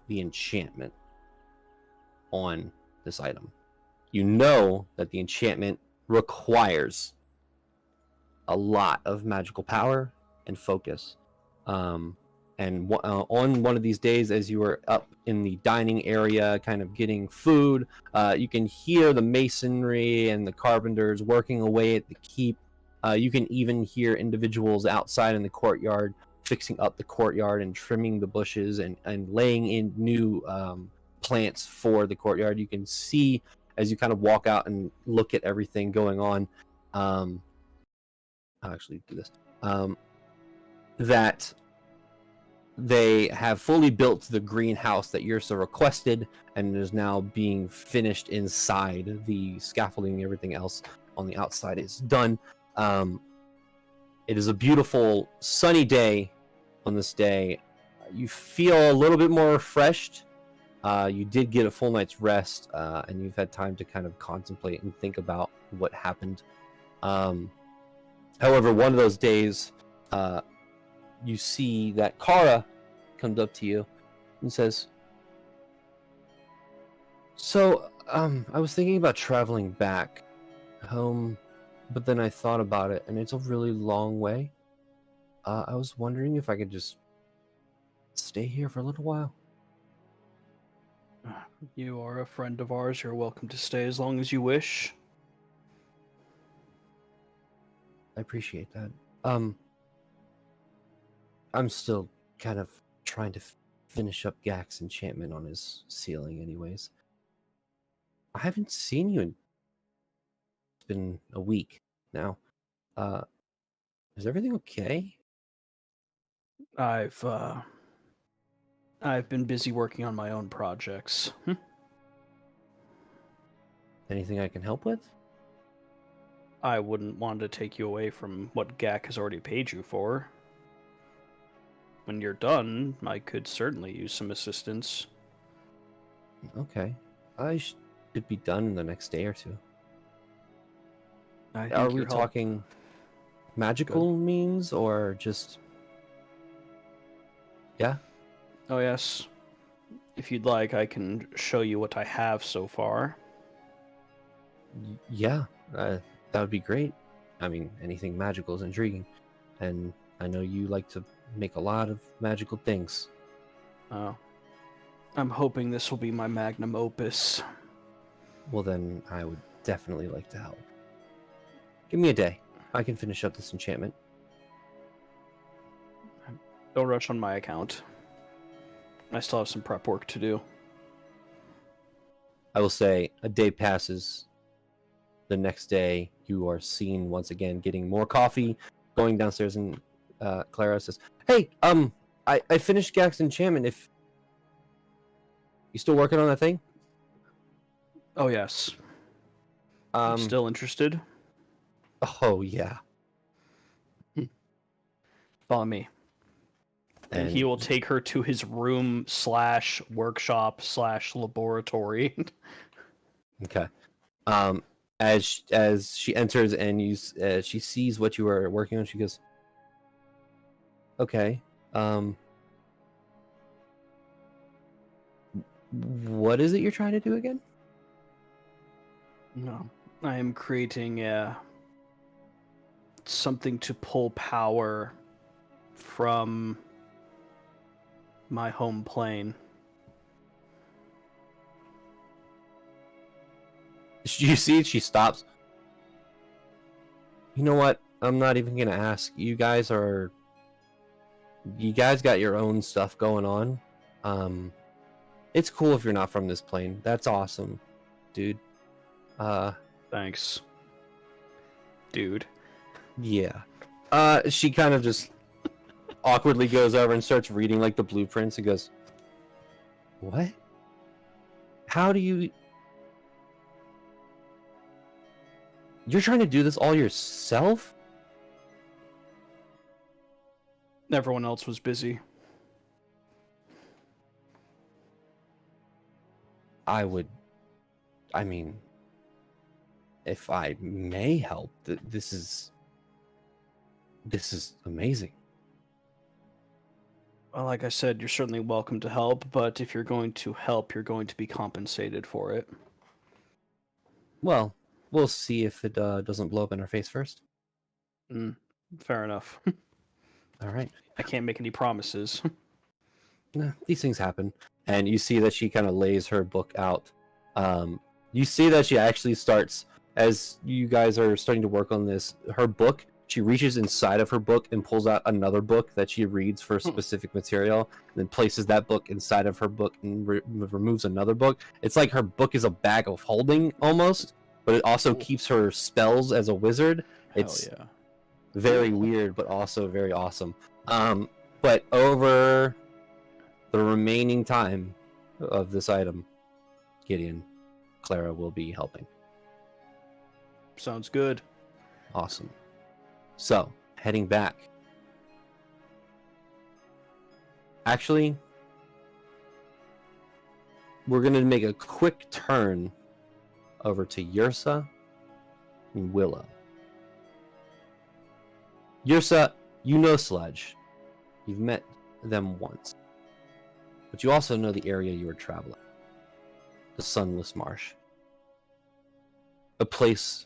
the enchantment on this item. You know that the enchantment requires a lot of magical power and focus. On one of these days, as you were up in the dining area, kind of getting food, you can hear the masonry and the carpenters working away at the keep. You can even hear individuals outside in the courtyard fixing up the courtyard and trimming the bushes and laying in new plants for the courtyard. You can see as you kind of walk out and look at everything going on. I'll actually do this. That they have fully built the greenhouse that Yrsa requested, and it is now being finished inside. The scaffolding and everything else on the outside is done. It is a beautiful sunny day. On this day, you feel a little bit more refreshed. You did get a full night's rest, and you've had time to kind of contemplate and think about what happened. However, one of those days, you see that Kara comes up to you and says, "So, I was thinking about traveling back home, but then I thought about it, and it's a really long way. I was wondering if I could just stay here for a little while." You are a friend of ours. You're welcome to stay as long as you wish. I appreciate that. I'm still kind of trying to finish up Gak's enchantment on his ceiling anyways. I haven't seen you in... It's been a week now. Is everything okay? I've been busy working on my own projects. Anything I can help with? I wouldn't want to take you away from what Gak has already paid you for. When you're done, I could certainly use some assistance. Okay. I should be done in the next day or two. I Are think we your help- talking magical means or just... Yeah? Oh, yes. If you'd like, I can show you what I have so far. Yeah, that would be great. I mean, anything magical is intriguing. And I know you like to make a lot of magical things. Oh. I'm hoping this will be my magnum opus. Well, then I would definitely like to help. Give me a day. I can finish up this enchantment. Don't rush on my account. I still have some prep work to do. I will say a day passes. The next day, you are seen once again getting more coffee, going downstairs, and Clara says, "Hey, I finished Gak's enchantment. If you still working on that thing?" Oh, yes. You still interested? Oh, yeah. Follow me. And he will take her to his room / workshop / laboratory. Okay. As she enters and she sees what you are working on, she goes, "Okay. What is it you're trying to do again?" No, I am creating something to pull power from my home plane. You see, she stops. You know what? I'm not even gonna ask. You guys got your own stuff going on. It's cool if you're not from this plane. That's awesome, dude. Thanks, dude. Yeah. She kind of just awkwardly goes over and starts reading like the blueprints and goes, "What? How do you... You're trying to do this all yourself?" Everyone else was busy. I mean, if I may help, this is amazing. Well, like I said, you're certainly welcome to help, but if you're going to help, you're going to be compensated for it. Well, we'll see if it doesn't blow up in our face first. Fair enough. All right. I can't make any promises. Nah, these things happen. And you see that she kind of lays her book out. You see that she actually starts, as you guys are starting to work on this, her book, she reaches inside of her book and pulls out another book that she reads for specific material, and then places that book inside of her book and removes another book. It's like her book is a bag of holding almost, but it also keeps her spells as a wizard. It's Hell yeah. very weird, but also very awesome. But over the remaining time of this item, Gideon, Clara will be helping. Sounds good. Awesome. So, heading back. Actually, we're going to make a quick turn over to Yrsa and Willow. Yrsa, you know Sludge. You've met them once. But you also know the area you were traveling. The Sunless Marsh. A place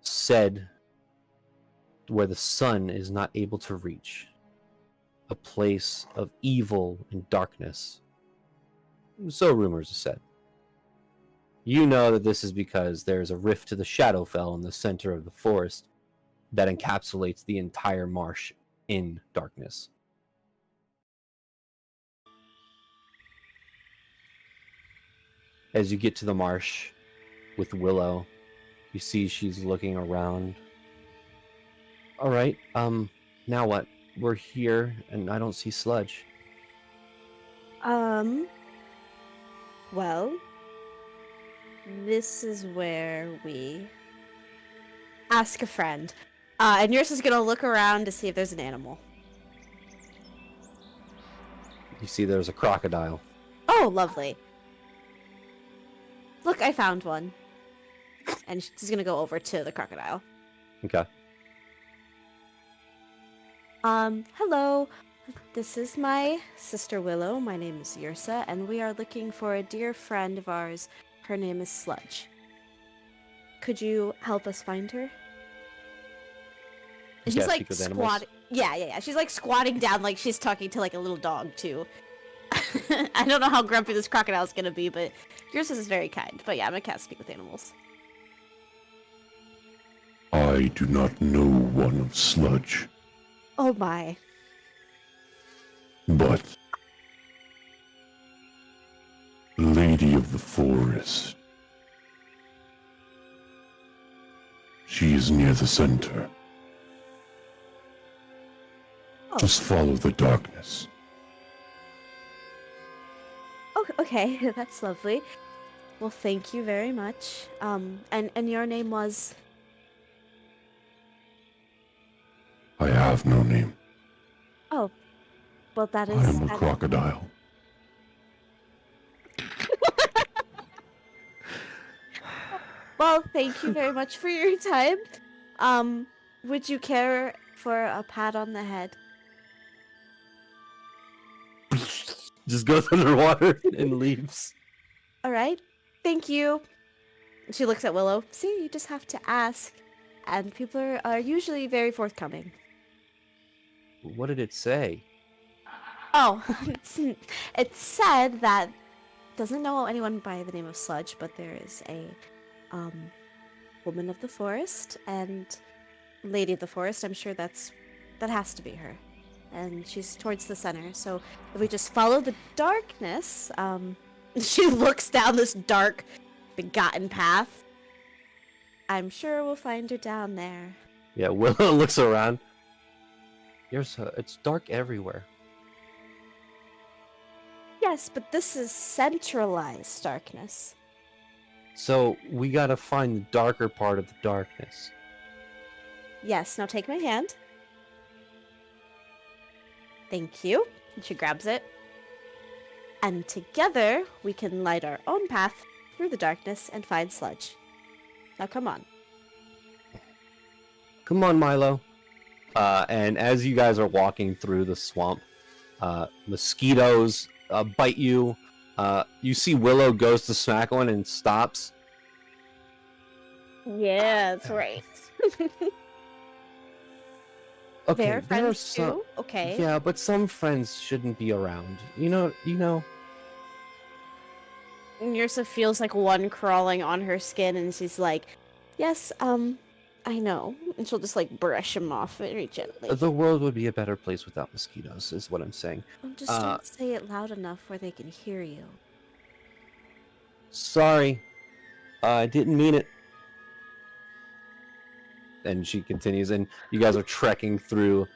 said where the sun is not able to reach. A place of evil and darkness. So rumors are said. You know that this is because there is a rift to the Shadowfell in the center of the forest that encapsulates the entire marsh in darkness. As you get to the marsh with Willow, you see she's looking around. All right, now what? We're here and I don't see Sludge. Well, this is where we ask a friend. And yours is gonna look around to see if there's an animal. You see there's a crocodile. Oh, lovely. Look, I found one. And she's gonna go over to the crocodile. Okay. Hello. This is my sister Willow. My name is Yrsa, and we are looking for a dear friend of ours. Her name is Sludge. Could you help us find her? And she's like squatting. Yeah. She's like squatting down, like she's talking to like a little dog too. I don't know how grumpy this crocodile is gonna be, but yours is very kind. But yeah, I'm a cat, speak with animals. I do not know one of Sludge, Oh my. but Lady of the Forest. She is near the center. Oh. Just follow the darkness. Oh, okay, that's lovely. Well, thank you very much. And your name was? I have no name. Oh, well, that is. I am a crocodile. Well, thank you very much for your time. Would you care for a pat on the head? Just goes underwater and leaves. All right. Thank you. She looks at Willow. See, you just have to ask. And people are usually very forthcoming. What did it say? Oh, it said that doesn't know anyone by the name of Sludge, but there is a woman of the forest and lady of the forest. I'm sure that has to be her, and she's towards the center. So if we just follow the darkness, she looks down this dark, begotten path. I'm sure we'll find her down there. Yeah, Willow looks around. It's dark everywhere. Yes, but this is centralized darkness. So we gotta find the darker part of the darkness. Yes, now take my hand. Thank you. And she grabs it. And together, we can light our own path through the darkness and find Sludge. Now come on. Come on, Milo. And as you guys are walking through the swamp, mosquitoes bite you. You see Willow goes to smack one and stops. Yeah, that's right. Okay, Their there are friends some. too? Okay. Yeah, but some friends shouldn't be around. You know. Nursa feels like one crawling on her skin, and she's like, "Yes, I know." And she'll just like brush him off very gently. The world would be a better place without mosquitoes, is what I'm saying. Just don't say it loud enough where they can hear you. Sorry, I didn't mean it. And she continues, and you guys are trekking through,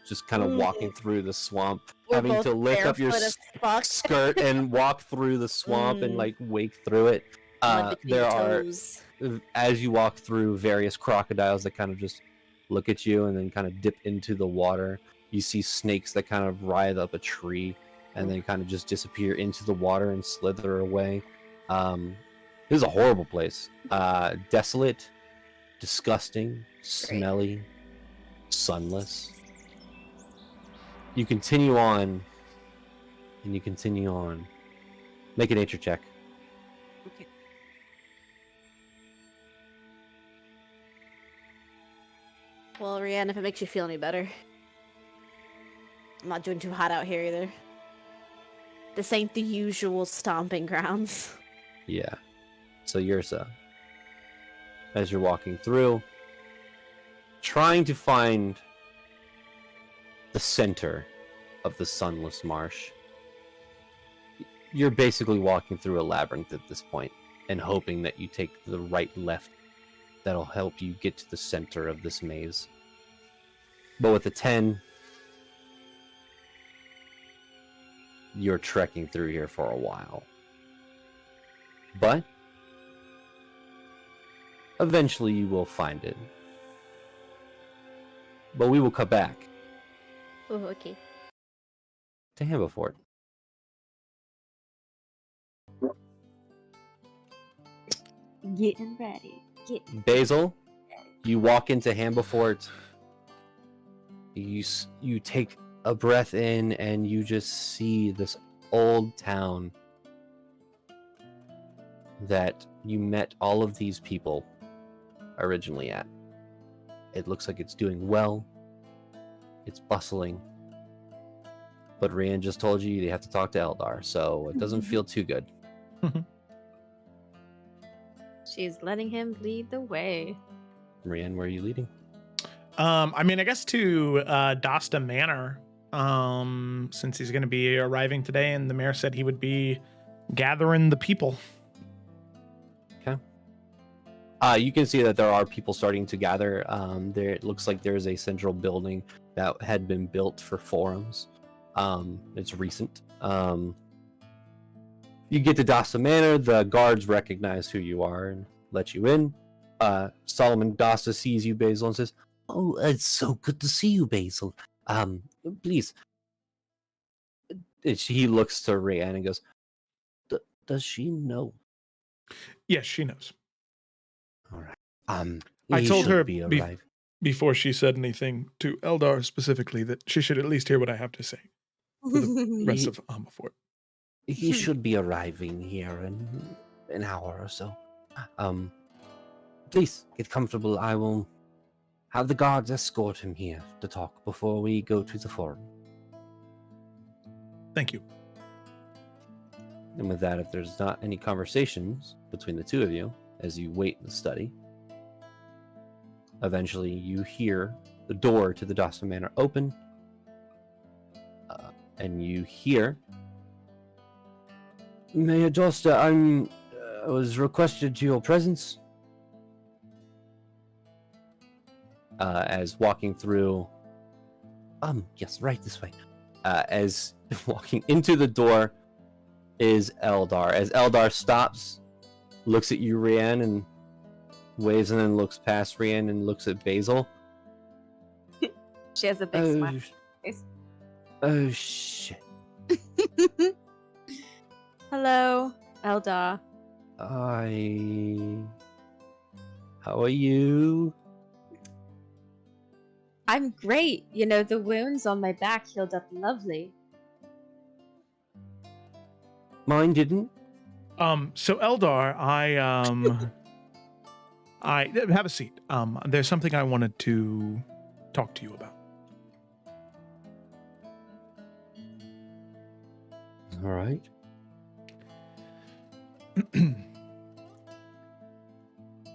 just kind of walking through the swamp, We're having both to lift up your barefoot as fuck. skirt and walk through the swamp and like wake through it. Mud between There your are, toes. as you walk through, various crocodiles that kind of just look at you and then kind of dip into the water. You see snakes that kind of writhe up a tree and then kind of just disappear into the water and slither away. This is a horrible place. Desolate, disgusting, smelly, sunless. You continue on, and you continue on. Make a nature check. Okay. Well, Rianne, if it makes you feel any better. I'm not doing too hot out here either. This ain't the usual stomping grounds. Yeah. So Yursa, as you're walking through, trying to find the center of the sunless marsh, you're basically walking through a labyrinth at this point and hoping that you take the right left that'll help you get to the center of this maze. But with a 10, you're trekking through here for a while. But eventually you will find it. But we will come back Oh, okay. to Hambafort. Getting ready. Basil, you walk into Hambafort. You take a breath in and you just see this old town that you met all of these people originally at. It looks like it's doing well. It's bustling. But Rian just told you have to talk to Eldar, so it doesn't feel too good. She's letting him lead the way. Rian, where are you leading? I mean, I guess to Dosta Manor, since he's going to be arriving today, and the mayor said he would be gathering the people. Okay. You can see that there are people starting to gather. There, it looks like there's a central building that had been built for forums. It's recent. You get to Dosta Manor, the guards recognize who you are and let you in. Solomon Dosta sees you, Basil, and says, "Oh, it's so good to see you, Basil. Please." He looks to Rian and goes, "Does she know?" Yes, she knows. All right. I he told should her be arrived. before she said anything to Eldar specifically that she should at least hear what I have to say for the rest of Hambafort. He should be arriving here in an hour or so. Please get comfortable. I will have the guards escort him here to talk before we go to the forum. Thank you. And with that, if there's not any conversations between the two of you as you wait in the study, eventually you hear the door to the Dosta Manor open, and you hear, "Mayor Dosta, I was requested to your presence." As walking through, yes, right this way. As walking into the door is Eldar. As Eldar stops, looks at you, Rian, and waves, and then looks past Rian and looks at Basil. She has a big smile. Face. Oh shit. Hello, Eldar. How are you? I'm great. You know, the wounds on my back healed up lovely. Mine didn't. So Eldar, Have a seat. There's something I wanted to talk to you about. All right.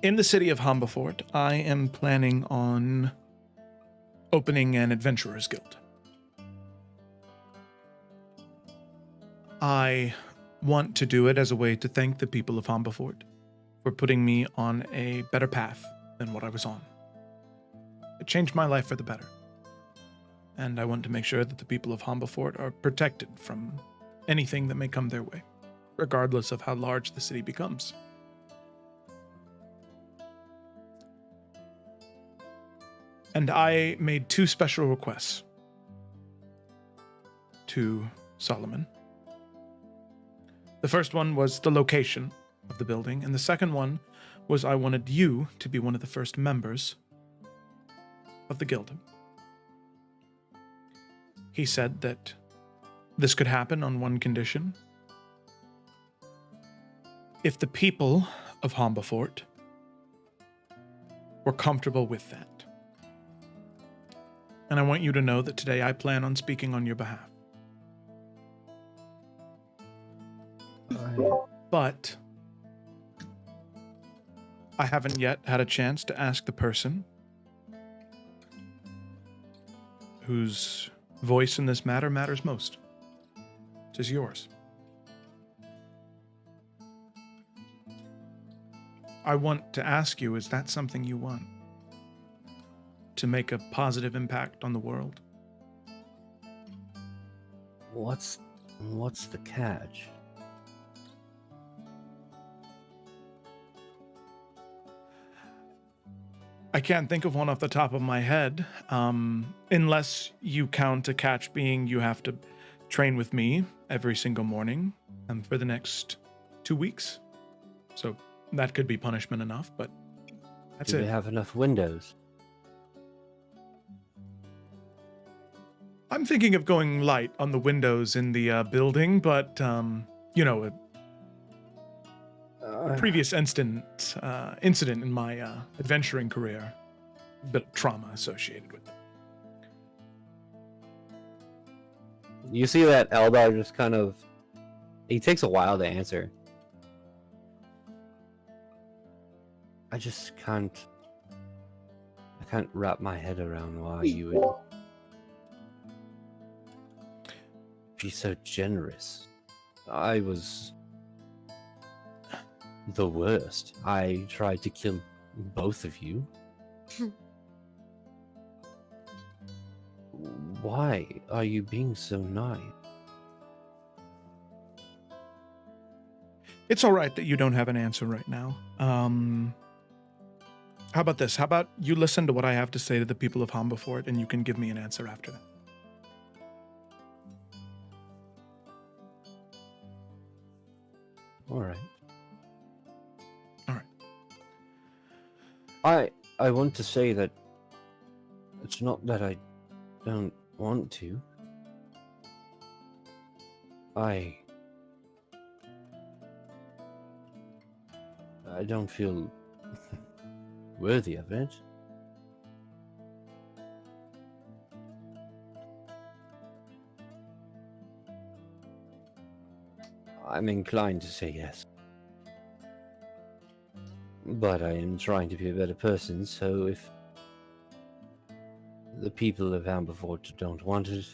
In the city of Hambafort, I am planning on opening an adventurers guild. I want to do it as a way to thank the people of Hambafort for putting me on a better path than what I was on. It changed my life for the better. And I want to make sure that the people of Hambafort are protected from anything that may come their way, regardless of how large the city becomes. And I made 2 special requests to Solomon. The first one was the location of the building, and the second one was I wanted you to be one of the first members of the guild. He said that this could happen on one condition. If the people of Hambafort were comfortable with that. And I want you to know that today I plan on speaking on your behalf. But I haven't yet had a chance to ask the person whose voice in this matter matters most. It is yours. I want to ask you, is that something you want? To make a positive impact on the world? What's the catch? I can't think of one off the top of my head, unless you count a catch being you have to train with me every single morning for the next 2 weeks. So that could be punishment enough, but that's Do it. we have enough windows? I'm thinking of going light on the windows in the building, but, a previous incident in my adventuring career, a bit of trauma associated with it. You see that Eldar just kind of... He takes a while to answer. I just can't... I can't wrap my head around why you would be so generous. I was the worst. I tried to kill both of you. Why are you being so nice? It's all right that you don't have an answer right now. How about this? How about you listen to what I have to say to the people of Hambafort, and you can give me an answer after that. All right. All right. I want to say that it's not that I don't want to. I don't feel worthy of it. I'm inclined to say yes. But I am trying to be a better person, so if the people of Hambafort don't want it,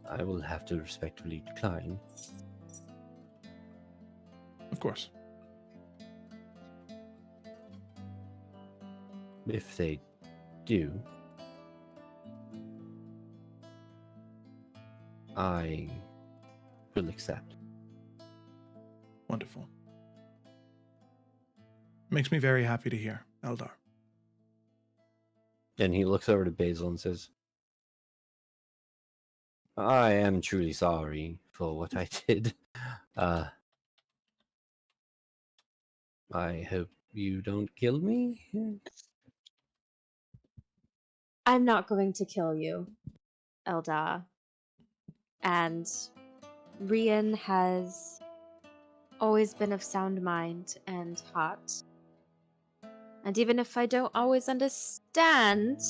I will have to respectfully decline. Of course. If they do, I will accept. Wonderful. Makes me very happy to hear, Eldar. And he looks over to Basil and says, I am truly sorry for what I did. I hope you don't kill me. I'm not going to kill you, Eldar. And Rian has always been of sound mind and heart. And even if I don't always understand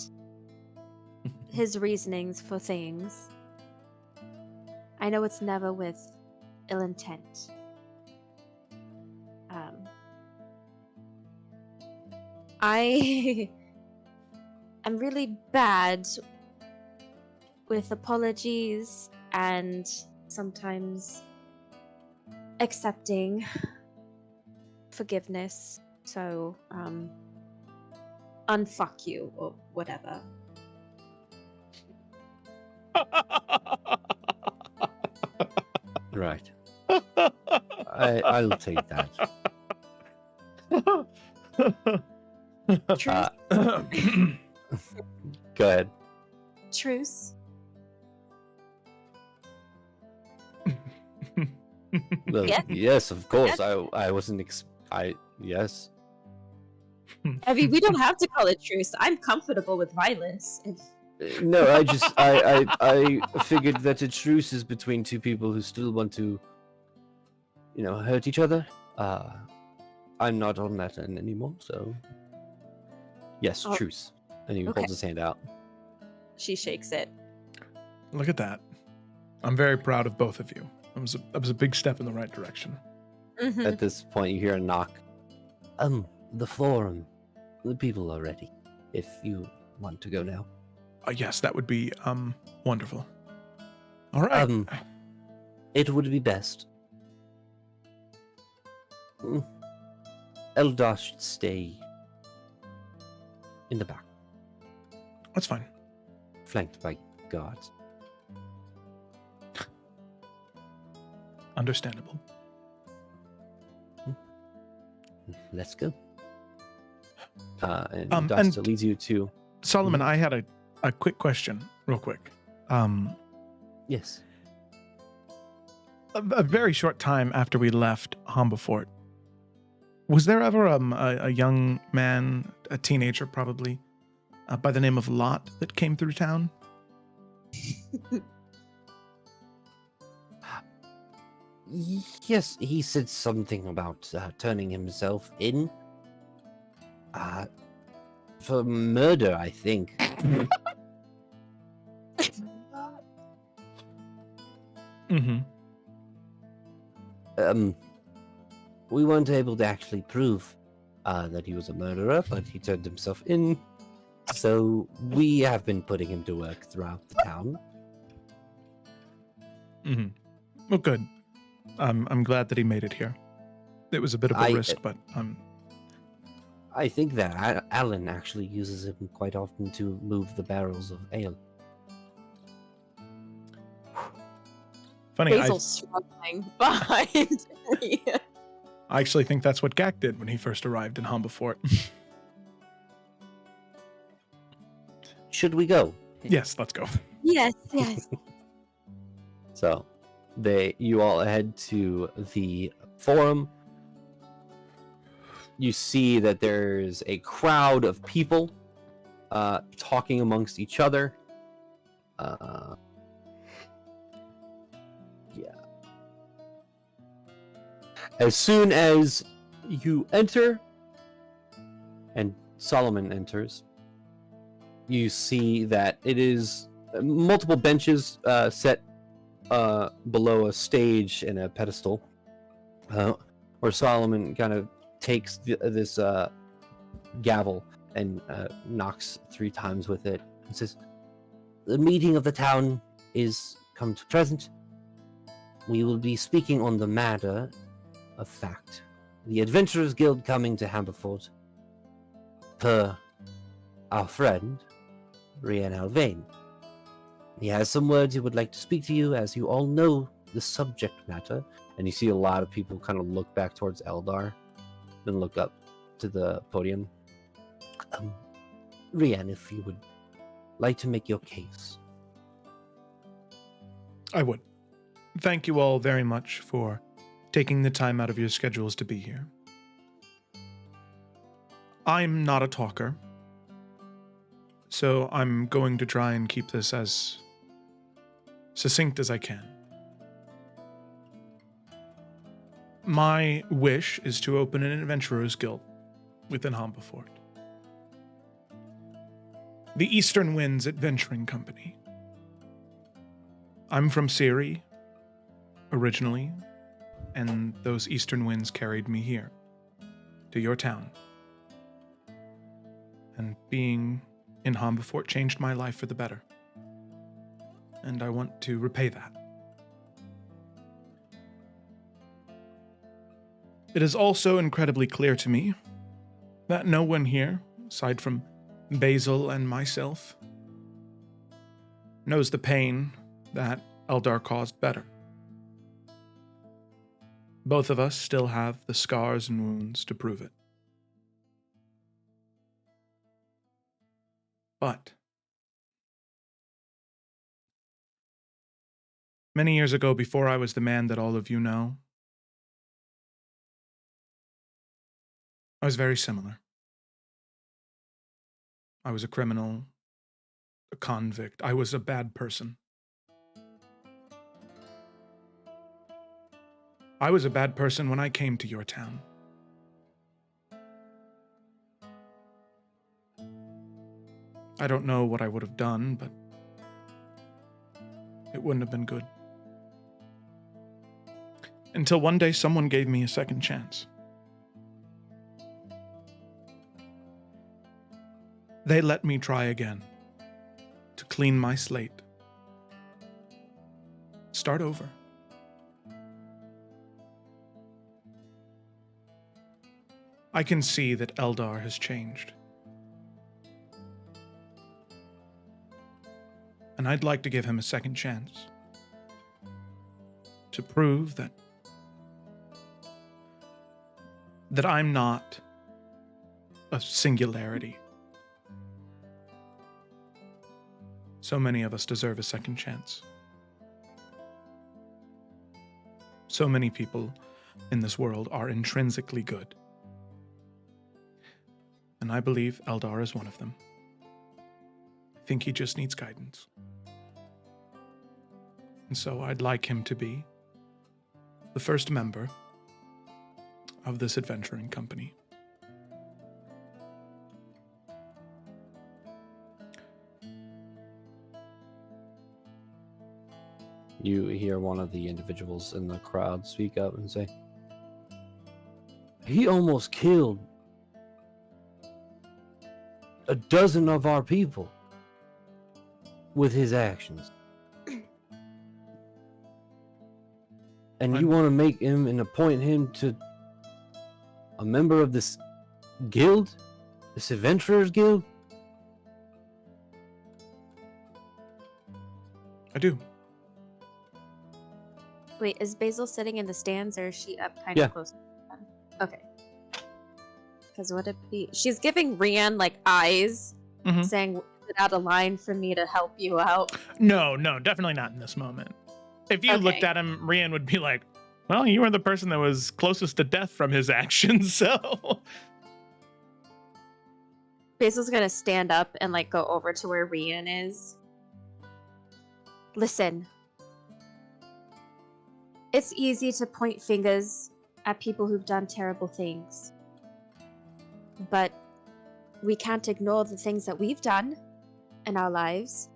his reasonings for things, I know it's never with ill intent. I am really bad with apologies and sometimes accepting forgiveness. So, unfuck you or whatever. Right. I'll take that. Truce. Go ahead. Truce. Well, Yeah. Yes, of course. Yeah. I wasn't. Yes. I mean, we don't have to call it truce. I'm comfortable with violence. No, I figured that a truce is between two people who still want to, hurt each other. I'm not on that end anymore, so yes, Oh, truce. And he okay. holds his hand out. She shakes it. Look at that. I'm very proud of both of you. That was a big step in the right direction. Mhm. At this point, you hear a knock. The forum. The people are ready. If you want to go now. Yes, that would be wonderful. All right. It would be best. Eldar should stay in the back, That's fine. flanked by guards. Understandable. Let's go. And and Dasta leads you to. Solomon, I had a quick question, real quick. Yes. A very short time after we left Hambafort, was there ever a young man, a teenager probably, by the name of Lot that came through town? Yes, he said something about turning himself in. For murder, I think. Mm-hmm. We weren't able to actually prove that he was a murderer, but he turned himself in. So we have been putting him to work throughout the town. Mm-hmm. Well, good. I'm glad that he made it here. It was a bit of a risk, but I think that Alan actually uses him quite often to move the barrels of ale. funny. Basil's struggling behind me. I actually think that's what Gak did when he first arrived in Hambafort. Should we go? Yes, let's go. Yes, yes. So, you all head to the forum. You see that there's a crowd of people talking amongst each other. Yeah. As soon as you enter, and Solomon enters, you see that it is multiple benches set below a stage and a pedestal, where Solomon kind of takes this gavel and knocks 3 times with it and says, "The meeting of the town is come to present. We will be speaking on the matter of fact. The Adventurers Guild coming to Hambafort per our friend, Rian Alvain. He has some words he would like to speak to you, as you all know the subject matter." And you see a lot of people kind of look back towards Eldar, then look up to the podium. Rian, if you would like to make your case. I would. Thank you all very much for taking the time out of your schedules to be here. I'm not a talker, so I'm going to try and keep this as succinct as I can. My wish is to open an adventurers guild within Hambafort. The Eastern Winds Adventuring Company. I'm from Siri, originally, and those Eastern Winds carried me here, to your town. And being in Hambafort changed my life for the better. And I want to repay that. It is also incredibly clear to me that no one here, aside from Basil and myself, knows the pain that Eldar caused better. Both of us still have the scars and wounds to prove it. But many years ago, before I was the man that all of you know, I was very similar. I was a criminal, a convict. I was a bad person. I was a bad person when I came to your town. I don't know what I would have done, but it wouldn't have been good. Until one day someone gave me a second chance. They let me try again, to clean my slate. Start over. I can see that Eldar has changed. And I'd like to give him a second chance. To prove that I'm not a singularity. So many of us deserve a second chance. So many people in this world are intrinsically good. And I believe Eldar is one of them. I think he just needs guidance. And so I'd like him to be the first member of this adventuring company. You hear one of the individuals in the crowd speak up and say, "He almost killed a dozen of our people with his actions. And you want to make him and appoint him to a member of this guild? This adventurers guild?" I do. Wait, is Basil sitting in the stands or is she up kind Yeah. of close to them? Okay. Because would it be... She's giving Rian, like, eyes, saying, "Is it out of line for me to help you out?" No, definitely not in this moment. If you looked at him, Rian would be like, "Well, you were the person that was closest to death from his actions, so..." Basil's gonna stand up and, like, go over to where Rian is. Listen. It's easy to point fingers at people who've done terrible things. But we can't ignore the things that we've done in our lives.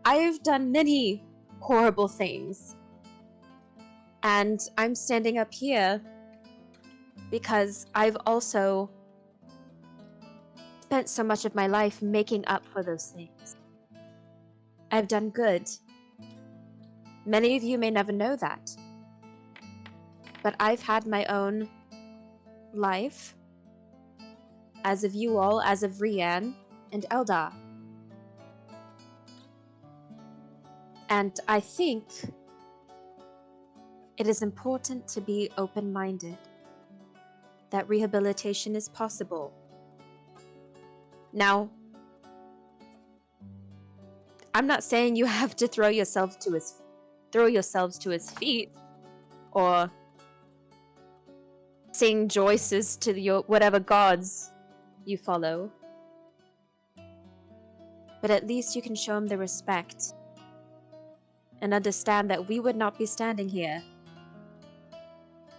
I've done many horrible things. And I'm standing up here because I've also spent so much of my life making up for those things. I've done good. Many of you may never know that. But I've had my own life, as of you all, as of Rian and Eldar. And I think it is important to be open-minded, that rehabilitation is possible. Now, I'm not saying you have to throw yourselves to his feet, or sing Joyces to your whatever gods you follow. But at least you can show him the respect and understand that we would not be standing here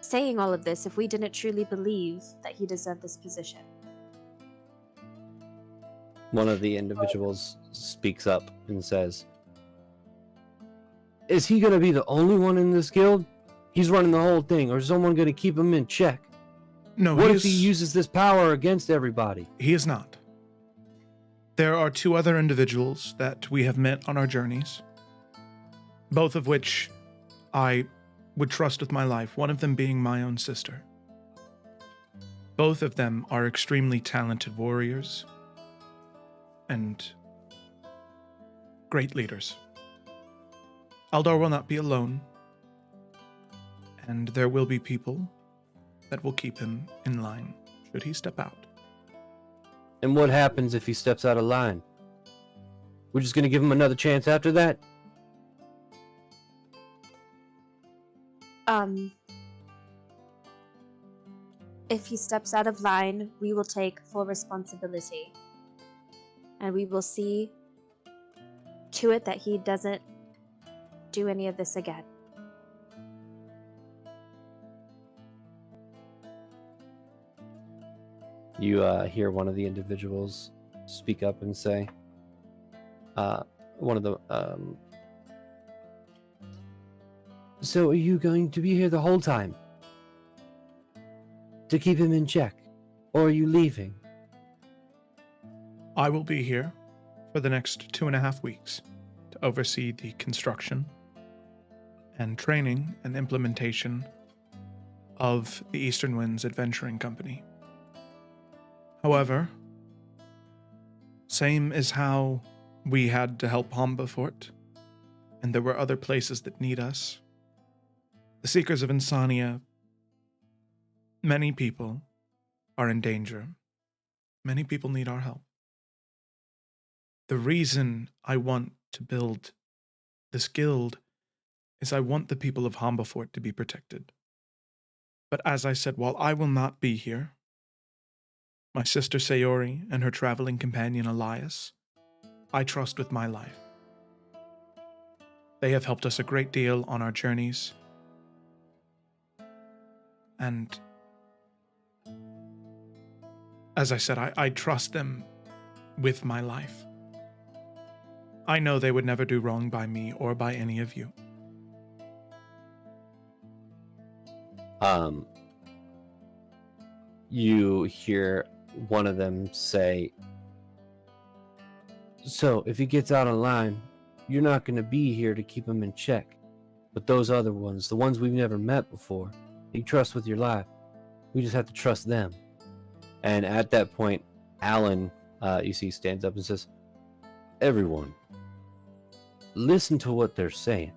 saying all of this if we didn't truly believe that he deserved this position. One of the individuals speaks up and says, "Is he going to be the only one in this guild? He's running the whole thing, or is someone going to keep him in check? No, What if he uses this power against everybody?" He is not. There are 2 other individuals that we have met on our journeys, both of which I would trust with my life, one of them being my own sister. Both of them are extremely talented warriors and great leaders. Eldar will not be alone, and there will be people that will keep him in line should he step out. And what happens if he steps out of line? We're just going to give him another chance after that? If he steps out of line, we will take full responsibility. And we will see to it that he doesn't do any of this again. You hear one of the individuals speak up and say, "So are you going to be here the whole time? To keep him in check? Or are you leaving?" I will be here for the next 2.5 weeks to oversee the construction and training and implementation of the Eastern Winds Adventuring Company. However, same as how we had to help Hambafort, and there were other places that need us, the Seekers of Insania, many people are in danger. Many people need our help. The reason I want to build this guild is I want the people of Hambafort to be protected. But as I said, while I will not be here, my sister Sayori and her traveling companion Elias, I trust with my life. They have helped us a great deal on our journeys. And as I said, I trust them with my life. I know they would never do wrong by me or by any of you. You hear one of them say, "So if he gets out of line, you're not going to be here to keep him in check. But those other ones, the ones we've never met before, you trust with your life. We just have to trust them." And at that point, Alan, you see, stands up and says, "Everyone, listen to what they're saying.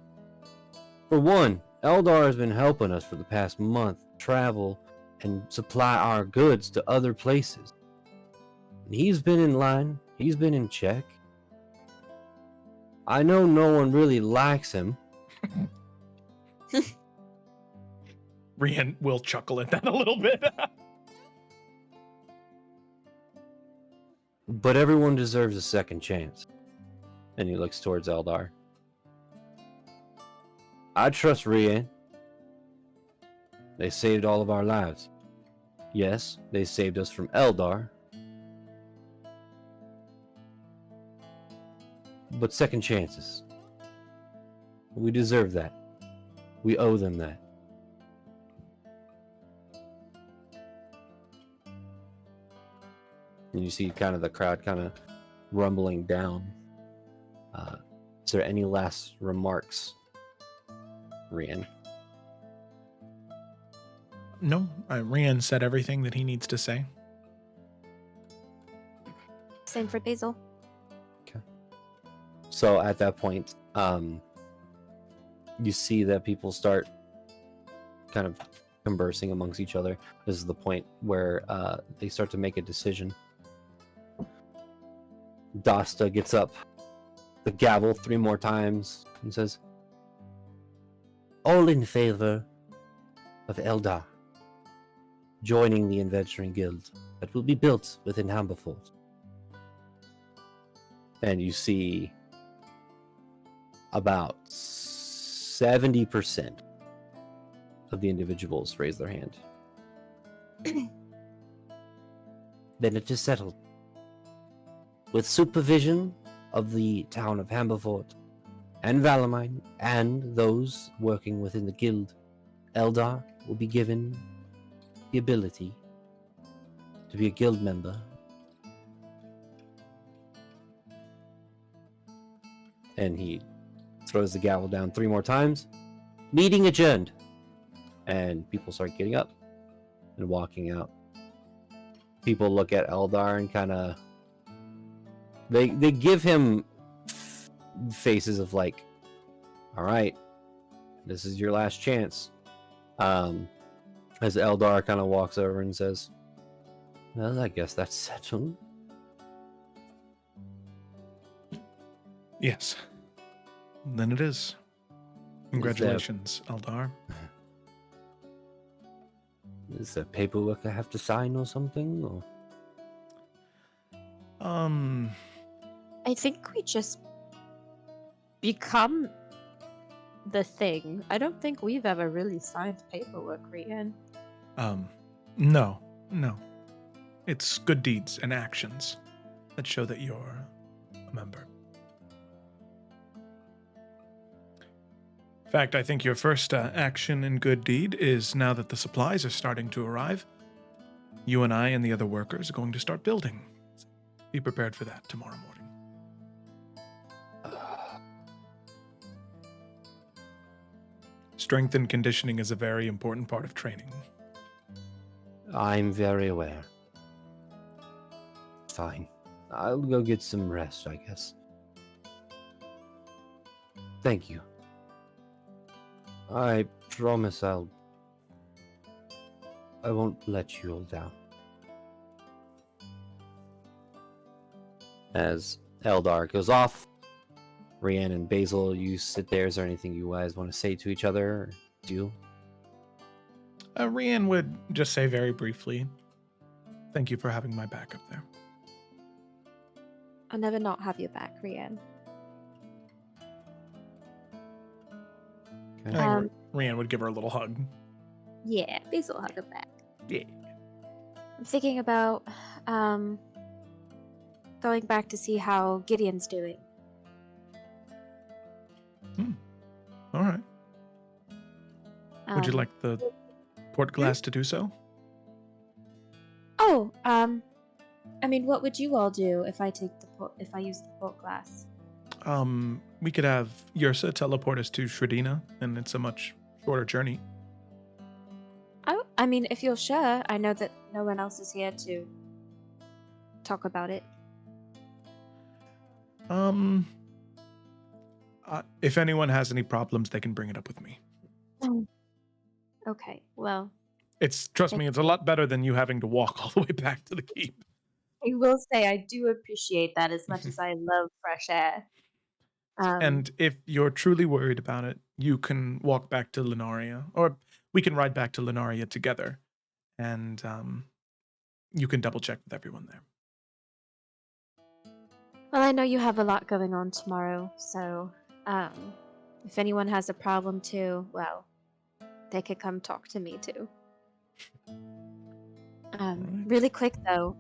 For one, Eldar has been helping us for the past month travel and supply our goods to other places. And he's been in line, he's been in check. I know no one really likes him." Rian will chuckle at that a little bit. "But everyone deserves a second chance." And he looks towards Eldar. "I trust Rian. They saved all of our lives. Yes, they saved us from Eldar. But second chances. We deserve that. We owe them that." And you see kind of the crowd kind of rumbling down. Is there any last remarks, Rian? No, Rian said everything that he needs to say. Same for Basil. Okay. So at that point, you see that people start kind of conversing amongst each other. This is the point where they start to make a decision. Dasta gets up, the gavel 3 more times, and says, "All in favor of Eldar joining the Adventuring Guild that will be built within Hambafort." And you see about 70% of the individuals raise their hand. Then it is settled. With supervision of the town of Hambafort and Valamine and those working within the guild, Eldar will be given the ability to be a guild member. And he throws the gavel down 3 more times. Meeting adjourned. And people start getting up and walking out. People look at Eldar and kind of... They give him faces of like, all right, this is your last chance. As Eldar kind of walks over and says, well, I guess that's settled. Yes. Then it is. Congratulations, Eldar. Is there paperwork I have to sign or something? Or? I think we just become the thing. I don't think we've ever really signed paperwork, Rian. No. It's good deeds and actions that show that you're a member. In fact, I think your first action and good deed is now that the supplies are starting to arrive, you and I and the other workers are going to start building. Be prepared for that tomorrow morning. Strength and conditioning is a very important part of training. I'm very aware. Fine. I'll go get some rest, I guess. Thank you. I promise I won't let you all down. As Eldar goes off, Rian and Basil, you sit there. Is there anything you guys want to say to each other? Or do? Rian would just say very briefly, thank you for having my back up there. I'll never not have your back, Rian. I think Rian would give her a little hug. Yeah, Basil will have her back. Yeah. I'm thinking about going back to see how Gideon's doing. All right. Would you like the port glass to do so? Oh, I mean, what would you all do if I use the port glass? We could have Yursa teleport us to Shredina, and it's a much shorter journey. Oh, I mean, if you're sure, I know that no one else is here to talk about it. If anyone has any problems, they can bring it up with me. Okay, well, Trust me, it's a lot better than you having to walk all the way back to the keep. I will say I do appreciate that as much as I love fresh air. And if you're truly worried about it, you can walk back to Lunaria, or we can ride back to Lunaria together, and you can double check with everyone there. Well, I know you have a lot going on tomorrow, so if anyone has a problem too, well, they could come talk to me too. Really quick though,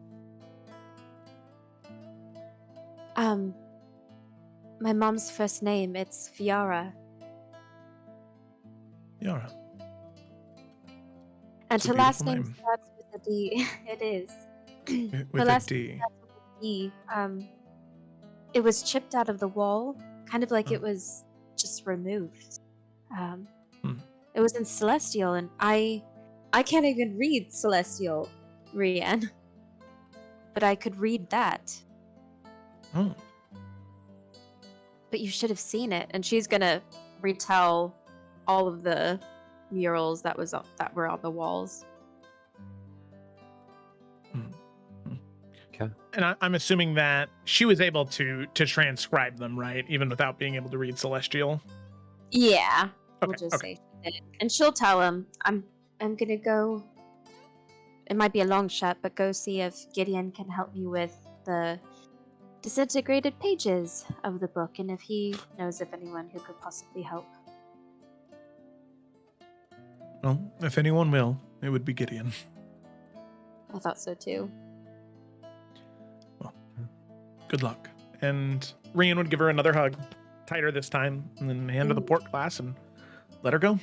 my mom's first name, it's Fiara. Yara. And It's a her last beautiful name name. starts with a D. It is. With Her a last D. name starts with a D. It was chipped out of the wall, kind of like it was just removed. It was in Celestial, and I can't even read Celestial, Rian. But I could read that. Oh. But you should have seen it, and she's gonna retell all of the murals that were on the walls. Okay. And I'm assuming that she was able to transcribe them, right? Even without being able to read Celestial. Yeah, we'll Okay, just okay. say she did it, and she'll tell him. I'm gonna go. It might be a long shot, but go see if Gideon can help me with the disintegrated pages of the book, and if he knows of anyone who could possibly help. Well, if anyone will, it would be Gideon. I thought so too. Well, good luck. And Rian would give her another hug, tighter this time, and then hand her the port glass and let her go.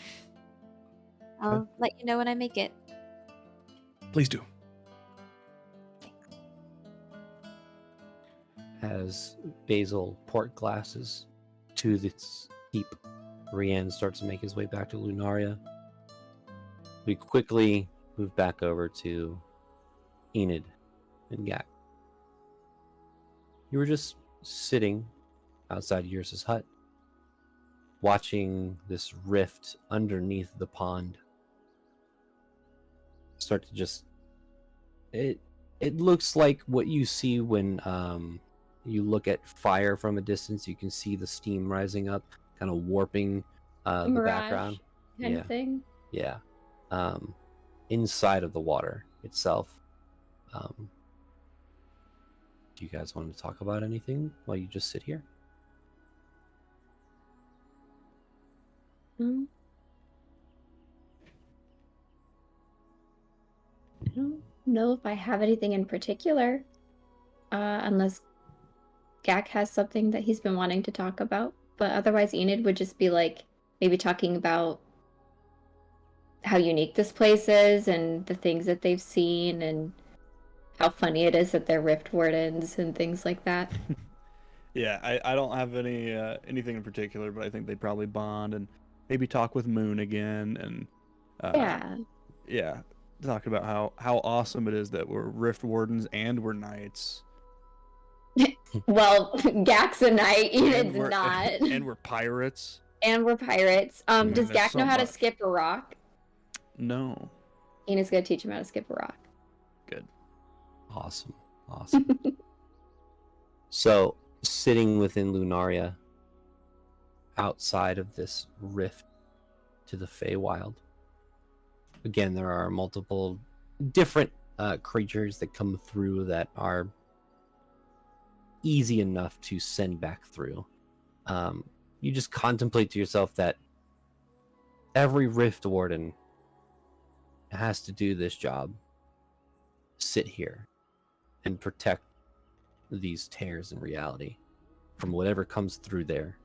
I'll let you know when I make it. Please do. As Basil port glasses to this heap, Rian starts to make his way back to Lunaria. We quickly move back over to Enid and Gak. You were just sitting outside Yrsa's hut, watching this rift underneath the pond start to just... It looks like what you see when you look at fire from a distance. You can see the steam rising up, kind of warping the Mirage background. kind of thing. Yeah. Inside of the water itself. Do you guys want to talk about anything while you just sit here? I don't know if I have anything in particular, unless Gak has something that he's been wanting to talk about. But otherwise, Enid would just be like maybe talking about how unique this place is and the things that they've seen and how funny it is that they're Rift Wardens and things like that. Yeah, I don't have anything in particular, but I think they'd probably bond and maybe talk with Moon again and yeah, talk about how awesome it is that we're Rift Wardens and we're knights. Well, Gak's a knight, Enid's not. And we're pirates. And we're pirates. Does there's Gak so know how to much. skip a rock? No. Enid's gonna teach him how to skip a rock. Good. Awesome. So, sitting within Lunaria, outside of this rift to the Feywild, again, there are multiple different creatures that come through that are easy enough to send back through. You just contemplate to yourself that every Rift Warden has to do this job, sit here, and protect these tears in reality from whatever comes through there.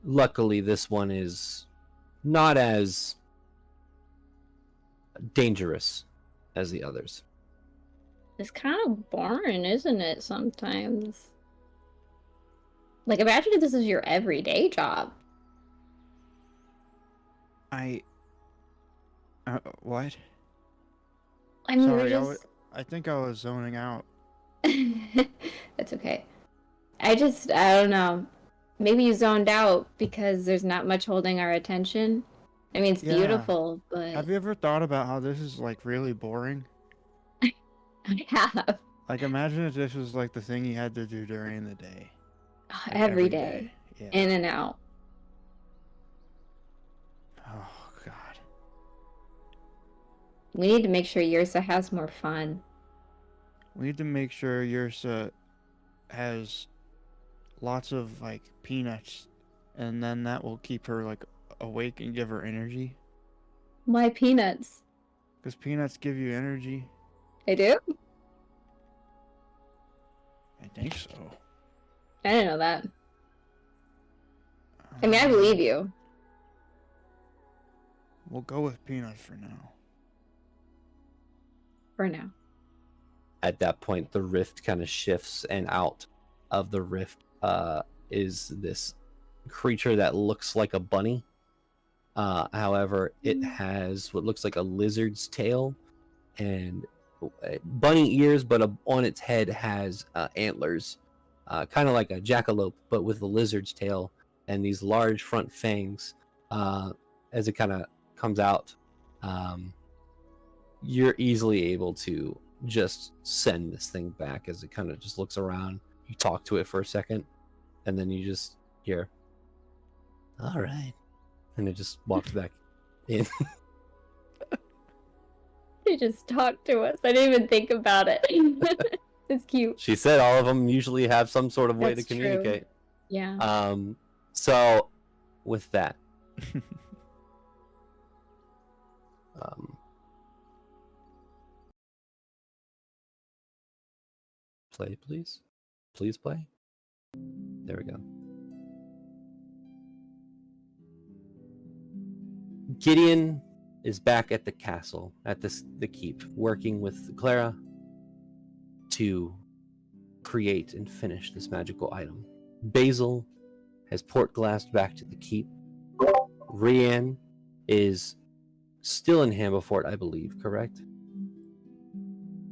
Luckily, this one is not as dangerous as the others. It's kind of boring, isn't it, sometimes? Like, imagine if this is your everyday job. What? I mean, Sorry, we're just... I think I was zoning out. That's okay. I don't know. Maybe you zoned out because there's not much holding our attention. I mean, it's Yeah. beautiful, but... Have you ever thought about how this is like really boring? I have. Like, imagine if this was like the thing you had to do during the day. Like, Every day. Yeah. In and out. Oh God. We need to make sure Yrsa has more fun. We need to make sure Yrsa has lots of like peanuts, and then that will keep her like awake and give her energy. Why peanuts? Because peanuts give you energy. I do? I think so. I didn't know that. I mean, I believe you. We'll go with peanuts for now. For now. At that point, the rift kind of shifts, and out of the rift is this creature that looks like a bunny. However, it has what looks like a lizard's tail and bunny ears, but on its head has antlers, kind of like a jackalope, but with a lizard's tail and these large front fangs. As it kind of comes out, you're easily able to just send this thing back as it kind of just looks around. You talk to it for a second, and then you just hear, "All right," and it just walks back in. She just talked to us. I didn't even think about it. It's cute. She said all of them usually have some sort of way That's to true. communicate. Yeah. So with that, Play, please. Please play. There we go. Gideon is back at the castle, at the keep, working with Clara to create and finish this magical item. Basil has port glassed back to the keep. Rian is still in Hambafort, I believe, correct?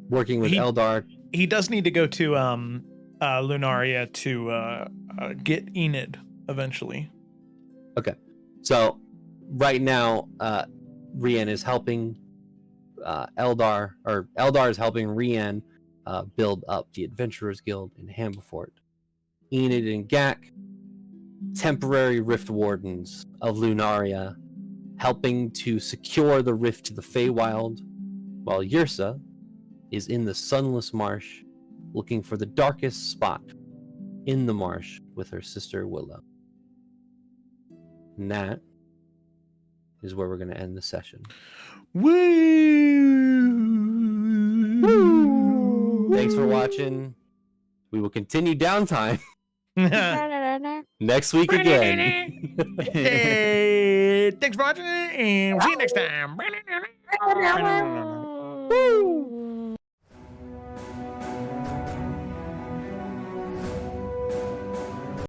Working with Eldar. He does need to go to Lunaria to get Enid eventually. Okay. So right now, Rian is helping Eldar is helping Rian build up the Adventurers Guild in Hambafort. Enid and Gak, temporary Rift Wardens of Lunaria, helping to secure the rift to the Feywild, while Yrsa is in the Sunless Marsh, looking for the darkest spot in the marsh with her sister Willow. And that is where we're going to end the session. Woo! Thanks for watching. We will continue downtime next week again. Hey, thanks for watching, and see you next time. Woo!